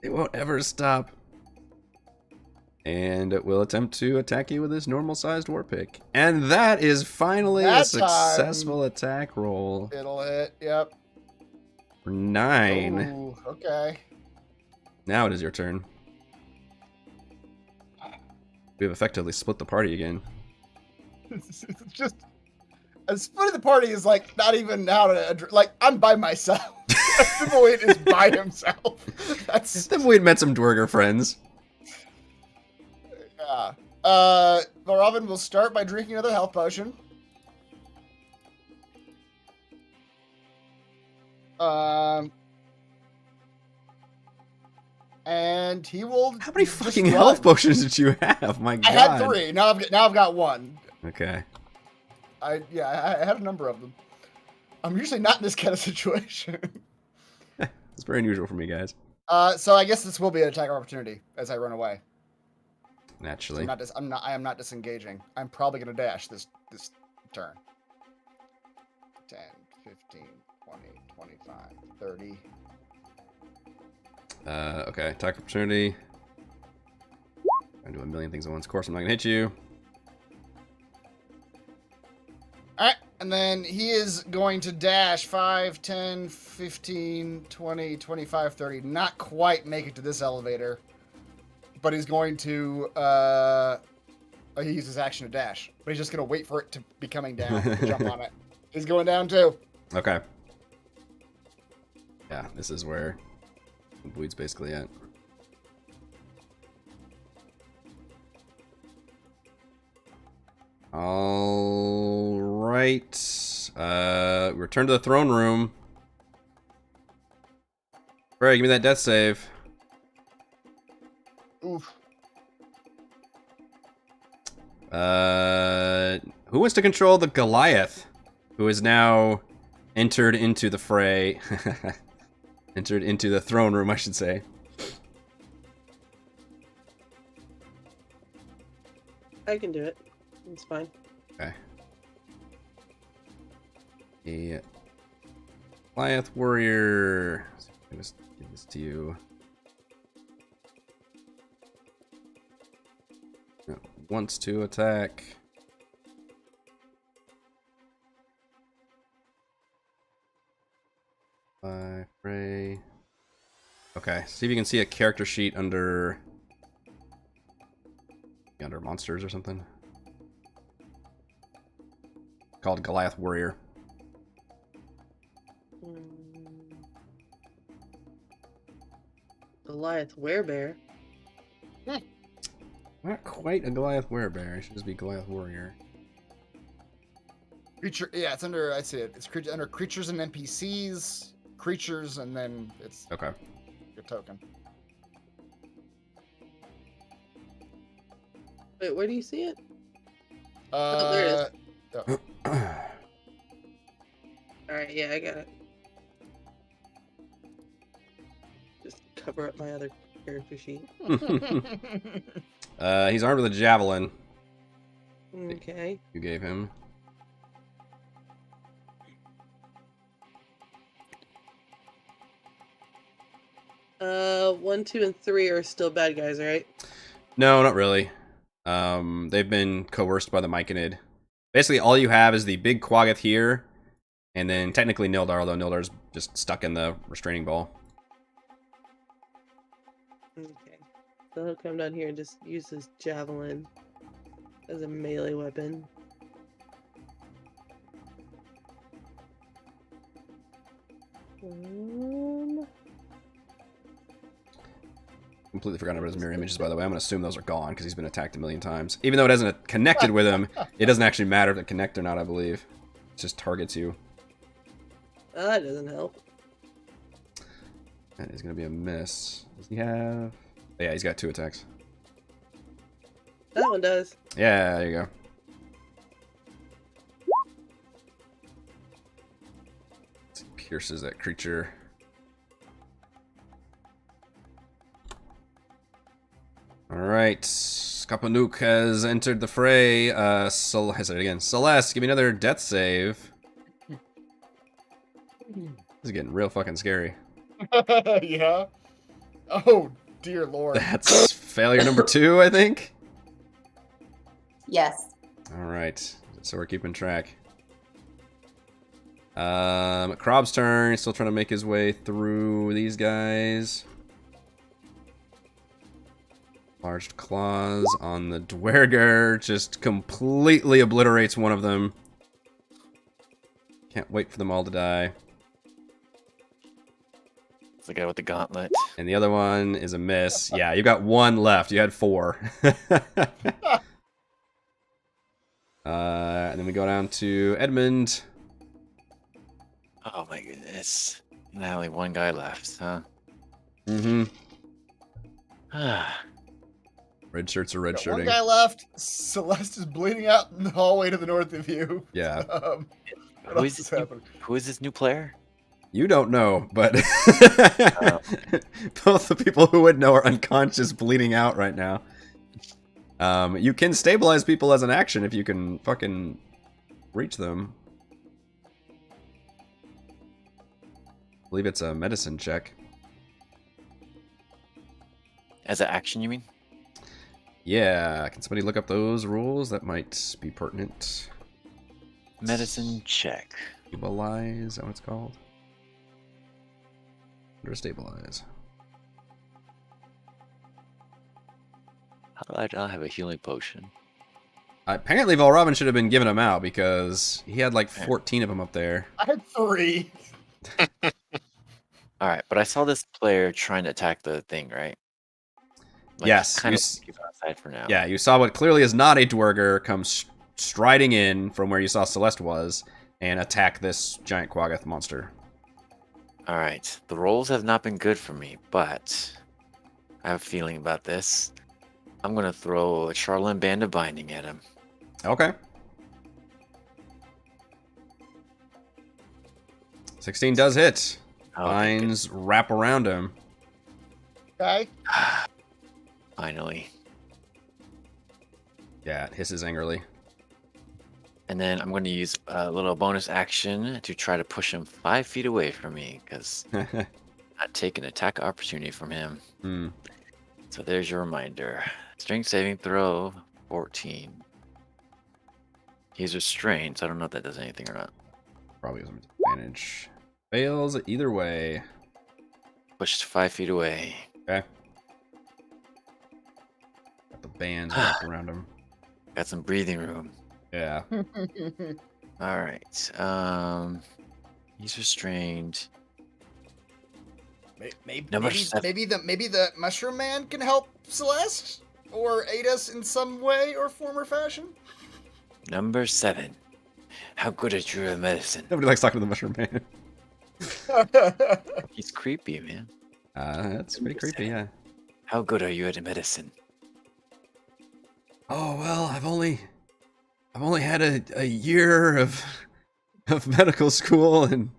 [SPEAKER 1] It won't ever stop. And it will attempt to attack you with his normal-sized war pick. And that is finally a successful attack roll.
[SPEAKER 2] It'll hit. Yep.
[SPEAKER 1] For 9.
[SPEAKER 2] Ooh, okay.
[SPEAKER 1] Now it is your turn. We have effectively split the party again.
[SPEAKER 2] It's just a split of the party is like not even how to like. I'm by myself. Thimbleweed is by himself. That's
[SPEAKER 1] We'd met some duergar friends.
[SPEAKER 2] yeah. Valravn will start by drinking another health potion. And he will.
[SPEAKER 1] How many
[SPEAKER 2] just
[SPEAKER 1] fucking
[SPEAKER 2] run.
[SPEAKER 1] health potions did you have? My God.
[SPEAKER 2] I had 3. Now I've got 1.
[SPEAKER 1] Okay.
[SPEAKER 2] I had a number of them. I'm usually not in this kind of situation.
[SPEAKER 1] It's very unusual for me, guys.
[SPEAKER 2] So I guess this will be an attack of opportunity as I run away.
[SPEAKER 1] Naturally.
[SPEAKER 2] I am not disengaging. I'm probably gonna dash this turn. 10, 15, 20, 25, 30.
[SPEAKER 1] Okay. Attack opportunity. I'm doing a million things at once. Of course, I'm not gonna hit you.
[SPEAKER 2] Alright, and then he is going to dash 5, 10, 15, 20, 25, 30. Not quite make it to this elevator. But he's going to, he used his action to dash. But he's just going to wait for it to be coming down to jump on it. He's going down too.
[SPEAKER 1] Okay. Yeah, this is where the bleed's basically at. All right. Return to the throne room. Alright, give me that death save.
[SPEAKER 2] Oof.
[SPEAKER 1] Who wants to control the Goliath, who is now entered into the fray? Entered into the throne room, I should say.
[SPEAKER 3] I can do it. It's fine.
[SPEAKER 1] Okay. The Goliath warrior. I'm just give this to you. Wants to attack. Fray. Okay, see if you can see a character sheet under monsters or something. Called Goliath Warrior.
[SPEAKER 3] Goliath Werebear.
[SPEAKER 1] Not quite a Goliath Werebear. It should just be Goliath Warrior.
[SPEAKER 2] Creature, yeah, it's under, I see it. It's under creatures and NPCs, creatures, and then it's
[SPEAKER 1] Okay.
[SPEAKER 2] your token.
[SPEAKER 3] Wait, where do you see it? Oh, there it is.
[SPEAKER 2] Oh.
[SPEAKER 3] Alright, yeah, I got it. Just cover up my other character sheet.
[SPEAKER 1] He's armed with a javelin.
[SPEAKER 3] Okay.
[SPEAKER 1] You gave him.
[SPEAKER 3] One, 2, and 3 are still bad guys, right?
[SPEAKER 1] No, not really. They've been coerced by the Myconid. Basically, all you have is the big Quaggoth here, and then technically Nildar, although Nildar's just stuck in the restraining ball.
[SPEAKER 3] Okay. So he'll come down here and just use his javelin as a melee weapon.
[SPEAKER 1] Completely forgot about his mirror images, by the way. I'm going to assume those are gone because he's been attacked a million times. Even though it hasn't connected with him, it doesn't actually matter if it connect or not, I believe. It just targets you.
[SPEAKER 3] That doesn't help.
[SPEAKER 1] That is going to be a miss. Does he have... Oh, yeah, he's got 2 attacks.
[SPEAKER 3] That one does.
[SPEAKER 1] Yeah, there you go. Pierces that creature. Alright. Kapanuk has entered the fray. I said it again. Celeste, give me another death save. This is getting real fucking scary.
[SPEAKER 2] Yeah. Oh, dear Lord.
[SPEAKER 1] That's failure number 2, I think.
[SPEAKER 7] Yes.
[SPEAKER 1] Alright. So we're keeping track. Krob's turn. He's still trying to make his way through these guys. Large claws on the duergar. Just completely obliterates one of them. Can't wait for them all to die.
[SPEAKER 5] It's the guy with the gauntlet.
[SPEAKER 1] And the other one is a miss. Yeah, you got 1 left. You had 4. And then we go down to Edmund.
[SPEAKER 5] Oh my goodness. Now only one guy left, huh?
[SPEAKER 1] Mm-hmm.
[SPEAKER 5] Ah,
[SPEAKER 1] Red shirts are red
[SPEAKER 2] Got one
[SPEAKER 1] shirting.
[SPEAKER 2] guy left. Celeste is bleeding out in the hallway to the north of you.
[SPEAKER 1] Yeah.
[SPEAKER 2] What else is happening?
[SPEAKER 5] who is this new player?
[SPEAKER 1] You don't know, but both the people who would know are unconscious, bleeding out right now. You can stabilize people as an action if you can fucking reach them. I believe it's a medicine check.
[SPEAKER 5] As an action, you mean?
[SPEAKER 1] Yeah, can somebody look up those rules? That might be pertinent.
[SPEAKER 5] Medicine check.
[SPEAKER 1] Stabilize, is that what it's called? Under stabilize.
[SPEAKER 5] How do I not have a healing potion?
[SPEAKER 1] Apparently Valravn should have been giving them out because he had like 14 of them up there.
[SPEAKER 2] I had 3.
[SPEAKER 5] All right, but I saw this player trying to attack the thing, right? Like,
[SPEAKER 1] Yes,
[SPEAKER 5] kind
[SPEAKER 1] you
[SPEAKER 5] of keep it outside for now.
[SPEAKER 1] Yeah, you saw what clearly is not a duergar come striding in from where you saw Celeste was and attack this giant Quaggoth monster.
[SPEAKER 5] All right, the rolls have not been good for me, but I have a feeling about this. I'm gonna throw a Chardolin Band of Binding at him.
[SPEAKER 1] Okay. 16 does hit.
[SPEAKER 5] Okay,
[SPEAKER 1] Binds wrap around him.
[SPEAKER 2] Okay.
[SPEAKER 5] good. Finally.
[SPEAKER 1] Yeah, it hisses angrily.
[SPEAKER 5] And then I'm going to use a little bonus action to try to push him 5 feet away from me, because I'm not taking attack opportunity from him.
[SPEAKER 1] Hmm.
[SPEAKER 5] So there's your reminder. Strength saving throw, 14. He's restrained, so I don't know if that does anything or not.
[SPEAKER 1] Probably has an advantage. Fails either way.
[SPEAKER 5] Pushed 5 feet away.
[SPEAKER 1] Okay. Got the bands wrapped around him.
[SPEAKER 5] Got some breathing room.
[SPEAKER 1] Yeah.
[SPEAKER 5] All right. He's restrained.
[SPEAKER 2] Maybe,
[SPEAKER 5] Number
[SPEAKER 2] maybe,
[SPEAKER 5] 7.
[SPEAKER 2] maybe the Mushroom Man can help Celeste or aid us in some way or form or fashion.
[SPEAKER 5] Number 7. How good at your medicine?
[SPEAKER 1] Nobody likes talking to the mushroom man.
[SPEAKER 5] He's creepy, man.
[SPEAKER 1] That's pretty creepy, yeah.
[SPEAKER 5] How good are you at medicine?
[SPEAKER 1] Oh well, I've only had a year of medical school, and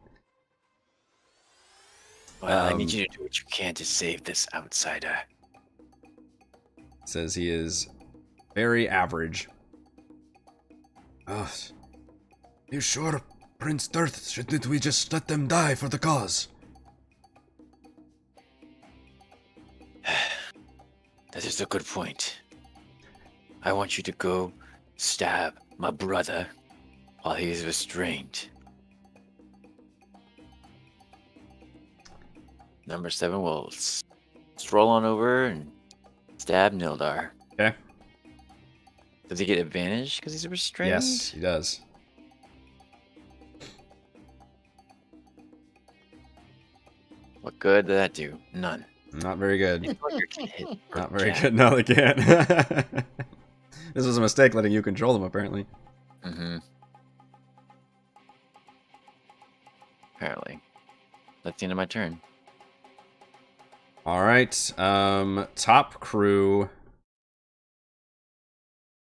[SPEAKER 5] Well, I need you to do what you can to save this outsider.
[SPEAKER 1] says he is very average.
[SPEAKER 6] Oh, you sure, Prince Dirth? Shouldn't we just let them die for the cause?
[SPEAKER 5] That is a good point. I want you to go stab my brother while he is restrained. Number 7 will stroll on over and stab Nildar.
[SPEAKER 1] Okay.
[SPEAKER 5] Does he get advantage because he's restrained?
[SPEAKER 1] Yes, he does.
[SPEAKER 5] What good did that do? None.
[SPEAKER 1] Not very good.
[SPEAKER 5] Your kid hit
[SPEAKER 1] Not very
[SPEAKER 5] Jack.
[SPEAKER 1] good. No, they can't. This was a mistake letting you control them, apparently.
[SPEAKER 5] Mm-hmm. Apparently. That's the end of my turn.
[SPEAKER 1] All right. Top crew.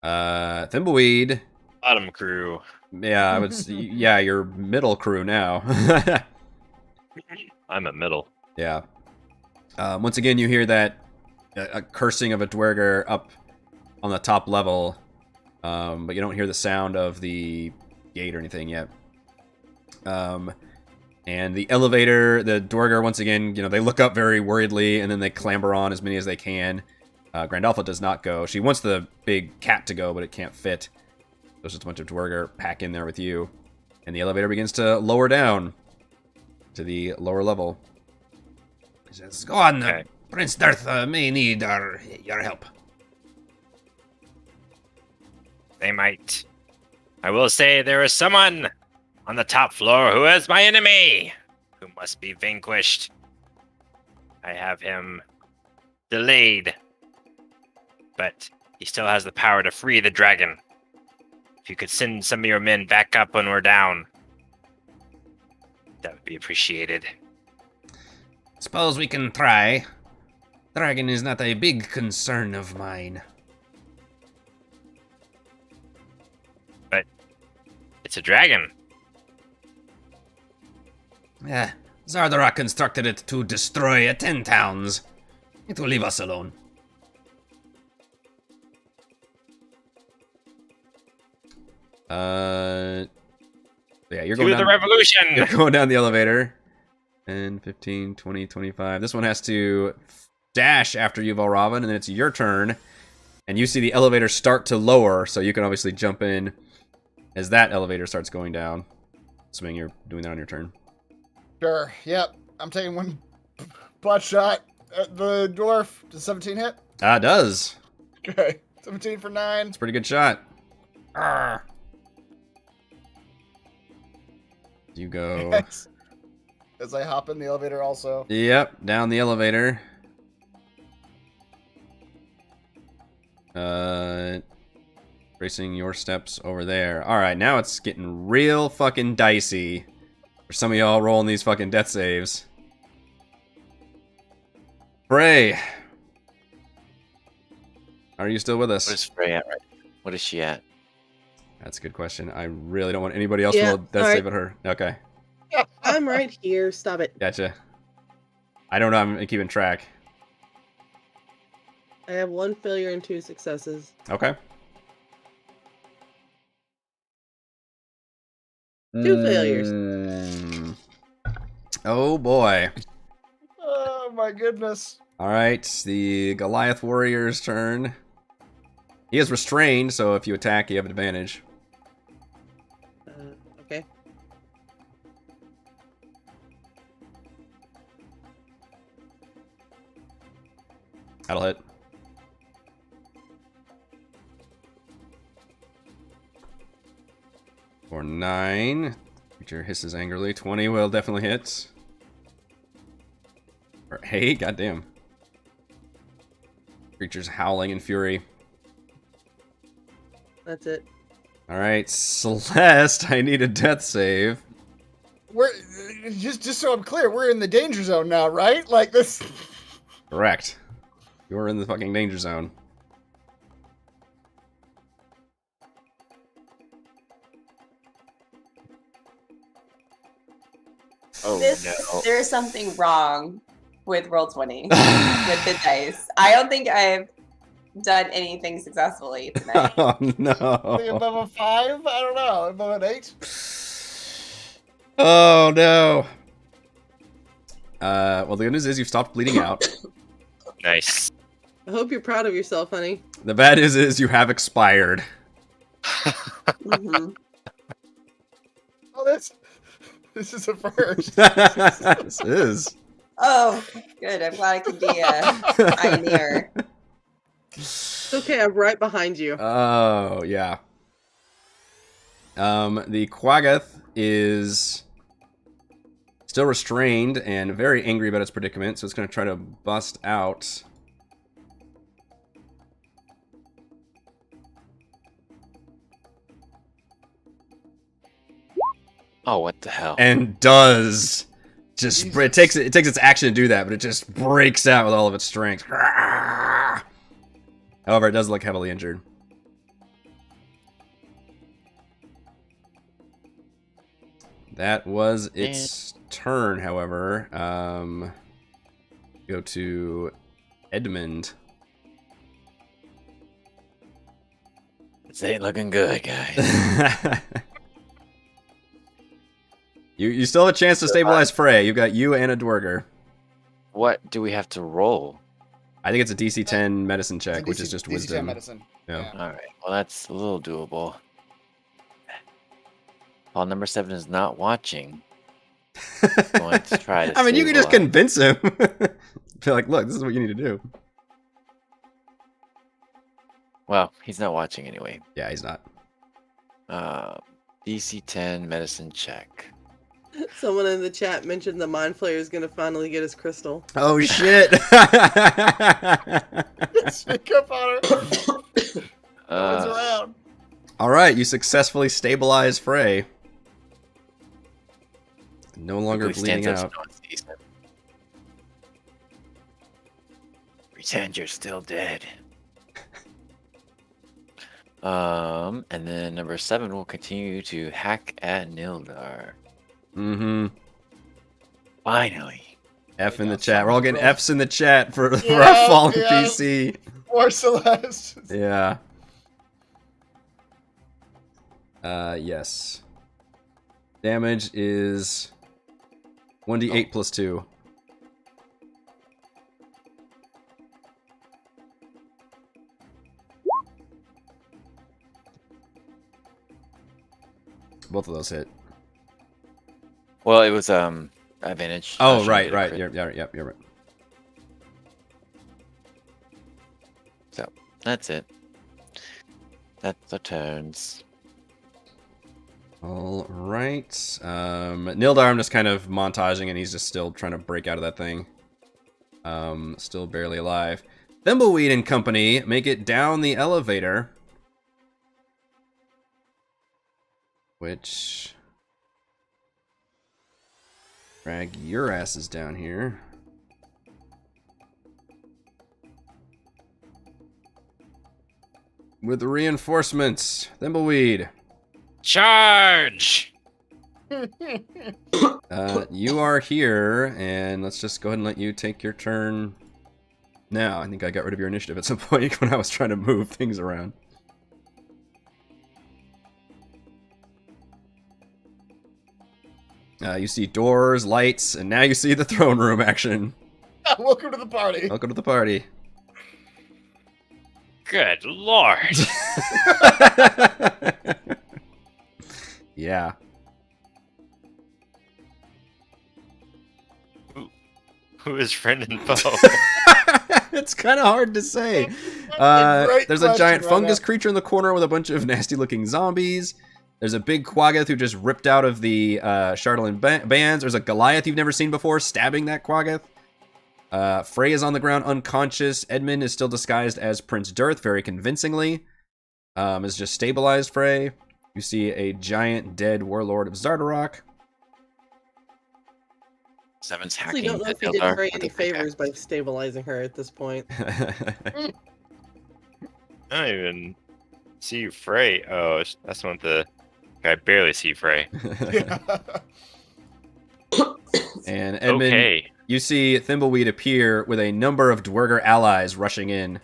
[SPEAKER 1] Thimbleweed.
[SPEAKER 4] Bottom crew.
[SPEAKER 1] Yeah, I would. Yeah, your middle crew now.
[SPEAKER 4] I'm at middle.
[SPEAKER 1] Yeah. Once again, you hear that a cursing of a duergar up on the top level, but you don't hear the sound of the gate or anything yet. And the elevator, the duergar, once again, they look up very worriedly, and then they clamber on as many as they can. Grandalfa does not go. She wants the big cat to go, but it can't fit. There's just a bunch of duergar pack in there with you. And the elevator begins to lower down to the lower level.
[SPEAKER 6] He says, "Go on,
[SPEAKER 4] Okay.
[SPEAKER 6] Prince Dirth may need your help."
[SPEAKER 4] They might. I will say there is someone on the top floor who is my enemy, who must be vanquished. I have him delayed, but he still has the power to free the dragon. If you could send some of your men back up when we're down, that would be appreciated.
[SPEAKER 6] Suppose we can try. Dragon is not a big concern of mine.
[SPEAKER 4] But it's a dragon.
[SPEAKER 6] Xardarok constructed it to destroy 10 towns. It will leave us alone.
[SPEAKER 1] Yeah, you're
[SPEAKER 4] Do
[SPEAKER 1] going
[SPEAKER 4] the
[SPEAKER 1] down.
[SPEAKER 4] revolution.
[SPEAKER 1] You're going down the elevator. 10, 15, 20, 25. This one has to dash after you, Valravan, and then it's your turn. And you see the elevator start to lower, so you can obviously jump in as that elevator starts going down. Assuming you're doing that on your turn.
[SPEAKER 2] Sure. Yep. I'm taking one butt shot at the dwarf. Does 17 hit?
[SPEAKER 1] Ah, it does.
[SPEAKER 2] Okay. 17 for 9.
[SPEAKER 1] It's a pretty good shot. Arrgh. You go.
[SPEAKER 2] Yes. As I hop in the elevator also.
[SPEAKER 1] Yep, down the elevator. Tracing your steps over there. Alright, now it's getting real fucking dicey. For some of y'all rolling these fucking death saves. Frey. Are you still with us?
[SPEAKER 5] What is Frey at right? What is she at?
[SPEAKER 1] That's a good question. I really don't want anybody else
[SPEAKER 3] Yeah,
[SPEAKER 1] to roll death
[SPEAKER 3] alright.
[SPEAKER 1] save at her. Okay,
[SPEAKER 3] I'm right here. Stop it.
[SPEAKER 1] gotcha. I don't know, I'm keeping track.
[SPEAKER 3] I have 1 failure and 2 successes.
[SPEAKER 1] Okay.
[SPEAKER 3] 2 failures.
[SPEAKER 1] Oh boy.
[SPEAKER 2] Oh my goodness.
[SPEAKER 1] Alright, the Goliath warrior's turn. He is restrained, so if you attack, you have advantage.
[SPEAKER 3] Okay.
[SPEAKER 1] That'll hit. For 9. Creature hisses angrily. 20 will definitely hit. For 8, goddamn. Creature's howling in fury.
[SPEAKER 3] That's it.
[SPEAKER 1] Alright, Celeste, I need a death save.
[SPEAKER 2] We're just so I'm clear, we're in the danger zone now, right? Like this.
[SPEAKER 1] Correct. You're in the fucking danger zone.
[SPEAKER 5] Oh no.
[SPEAKER 7] There's something wrong with Roll20 with the dice. I don't think I've done anything successfully tonight.
[SPEAKER 1] Oh
[SPEAKER 2] Think
[SPEAKER 1] no.
[SPEAKER 2] above a 5? I don't know. Above an 8?
[SPEAKER 1] Oh no. Well, the good news is you've stopped bleeding out.
[SPEAKER 4] Nice.
[SPEAKER 3] I hope you're proud of yourself, honey.
[SPEAKER 1] The bad news is you have expired.
[SPEAKER 3] Mhm.
[SPEAKER 2] Oh, this is a first.
[SPEAKER 1] This is.
[SPEAKER 7] Oh, good. I'm glad I can be a pioneer.
[SPEAKER 3] It's okay, I'm right behind you.
[SPEAKER 1] Oh, yeah. The Quaggoth is still restrained and very angry about its predicament, so it's going to try to bust out.
[SPEAKER 5] Oh, what the hell?
[SPEAKER 1] And does. Just it takes its action to do that, but it just breaks out with all of its strength. However, it does look heavily injured. That was its turn, however. Go to Edmund.
[SPEAKER 5] This ain't looking good, guys.
[SPEAKER 1] You still have a chance to stabilize Frey. You've got you and a duergar.
[SPEAKER 5] What do we have to roll?
[SPEAKER 1] I think it's a DC 10 medicine check,
[SPEAKER 2] It's a
[SPEAKER 1] which
[SPEAKER 2] DC
[SPEAKER 1] is just
[SPEAKER 2] 10
[SPEAKER 1] wisdom.
[SPEAKER 2] medicine.
[SPEAKER 1] Yeah.
[SPEAKER 5] All right. Well, that's a little doable. Paul number 7 is not watching. Going to try to
[SPEAKER 1] I mean, you can just
[SPEAKER 5] stabilize.
[SPEAKER 1] convince him. Be like, look, this is what you need to do.
[SPEAKER 5] Well, he's not watching anyway.
[SPEAKER 1] Yeah, he's not.
[SPEAKER 5] DC 10 medicine check.
[SPEAKER 3] Someone in the chat mentioned the Mind Flayer is gonna finally get his crystal.
[SPEAKER 1] Oh, shit.
[SPEAKER 2] Sneak up on her. Runs around.
[SPEAKER 1] All right, you successfully stabilize Frey. No longer
[SPEAKER 5] Quickly
[SPEAKER 1] bleeding
[SPEAKER 5] stands up
[SPEAKER 1] out.
[SPEAKER 5] so no one sees him. Pretend you're still dead. And then number 7 will continue to hack at Nildar.
[SPEAKER 1] Mm-hmm.
[SPEAKER 5] Finally.
[SPEAKER 1] F in the
[SPEAKER 2] got
[SPEAKER 1] chat. We're all getting
[SPEAKER 2] someone
[SPEAKER 1] F's in the chat for our
[SPEAKER 2] Yeah,
[SPEAKER 1] fallen
[SPEAKER 2] yeah.
[SPEAKER 1] PC.
[SPEAKER 2] Or Celeste.
[SPEAKER 1] Yeah. Yes. Damage is 1d8 plus 2. Both of those hit.
[SPEAKER 5] Well, it was advantage.
[SPEAKER 1] Oh,
[SPEAKER 5] She
[SPEAKER 1] right,
[SPEAKER 5] did a
[SPEAKER 1] right.
[SPEAKER 5] crit.
[SPEAKER 1] You're right.
[SPEAKER 5] So that's it. That's the turns.
[SPEAKER 1] All right. Nildar, I'm just kind of montaging, and he's just still trying to break out of that thing. Still barely alive. Thimbleweed and company make it down the elevator. Which... drag your asses down here. With the reinforcements. Thimbleweed.
[SPEAKER 4] Charge!
[SPEAKER 1] You are here, and let's just go ahead and let you take your turn now. I think I got rid of your initiative at some point when I was trying to move things around. You see doors, lights, and now you see the throne room action.
[SPEAKER 2] Welcome to the party.
[SPEAKER 1] Welcome to the party.
[SPEAKER 4] Good lord.
[SPEAKER 1] Yeah.
[SPEAKER 4] Who is friend and foe?
[SPEAKER 1] It's kind of hard to say.
[SPEAKER 2] Great
[SPEAKER 1] There's a
[SPEAKER 2] question,
[SPEAKER 1] giant
[SPEAKER 2] right
[SPEAKER 1] fungus
[SPEAKER 2] now.
[SPEAKER 1] creature in the corner with a bunch of nasty-looking zombies. There's a big Quaggoth who just ripped out of the Chardolin bands. There's a Goliath you've never seen before stabbing that Quaggoth. Frey is on the ground unconscious. Edmund is still disguised as Prince Dirth very convincingly. Is just stabilized Frey. You see a giant dead warlord of Xardarok.
[SPEAKER 5] 7's
[SPEAKER 3] I
[SPEAKER 5] hacking.
[SPEAKER 3] don't know if he did Frey any favors by stabilizing her at this point.
[SPEAKER 4] I don't even see Frey. Oh, that's one the. I barely see Frey.
[SPEAKER 1] And Edmund,
[SPEAKER 4] Okay.
[SPEAKER 1] you see Thimbleweed appear with a number of duergar allies rushing in.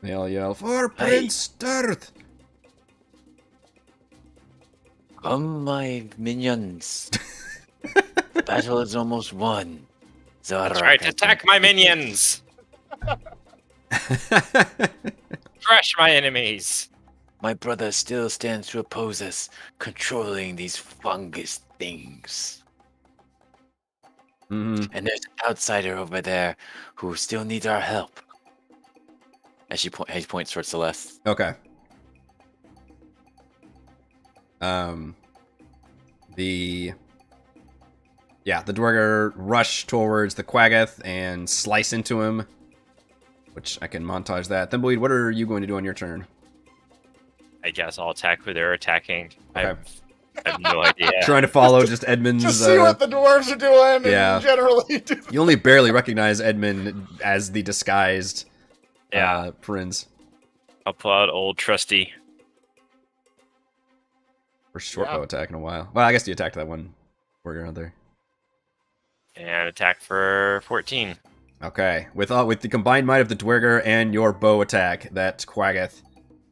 [SPEAKER 1] They all yell, "For Prince Dirth!"
[SPEAKER 5] Come, my minions. The battle is almost won. Xardarok
[SPEAKER 4] Try to
[SPEAKER 5] has
[SPEAKER 4] attack
[SPEAKER 5] been
[SPEAKER 4] my
[SPEAKER 5] defeated.
[SPEAKER 4] minions! Crush my enemies!
[SPEAKER 5] My brother still stands to oppose us, controlling these fungus things.
[SPEAKER 1] Mhm.
[SPEAKER 5] And there's an outsider over there who still needs our help. As he points towards Celeste.
[SPEAKER 1] Okay. The duergar rush towards the Quaggoth and slice into him, which I can montage that. Thimbleweed, what are you going to do on your turn?
[SPEAKER 4] I guess I'll attack who they're attacking.
[SPEAKER 1] Okay.
[SPEAKER 4] I have no idea.
[SPEAKER 1] Trying to follow just Edmund's.
[SPEAKER 2] Just see what the dwarves are doing
[SPEAKER 1] yeah.
[SPEAKER 2] and generally do.
[SPEAKER 1] You only barely recognize Edmund as the disguised prince.
[SPEAKER 4] I'll pull out old trusty.
[SPEAKER 1] First short bow attack in a while. Well, I guess you attacked that one duergar out there.
[SPEAKER 4] And attack for 14.
[SPEAKER 1] Okay, with the combined might of the duergar and your bow attack, that Quaggoth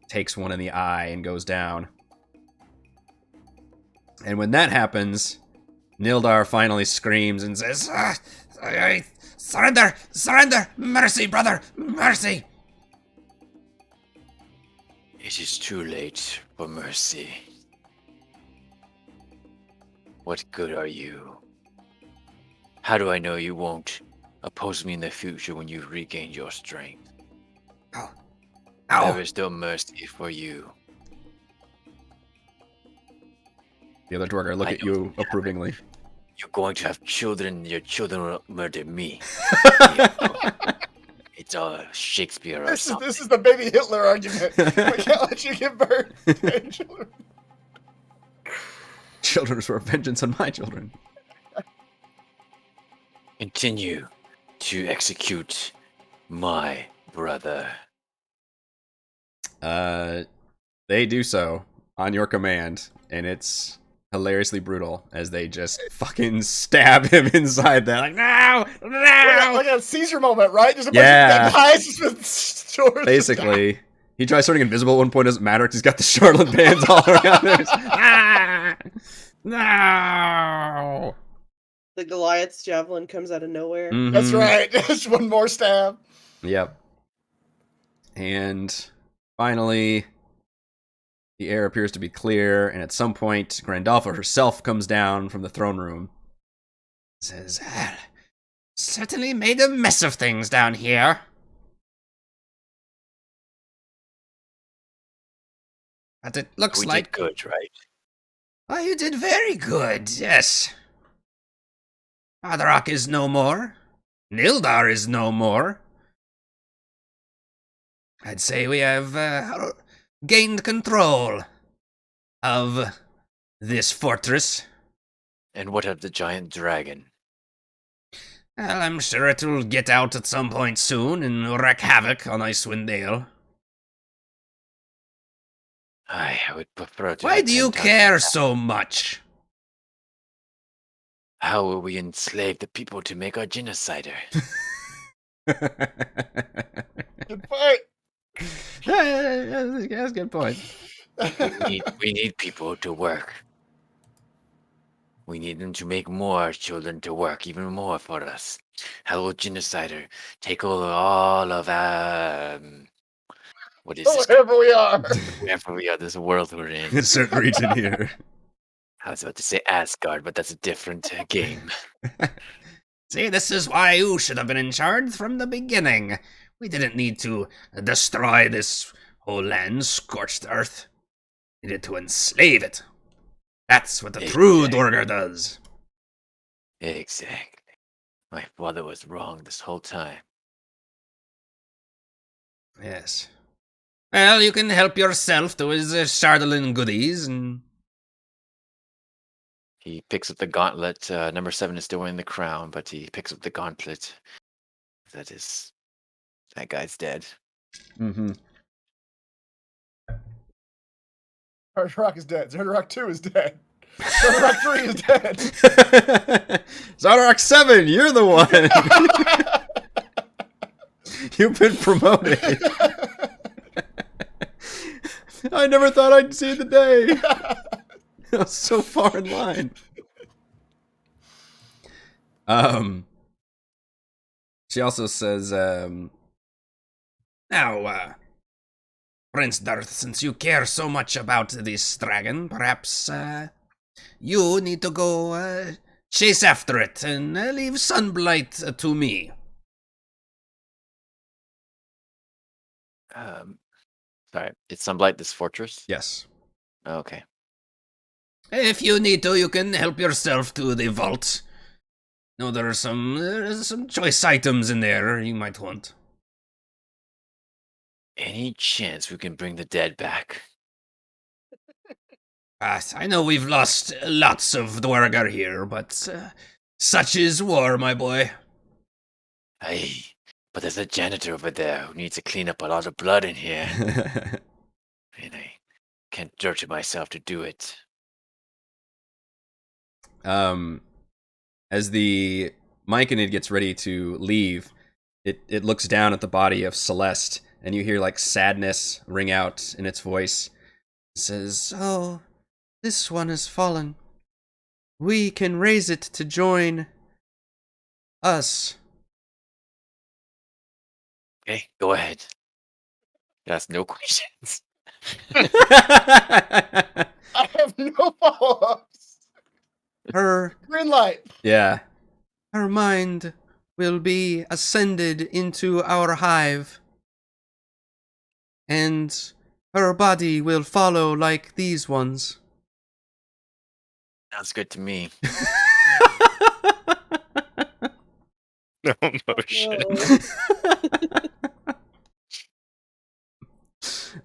[SPEAKER 1] takes one in the eye and goes down. And when that happens, Nildar finally screams and says, "Surrender! Surrender! Mercy, brother! Mercy!"
[SPEAKER 5] It is too late for mercy. What good are you? How do I know you won't oppose me in the future when you've regained your strength?
[SPEAKER 6] Oh.
[SPEAKER 5] There is no mercy for you.
[SPEAKER 1] The other duergar look at you approvingly.
[SPEAKER 5] You're going to have children, and your children will murder me. It's all Shakespeare or something.
[SPEAKER 2] This is the baby Hitler argument. We can't let you give birth to children.
[SPEAKER 1] Children for vengeance on my children.
[SPEAKER 5] Continue to execute my brother.
[SPEAKER 1] They do so on your command, and it's hilariously brutal as they just fucking stab him inside there. Like, no!
[SPEAKER 2] Like a Caesar moment, right? Just a bunch
[SPEAKER 1] Yeah.
[SPEAKER 2] of guys just with swords.
[SPEAKER 1] Basically. He tries turning invisible at one point, doesn't matter, 'cause he's got the Chardolin bands all around him. Ah! No!
[SPEAKER 3] The Goliath's javelin comes out of nowhere.
[SPEAKER 2] That's
[SPEAKER 1] Mhm.
[SPEAKER 2] right. Just one more stab.
[SPEAKER 1] Yep. And finally, the air appears to be clear, and at some point, Grandalfa herself comes down from the throne room. Says, certainly made a mess of things down here. But it looks
[SPEAKER 5] We
[SPEAKER 1] like...
[SPEAKER 5] did good, right?
[SPEAKER 1] Oh, you did very good, yes. Xardarok is no more. Nildar is no more. I'd say we have gained control of this fortress.
[SPEAKER 5] And what of the giant dragon?
[SPEAKER 1] Well, I'm sure it will get out at some point soon and wreak havoc on Icewind Dale.
[SPEAKER 5] I would prefer to.
[SPEAKER 1] Why
[SPEAKER 5] have
[SPEAKER 1] do you
[SPEAKER 5] 10,000
[SPEAKER 1] care
[SPEAKER 5] pounds.
[SPEAKER 1] so much?
[SPEAKER 5] How will we enslave the people to make our genocider?
[SPEAKER 2] Good fight.
[SPEAKER 1] That's a good point.
[SPEAKER 5] We need people to work. We need them to make more children to work, even more for us. How will genocider take over all of what is this?
[SPEAKER 2] Wherever we are.
[SPEAKER 5] Wherever we are, this world we're in.
[SPEAKER 1] A certain region here.
[SPEAKER 5] I was about to say Asgard, but that's a different game.
[SPEAKER 1] See, this is why you should have been in charge from the beginning. We didn't need to destroy this whole land, scorched earth. We needed to enslave it. That's what the true
[SPEAKER 5] Exactly.
[SPEAKER 1] duergar does.
[SPEAKER 5] Exactly. My father was wrong this whole time.
[SPEAKER 1] Yes. Well, you can help yourself to his Chardolin goodies, and
[SPEAKER 5] He picks up the gauntlet. Number 7 is still wearing the crown, but he picks up the gauntlet. That guy's dead.
[SPEAKER 1] mm-hmm.
[SPEAKER 2] Xardarok is dead. Xardarok 2 is dead. Xardarok 3 is dead.
[SPEAKER 1] Xardarok 7, you're the one. You've been promoted. I never thought I'd see the day. I was so far in line. She also says, now, Prince Darth, since you care so much about this dragon, perhaps, you need to go, chase after it and leave Sunblight to me.
[SPEAKER 5] Sorry, it's Sunblight, this fortress?
[SPEAKER 1] Yes.
[SPEAKER 5] Okay.
[SPEAKER 1] If you need to, you can help yourself to the vault. No, there are some choice items in there you might want.
[SPEAKER 5] Any chance we can bring the dead back?
[SPEAKER 1] I know we've lost lots of duergar here, but such is war, my boy.
[SPEAKER 5] Aye, but there's a janitor over there who needs to clean up a lot of blood in here. And I can't dirty myself to do it.
[SPEAKER 1] As the Myconid gets ready to leave, it looks down at the body of Celeste, and you hear like sadness ring out in its voice. It says, "Oh, this one has fallen. We can raise it to join us."
[SPEAKER 5] Okay, go ahead. That's no questions.
[SPEAKER 2] I have no follow-ups.
[SPEAKER 1] Her,
[SPEAKER 2] Green light.
[SPEAKER 1] yeah, her mind will be ascended into our hive, and her body will follow like these ones.
[SPEAKER 5] Sounds good to me.
[SPEAKER 4] No motion.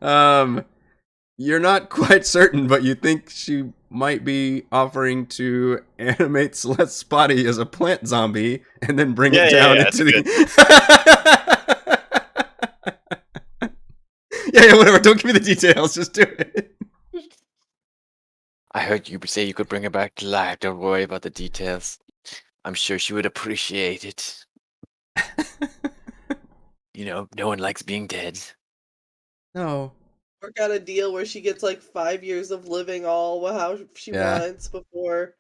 [SPEAKER 3] No.
[SPEAKER 1] You're not quite certain, but you think she might be offering to animate Celeste's body as a plant zombie and then bring it down into the. Yeah, whatever. Don't give me the details. Just do it.
[SPEAKER 5] I heard you say you could bring her back to life. Don't worry about the details. I'm sure she would appreciate it. No one likes being dead.
[SPEAKER 1] No.
[SPEAKER 3] Work out a deal where she gets like 5 years of living all how she wants before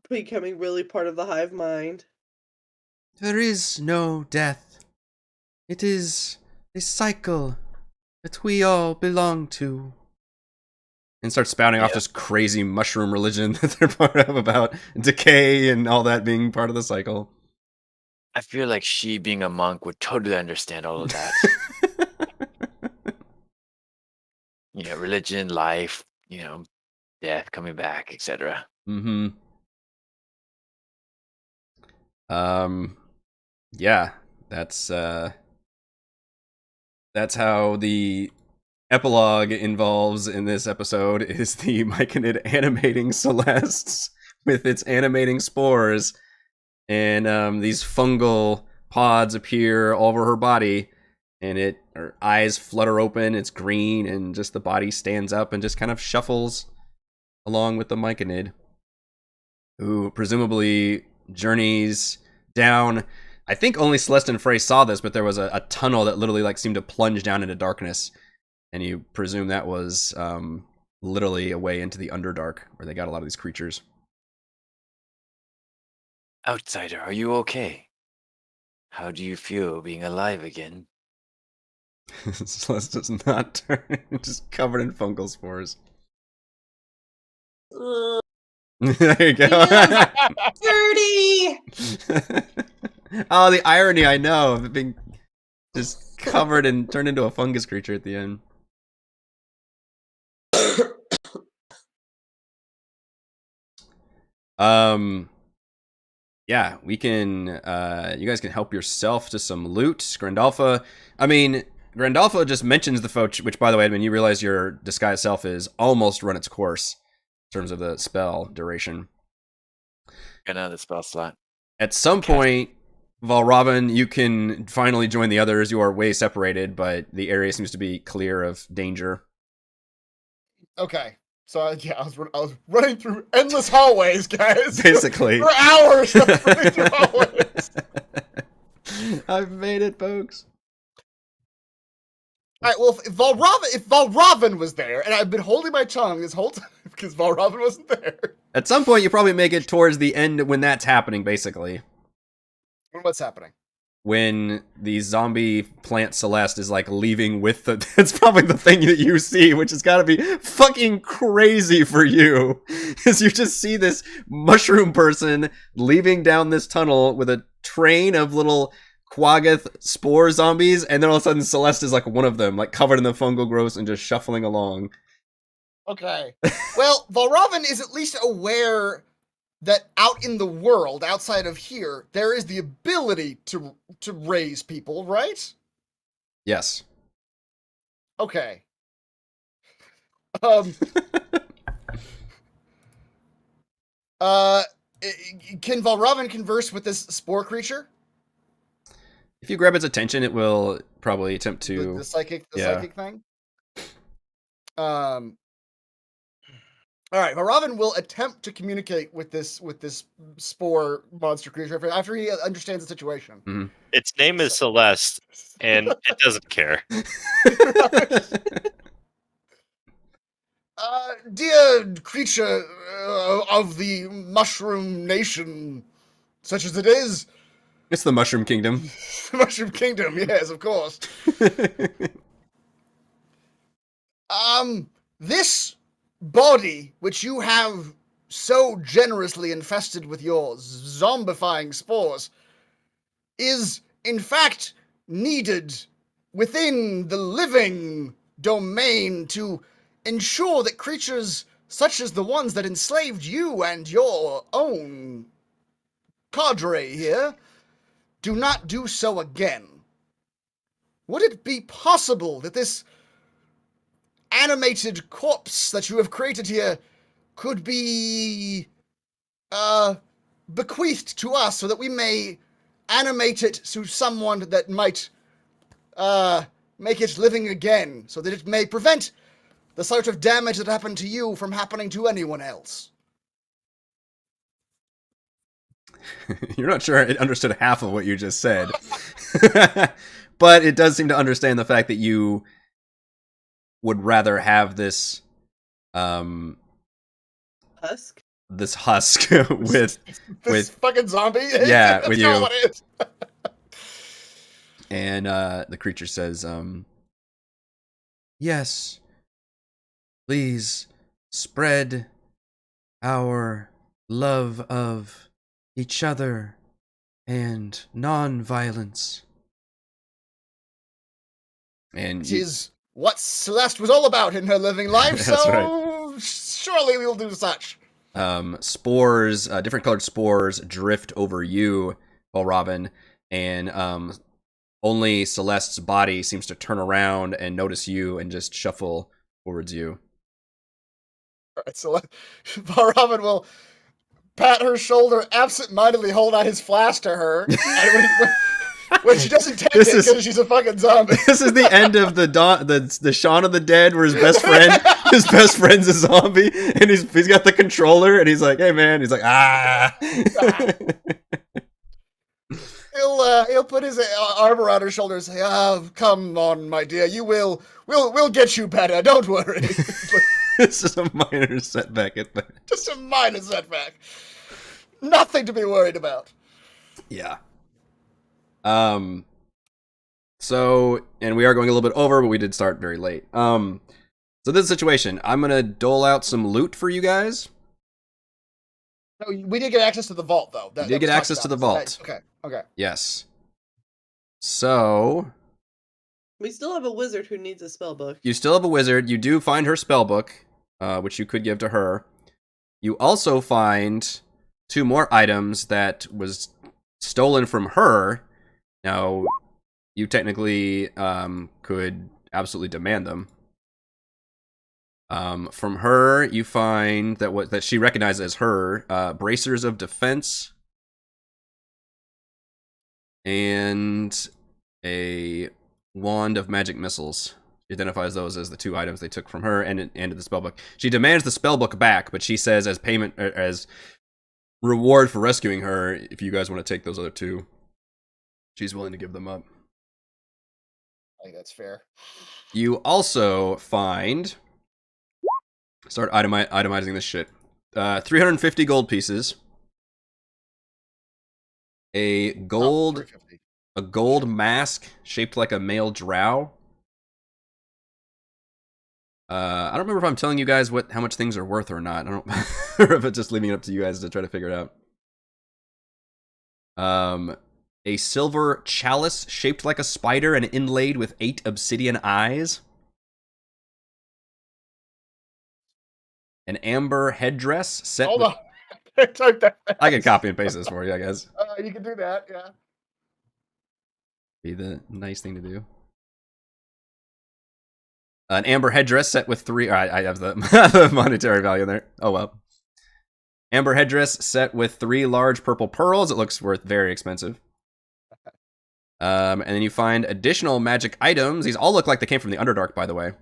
[SPEAKER 3] becoming really part of the hive mind.
[SPEAKER 1] There is no death. It is a cycle that we all belong to. And starts spouting off this crazy mushroom religion that they're part of about decay and all that being part of the cycle.
[SPEAKER 5] I feel like she, being a monk, would totally understand all of that. Religion, life, death, coming back, etc.
[SPEAKER 1] Mm-hmm. Yeah, that's how the epilogue involves in this episode is the Myconid animating Celeste with its animating spores, and these fungal pods appear all over her body, and her eyes flutter open, it's green, and just the body stands up and just kind of shuffles along with the Myconid, who presumably journeys down. I think only Celeste and Frey saw this, but there was a tunnel that literally seemed to plunge down into darkness, and you presume that was literally a way into the Underdark, where they got a lot of these creatures.
[SPEAKER 5] Outsider, are you okay? How do you feel being alive again?
[SPEAKER 1] Celeste does not turn, just covered in fungal spores. There you go.
[SPEAKER 7] Dirty!
[SPEAKER 1] Oh, the irony, I know, of it being just covered and turned into a fungus creature at the end. Yeah, we can, you guys can help yourself to some loot. Grandalfa just mentions the folk, which, by the way, Edmund, you realize your disguise self is almost run its course in terms of the spell duration.
[SPEAKER 5] Another spell slot.
[SPEAKER 1] At some point, Valravn, you can finally join the others. You are way separated, but the area seems to be clear of danger.
[SPEAKER 2] Okay. So, I was running through endless hallways, guys.
[SPEAKER 1] Basically.
[SPEAKER 2] For hours, I was running through hallways.
[SPEAKER 1] I've made it, folks.
[SPEAKER 2] Alright, well, if Valravn was there, and I've been holding my tongue this whole time because Valravn wasn't there.
[SPEAKER 1] At some point, you probably make it towards the end when that's happening, basically.
[SPEAKER 2] What's happening?
[SPEAKER 1] When the zombie plant Celeste is leaving with the... That's probably the thing that you see, which has got to be fucking crazy for you. Is you just see this mushroom person leaving down this tunnel with a train of little Quaggoth spore zombies, and then all of a sudden Celeste is one of them, covered in the fungal growth and just shuffling along.
[SPEAKER 2] Okay. Well, Valravn is at least aware that out in the world, outside of here, there is the ability to raise people, right?
[SPEAKER 1] Yes.
[SPEAKER 2] Okay. Can Valravn converse with this spore creature?
[SPEAKER 1] If you grab its attention, it will probably attempt to...
[SPEAKER 2] The psychic thing? Alright, Valravn will attempt to communicate with this spore monster creature after he understands the situation.
[SPEAKER 1] Mm-hmm.
[SPEAKER 4] Its name is Celeste, and it doesn't care.
[SPEAKER 2] Dear creature of the Mushroom Nation, such as it is.
[SPEAKER 1] It's the Mushroom Kingdom.
[SPEAKER 2] Mushroom Kingdom, yes, of course. This body, which you have so generously infested with your zombifying spores, is in fact needed within the living domain to ensure that creatures such as the ones that enslaved you and your own cadre here do not do so again. Would it be possible that this animated corpse that you have created here could be bequeathed to us so that we may animate it to someone that might make it living again, so that it may prevent the sort of damage that happened to you from happening to anyone else.
[SPEAKER 1] You're not sure it understood half of what you just said. But it does seem to understand the fact that you would rather have this
[SPEAKER 3] Husk?
[SPEAKER 1] this husk with
[SPEAKER 2] This fucking zombie?
[SPEAKER 1] Yeah,
[SPEAKER 2] That's
[SPEAKER 1] with
[SPEAKER 2] not
[SPEAKER 1] you.
[SPEAKER 2] what it is.
[SPEAKER 1] and the creature says, yes, please spread our love of each other and non-violence. And
[SPEAKER 2] Which is what Celeste was all about in her living life,
[SPEAKER 1] That's
[SPEAKER 2] so surely we will do such.
[SPEAKER 1] spores, different colored spores drift over you, Robin, and only Celeste's body seems to turn around and notice you and just shuffle towards you.
[SPEAKER 2] All right, so Robin will pat her shoulder, absent-mindedly hold out his flask to her, and when she doesn't take
[SPEAKER 1] This
[SPEAKER 2] it
[SPEAKER 1] is-
[SPEAKER 2] because she's a fucking zombie.
[SPEAKER 1] This is the end of the Shaun of the Dead, where his best friend's a zombie, and he's got the controller, and he's like, "Hey man," he's like, "Ah."
[SPEAKER 2] He'll put his arm around her shoulder and say, come on, my dear, we'll get you better, don't worry."
[SPEAKER 1] This is a minor setback at best.
[SPEAKER 2] Just a minor setback. Nothing to be worried about.
[SPEAKER 1] Yeah. So, and we are going a little bit over, but we did start very late. So this situation, I'm gonna dole out some loot for you guys.
[SPEAKER 2] No, we did get access to the vault, though.
[SPEAKER 1] You did get access to the vault.
[SPEAKER 2] Okay.
[SPEAKER 1] Yes. So,
[SPEAKER 3] We still have a wizard who needs a spell book.
[SPEAKER 1] you still have a wizard. You do find her spell book, which you could give to her. You also find 2 more items that was stolen from her. Now, you technically could absolutely demand them. From her, you find that she recognizes as her bracers of defense and a wand of magic missiles. She identifies those as the 2 items they took from her and the spellbook. She demands the spellbook back, but she says as payment, as reward for rescuing her, if you guys want to take those other 2, she's willing to give them up.
[SPEAKER 2] I think that's fair.
[SPEAKER 1] You also find, start itemizing this shit, 350 gold pieces, a gold
[SPEAKER 2] 350.
[SPEAKER 1] a gold mask shaped like a male drow. I don't remember if I'm telling you guys how much things are worth or not. I don't or if it's just leaving it up to you guys to try to figure it out. A silver chalice shaped like a spider and inlaid with 8 obsidian eyes. An amber headdress set
[SPEAKER 2] Hold
[SPEAKER 1] with...
[SPEAKER 2] on. Type that fast.
[SPEAKER 1] I can copy and paste this for you, I guess.
[SPEAKER 2] You can do that, yeah.
[SPEAKER 1] Be the nice thing to do. An amber headdress set with 3... I have the monetary value in there. Oh, well. Amber headdress set with 3 large purple pearls. It looks very expensive. And then you find additional magic items. These all look like they came from the Underdark, by the way.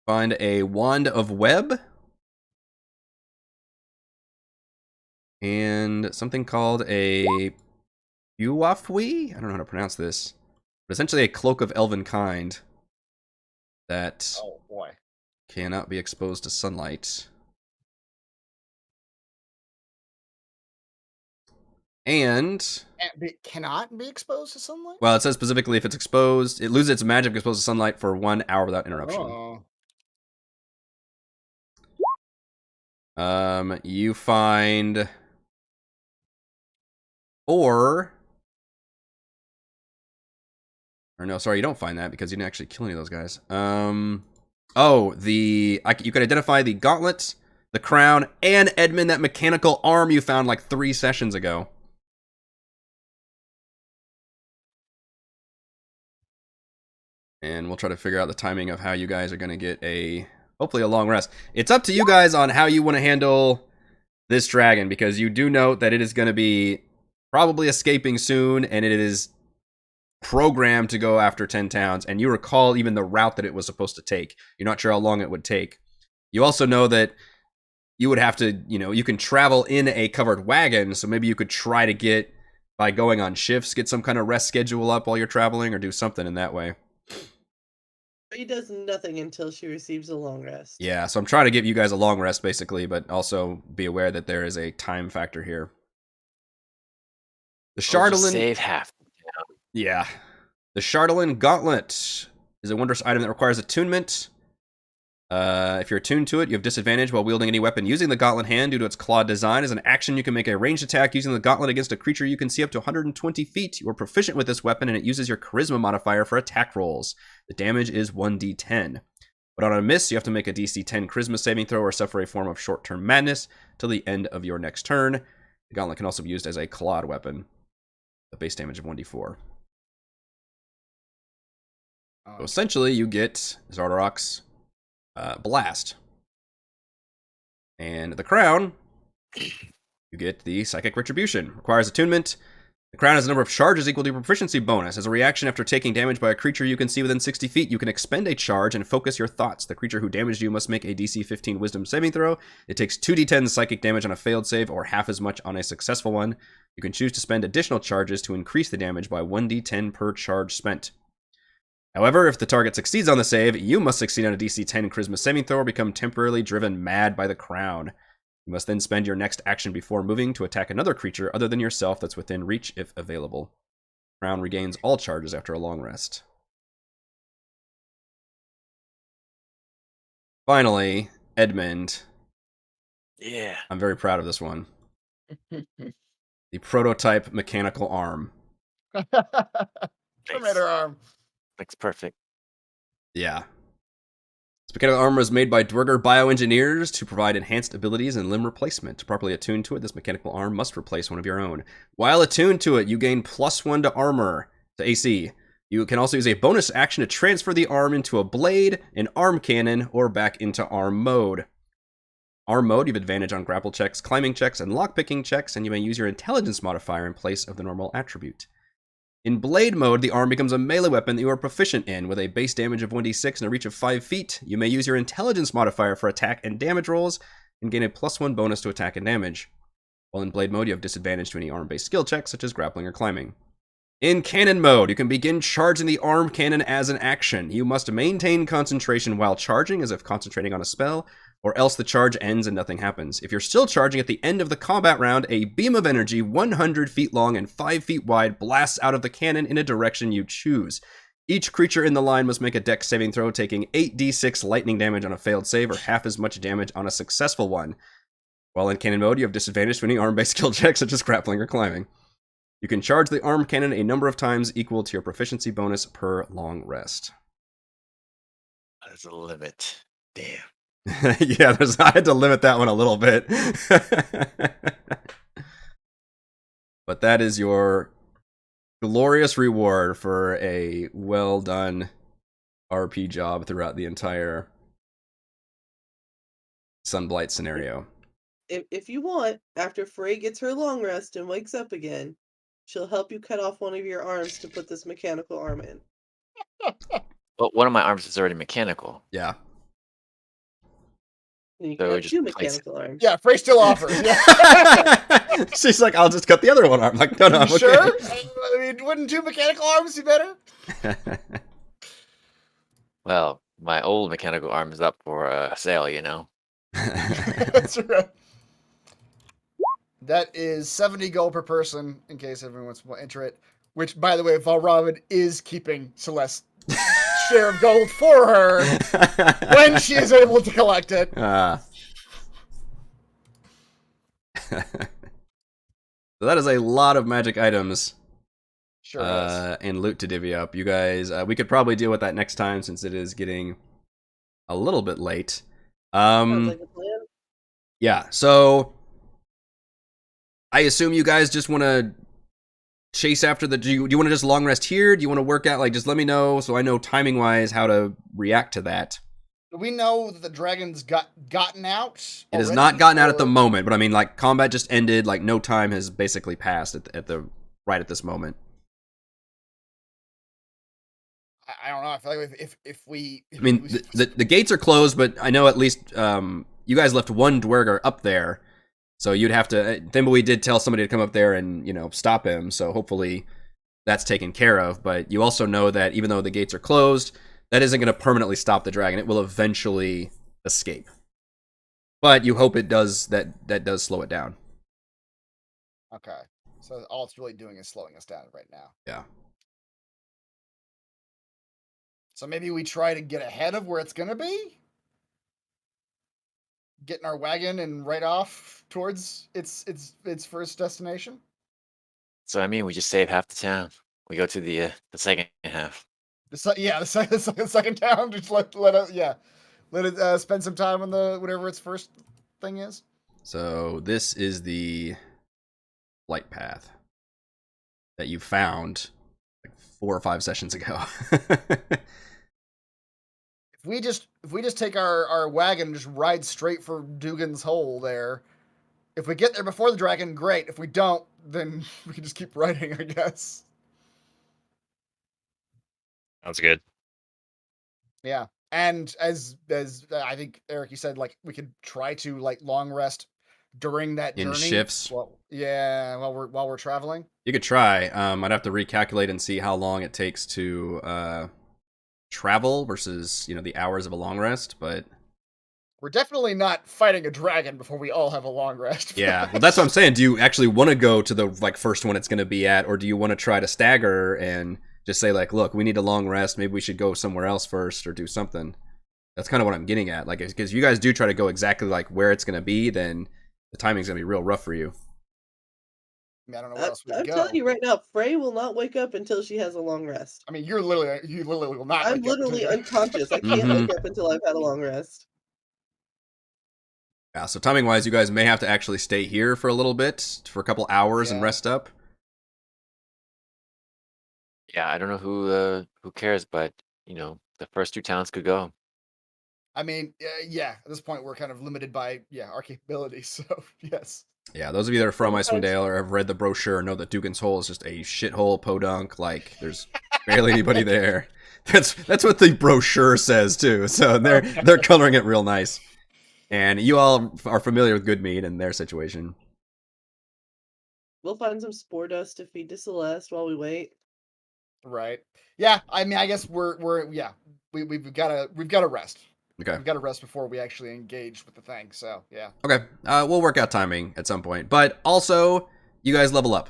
[SPEAKER 1] Find a wand of web. And something called a Uwafwi? I don't know how to pronounce this. But essentially a cloak of elven kind that
[SPEAKER 2] Oh, boy.
[SPEAKER 1] cannot be exposed to sunlight. And
[SPEAKER 2] Cannot be exposed to sunlight?
[SPEAKER 1] well, it says specifically if it's exposed, it loses its magic if exposed to sunlight for 1 hour without interruption.
[SPEAKER 2] Oh.
[SPEAKER 1] You find 4. Or no, sorry, you don't find that because you didn't actually kill any of those guys. You could identify the gauntlet, the crown, and Edmund, that mechanical arm you found like 3 sessions ago. And we'll try to figure out the timing of how you guys are going to get a hopefully a long rest. It's up to you guys on how you want to handle this dragon, because you do note that it is going to be probably escaping soon, and it is programmed to go after 10 towns, and you recall even the route that it was supposed to take. You're not sure how long it would take. You also know that you would have to, you can travel in a covered wagon, so maybe you could try to get, by going on shifts, get some kind of rest schedule up while you're traveling, or do something in that way.
[SPEAKER 3] She does nothing until she receives a long rest.
[SPEAKER 1] Yeah, so I'm trying to give you guys a long rest, basically, but also be aware that there is a time factor here. The Chardolin...
[SPEAKER 5] save half.
[SPEAKER 1] Yeah. The Chardolin Gauntlet is a wondrous item that requires attunement. If you're attuned to it, you have disadvantage while wielding any weapon using the gauntlet hand due to its clawed design. As an action, you can make a ranged attack using the gauntlet against a creature you can see up to 120 feet. You are proficient with this weapon, and it uses your charisma modifier for attack rolls. The damage is 1d10. But on a miss, you have to make a DC 10 charisma saving throw or suffer a form of short-term madness till the end of your next turn. The gauntlet can also be used as a clawed weapon. The base damage of 1d4. So essentially, you get Xardarok's Blast. And the crown, you get the Psychic Retribution. Requires attunement. The crown has a number of charges equal to your proficiency bonus. As a reaction after taking damage by a creature you can see within 60 feet, you can expend a charge and focus your thoughts. The creature who damaged you must make a DC 15 Wisdom saving throw. It takes 2d10 psychic damage on a failed save, or half as much on a successful one. You can choose to spend additional charges to increase the damage by 1d10 per charge spent. However, if the target succeeds on the save, you must succeed on a DC 10 Charisma saving throw or become temporarily driven mad by the crown. You must then spend your next action before moving to attack another creature other than yourself that's within reach if available. The crown regains all charges after a long rest. Finally, Edmund.
[SPEAKER 5] Yeah.
[SPEAKER 1] I'm very proud of this one. The prototype mechanical arm.
[SPEAKER 2] Terminator arm.
[SPEAKER 5] Looks perfect.
[SPEAKER 1] Yeah. This mechanical armor is made by duergar bioengineers to provide enhanced abilities and limb replacement. To properly attune to it, this mechanical arm must replace one of your own. While attuned to it, you gain +1 to armor, to AC. You can also use a bonus action to transfer the arm into a blade, an arm cannon, or back into arm mode. Arm mode, you have advantage on grapple checks, climbing checks, and lockpicking checks, and you may use your intelligence modifier in place of the normal attribute. In blade mode, the arm becomes a melee weapon that you are proficient in. With a base damage of 1d6 and a reach of 5 feet, you may use your intelligence modifier for attack and damage rolls, and gain a +1 bonus to attack and damage. While in blade mode, you have disadvantage to any arm-based skill checks, such as grappling or climbing. In cannon mode, you can begin charging the arm cannon as an action. You must maintain concentration while charging, as if concentrating on a spell, or else the charge ends and nothing happens. If you're still charging at the end of the combat round, a beam of energy 100 feet long and 5 feet wide blasts out of the cannon in a direction you choose. Each creature in the line must make a dex saving throw, taking 8d6 lightning damage on a failed save, or half as much damage on a successful one. While in cannon mode, you have disadvantage to any arm-based skill checks, such as grappling or climbing. You can charge the arm cannon a number of times equal to your proficiency bonus per long rest.
[SPEAKER 5] There's a limit. Damn.
[SPEAKER 1] Yeah, I had to limit that one a little bit. But that is your glorious reward for a well-done RP job throughout the entire Sunblight scenario.
[SPEAKER 3] If you want, after Frey gets her long rest and wakes up again, she'll help you cut off one of your arms to put this mechanical arm in.
[SPEAKER 5] Well, one of my arms is already mechanical.
[SPEAKER 1] Yeah.
[SPEAKER 3] And you
[SPEAKER 5] So
[SPEAKER 3] can have
[SPEAKER 5] just
[SPEAKER 3] 2
[SPEAKER 5] place
[SPEAKER 3] mechanical arms.
[SPEAKER 2] Yeah, Frey still offers. Yeah.
[SPEAKER 1] She's like, I'll just cut the other one. I'm like, no, I'm
[SPEAKER 2] You
[SPEAKER 1] okay.
[SPEAKER 2] sure? I mean, wouldn't 2 mechanical arms be better?
[SPEAKER 5] Well, my old mechanical arm is up for sale, you know.
[SPEAKER 2] That's right. That is 70 gold per person, in case everyone wants to enter it. Which, by the way, Valravin is keeping Celeste's share of gold for her when she is able to collect it.
[SPEAKER 1] So that is a lot of magic items
[SPEAKER 2] Sure is.
[SPEAKER 1] and loot to divvy up. You guys, we could probably deal with that next time since it is getting a little bit late.
[SPEAKER 3] Sounds like a plan.
[SPEAKER 1] Yeah, so I assume you guys just want to chase after the... Do you want to just long rest here? Do you want to work out? Like, just let me know so I know timing-wise how to react to that.
[SPEAKER 2] Do we know that the dragon's gotten out?
[SPEAKER 1] It has
[SPEAKER 2] already,
[SPEAKER 1] not gotten out at the
[SPEAKER 2] or-
[SPEAKER 1] moment, but I mean, like, combat just ended. Like, no time has basically passed at the right at this moment.
[SPEAKER 2] I don't know. I feel like if we.
[SPEAKER 1] I mean, the gates are closed, but I know at least you guys left one duergar up there, so you'd have to. Thimblewee did tell somebody to come up there and stop him. So hopefully that's taken care of. But you also know that even though the gates are closed, that isn't going to permanently stop the dragon. It will eventually escape. But you hope it does. That does slow it down.
[SPEAKER 2] Okay. So all it's really doing is slowing us down right now.
[SPEAKER 1] Yeah.
[SPEAKER 2] So maybe we try to get ahead of where it's gonna be? Get in our wagon and right off towards its first destination?
[SPEAKER 5] So I mean, we just save half the town. We go to the second half.
[SPEAKER 2] The second town, just let it spend some time on the whatever its first thing is.
[SPEAKER 1] So this is the light path that you found like 4 or 5 sessions ago.
[SPEAKER 2] If we just take our wagon and just ride straight for Dugan's hole there, if we get there before the dragon, great. If we don't, then we can just keep riding, I guess.
[SPEAKER 4] Sounds good.
[SPEAKER 2] Yeah. And as I think Eric, you said, like, we could try to like long rest during that
[SPEAKER 1] In
[SPEAKER 2] journey.
[SPEAKER 1] shifts?
[SPEAKER 2] While we're traveling.
[SPEAKER 1] You could try. I'd have to recalculate and see how long it takes to travel versus the hours of a long rest, but
[SPEAKER 2] We're definitely not fighting a dragon before we all have a long rest.
[SPEAKER 1] yeah, well, that's what I'm saying. Do you actually want to go to the first one it's going to be at, or do you want to try to stagger and just say like, look, we need a long rest, maybe we should go somewhere else first or do something? That's kind of what I'm getting at. Like, because you guys do try to go exactly like where it's going to be, then the timing's going to be real rough for you.
[SPEAKER 2] I don't know where else we
[SPEAKER 3] I'm
[SPEAKER 2] go.
[SPEAKER 3] telling you right now, Frey will not wake up until she has a long rest.
[SPEAKER 2] I mean, you literally will not.
[SPEAKER 3] I'm
[SPEAKER 2] wake up
[SPEAKER 3] literally
[SPEAKER 2] until-
[SPEAKER 3] unconscious. I can't
[SPEAKER 1] Mhm.
[SPEAKER 3] wake up until I've had a long rest.
[SPEAKER 1] Yeah, so timing wise, you guys may have to actually stay here for a little bit, for a couple hours and
[SPEAKER 2] Yeah.
[SPEAKER 1] rest up.
[SPEAKER 5] Yeah, I don't know who cares, but the first 2 towns could go.
[SPEAKER 2] I mean, yeah. At this point, we're kind of limited by our capabilities. So yes.
[SPEAKER 1] Yeah, those of you that are from Icewind
[SPEAKER 3] Sometimes-
[SPEAKER 1] Dale or have read the brochure know that Dugan's Hole is just a shithole podunk. Like, there's barely anybody there. That's what the brochure says too. So they're coloring it real nice. And you all are familiar with Goodmead and their situation.
[SPEAKER 3] We'll find some spore dust to feed to Celeste while we wait.
[SPEAKER 2] Right. Yeah. I mean, I guess we've got to rest.
[SPEAKER 1] Okay.
[SPEAKER 2] We've got to rest before we actually engage with the thing. So yeah.
[SPEAKER 1] Okay. We'll work out timing at some point. But also, you guys level up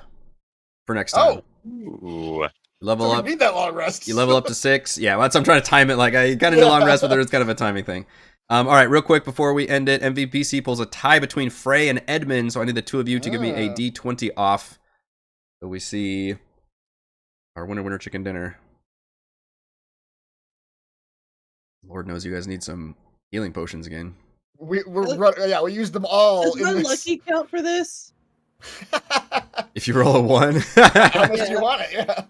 [SPEAKER 1] for next time.
[SPEAKER 2] Oh,
[SPEAKER 4] Ooh.
[SPEAKER 1] Level
[SPEAKER 2] so
[SPEAKER 1] up.
[SPEAKER 2] we need that long rest.
[SPEAKER 1] You level up to 6. Yeah, well, that's I'm trying to time it. Like, I kind of need a long rest, but there's kind of a timing thing. All right, real quick before we end it, MVPC pulls a tie between Frey and Edmund, so I need the two of you to give me a D20 off. So we see our winner chicken dinner. Lord knows you guys need some healing potions again.
[SPEAKER 2] we used them all.
[SPEAKER 3] Does
[SPEAKER 2] in
[SPEAKER 3] my
[SPEAKER 2] this.
[SPEAKER 3] lucky count for this?
[SPEAKER 1] If you roll a 1,
[SPEAKER 2] How much do you want it? Yeah.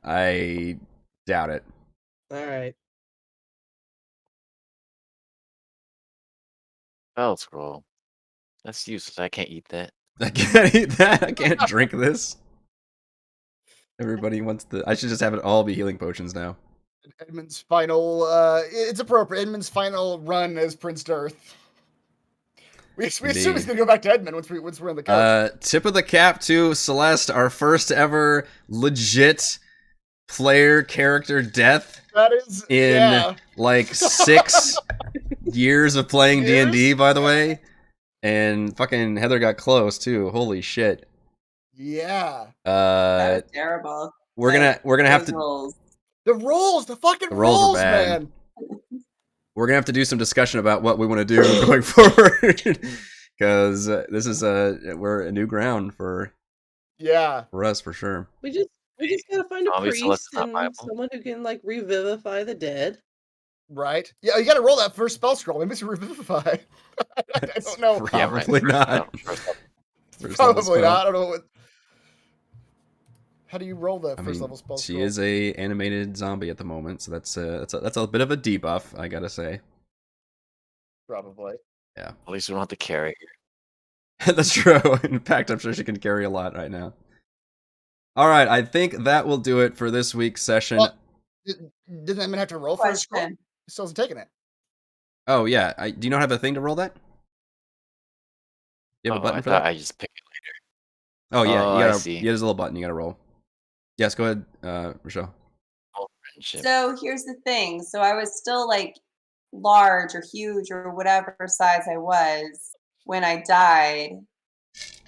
[SPEAKER 1] I doubt it.
[SPEAKER 3] All right.
[SPEAKER 5] Spell scroll. That's useless. I can't eat that.
[SPEAKER 1] I can't eat that. I can't drink this. Everybody wants the. I should just have it all be healing potions now.
[SPEAKER 2] Edmund's final. It's appropriate. Edmund's final run as Prince Darth. We assume he's
[SPEAKER 1] Indeed.
[SPEAKER 2] gonna go back to Edmund once we're in the coach.
[SPEAKER 1] Tip of the cap to Celeste, our first ever legit player character death
[SPEAKER 2] That is
[SPEAKER 1] in like 6 years of playing
[SPEAKER 2] Years?
[SPEAKER 1] D&D, by the way. And fucking Heather got close too. Holy shit.
[SPEAKER 2] Yeah.
[SPEAKER 7] That was terrible.
[SPEAKER 1] We're gonna have
[SPEAKER 7] Those
[SPEAKER 1] to
[SPEAKER 7] rolls.
[SPEAKER 2] The fucking
[SPEAKER 1] The rolls are
[SPEAKER 2] rolls,
[SPEAKER 1] bad.
[SPEAKER 2] man.
[SPEAKER 1] we're gonna have to do some discussion about what we want to do going forward, because this is we're a new ground for
[SPEAKER 2] Yeah.
[SPEAKER 1] us for sure.
[SPEAKER 3] We just gotta find a
[SPEAKER 5] Obviously, Celeste's
[SPEAKER 3] priest
[SPEAKER 5] not
[SPEAKER 3] and
[SPEAKER 5] viable.
[SPEAKER 3] someone who can like revivify the dead.
[SPEAKER 2] Right. Yeah. You got to roll that first spell scroll. Maybe it's revivify. I don't know.
[SPEAKER 1] Probably not.
[SPEAKER 5] First up.
[SPEAKER 1] First level
[SPEAKER 2] Probably
[SPEAKER 1] spell.
[SPEAKER 2] not. I don't know what. How do you roll the
[SPEAKER 1] I
[SPEAKER 2] first
[SPEAKER 1] mean,
[SPEAKER 2] level spell
[SPEAKER 1] she
[SPEAKER 2] scroll?
[SPEAKER 1] is a animated zombie at the moment, so that's a bit of a debuff, I gotta say.
[SPEAKER 2] Probably.
[SPEAKER 1] Yeah,
[SPEAKER 5] At least we don't have to carry.
[SPEAKER 1] that's true. In fact, I'm sure she can carry a lot right now. All right, I think that will do it for this week's session.
[SPEAKER 2] Well, doesn't Edmund have to roll for a scroll?
[SPEAKER 7] Question.
[SPEAKER 2] He still hasn't taken it.
[SPEAKER 1] Oh yeah, do you not have a thing to roll that? You have a button
[SPEAKER 5] I
[SPEAKER 1] for
[SPEAKER 5] thought
[SPEAKER 1] that?
[SPEAKER 5] I just picked it
[SPEAKER 1] Oh yeah,
[SPEAKER 5] Oh,
[SPEAKER 1] you
[SPEAKER 5] I
[SPEAKER 1] gotta.
[SPEAKER 5] see.
[SPEAKER 1] Yeah, there's a little button you gotta roll. Yes, go ahead, Rochelle.
[SPEAKER 5] later. Friendship.
[SPEAKER 7] So here's the thing. So I was still like large or huge or whatever size I was when I died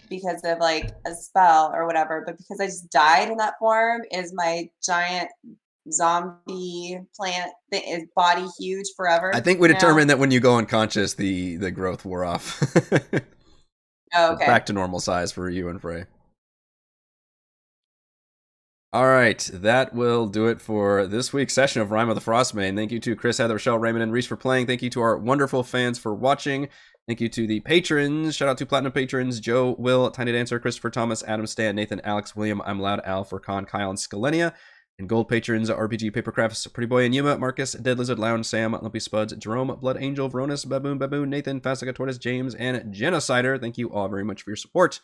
[SPEAKER 7] because of like a spell or whatever. But because I just died in that form, is my giant zombie plant is body huge forever?
[SPEAKER 1] I think we
[SPEAKER 7] now?
[SPEAKER 1] determined that when you go unconscious, the growth wore off.
[SPEAKER 7] Oh, okay.
[SPEAKER 1] Back to normal size for you and Frey. All right, that will do it for this week's session of Rime of the Frostmaiden. Thank you to Chris, Heather, Rochelle, Raymond, and Reese for playing. Thank you to our wonderful fans for watching. Thank you to the patrons. Shout out to Platinum patrons Joe, Will, Tiny Dancer, Christopher Thomas, Adam Stan, Nathan, Alex, William, I'm Loud, Al, Furkan, Kyle, and Scalenia. And gold patrons RPG Papercrafts, Pretty Boy and Yuma, Marcus, Dead Lizard, Lounge, Sam, Lumpy Spuds, Jerome, Blood Angel, Veronis, Baboon, Nathan, Fastica Tortoise, James, and Genocider. Thank you all very much for your support.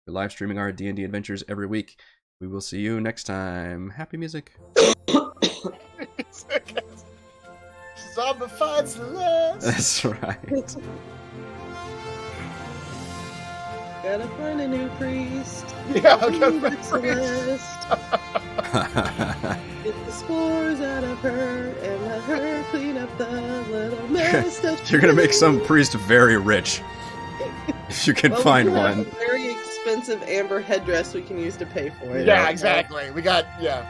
[SPEAKER 1] We're live streaming our D&D adventures every week. We will see you next time. Happy music.
[SPEAKER 2] Zombified Celeste!
[SPEAKER 1] That's right.
[SPEAKER 3] Gotta find a new priest.
[SPEAKER 2] Yeah, I'll go
[SPEAKER 3] Get
[SPEAKER 2] for
[SPEAKER 3] Celeste. Get the spores out of her and let her clean up the little mess that
[SPEAKER 1] You're gonna make some priest very rich. If you can
[SPEAKER 3] Well, we
[SPEAKER 1] find
[SPEAKER 3] do have
[SPEAKER 1] one.
[SPEAKER 3] a very expensive amber headdress we can use to pay for it.
[SPEAKER 2] Yeah, exactly. We got, yeah.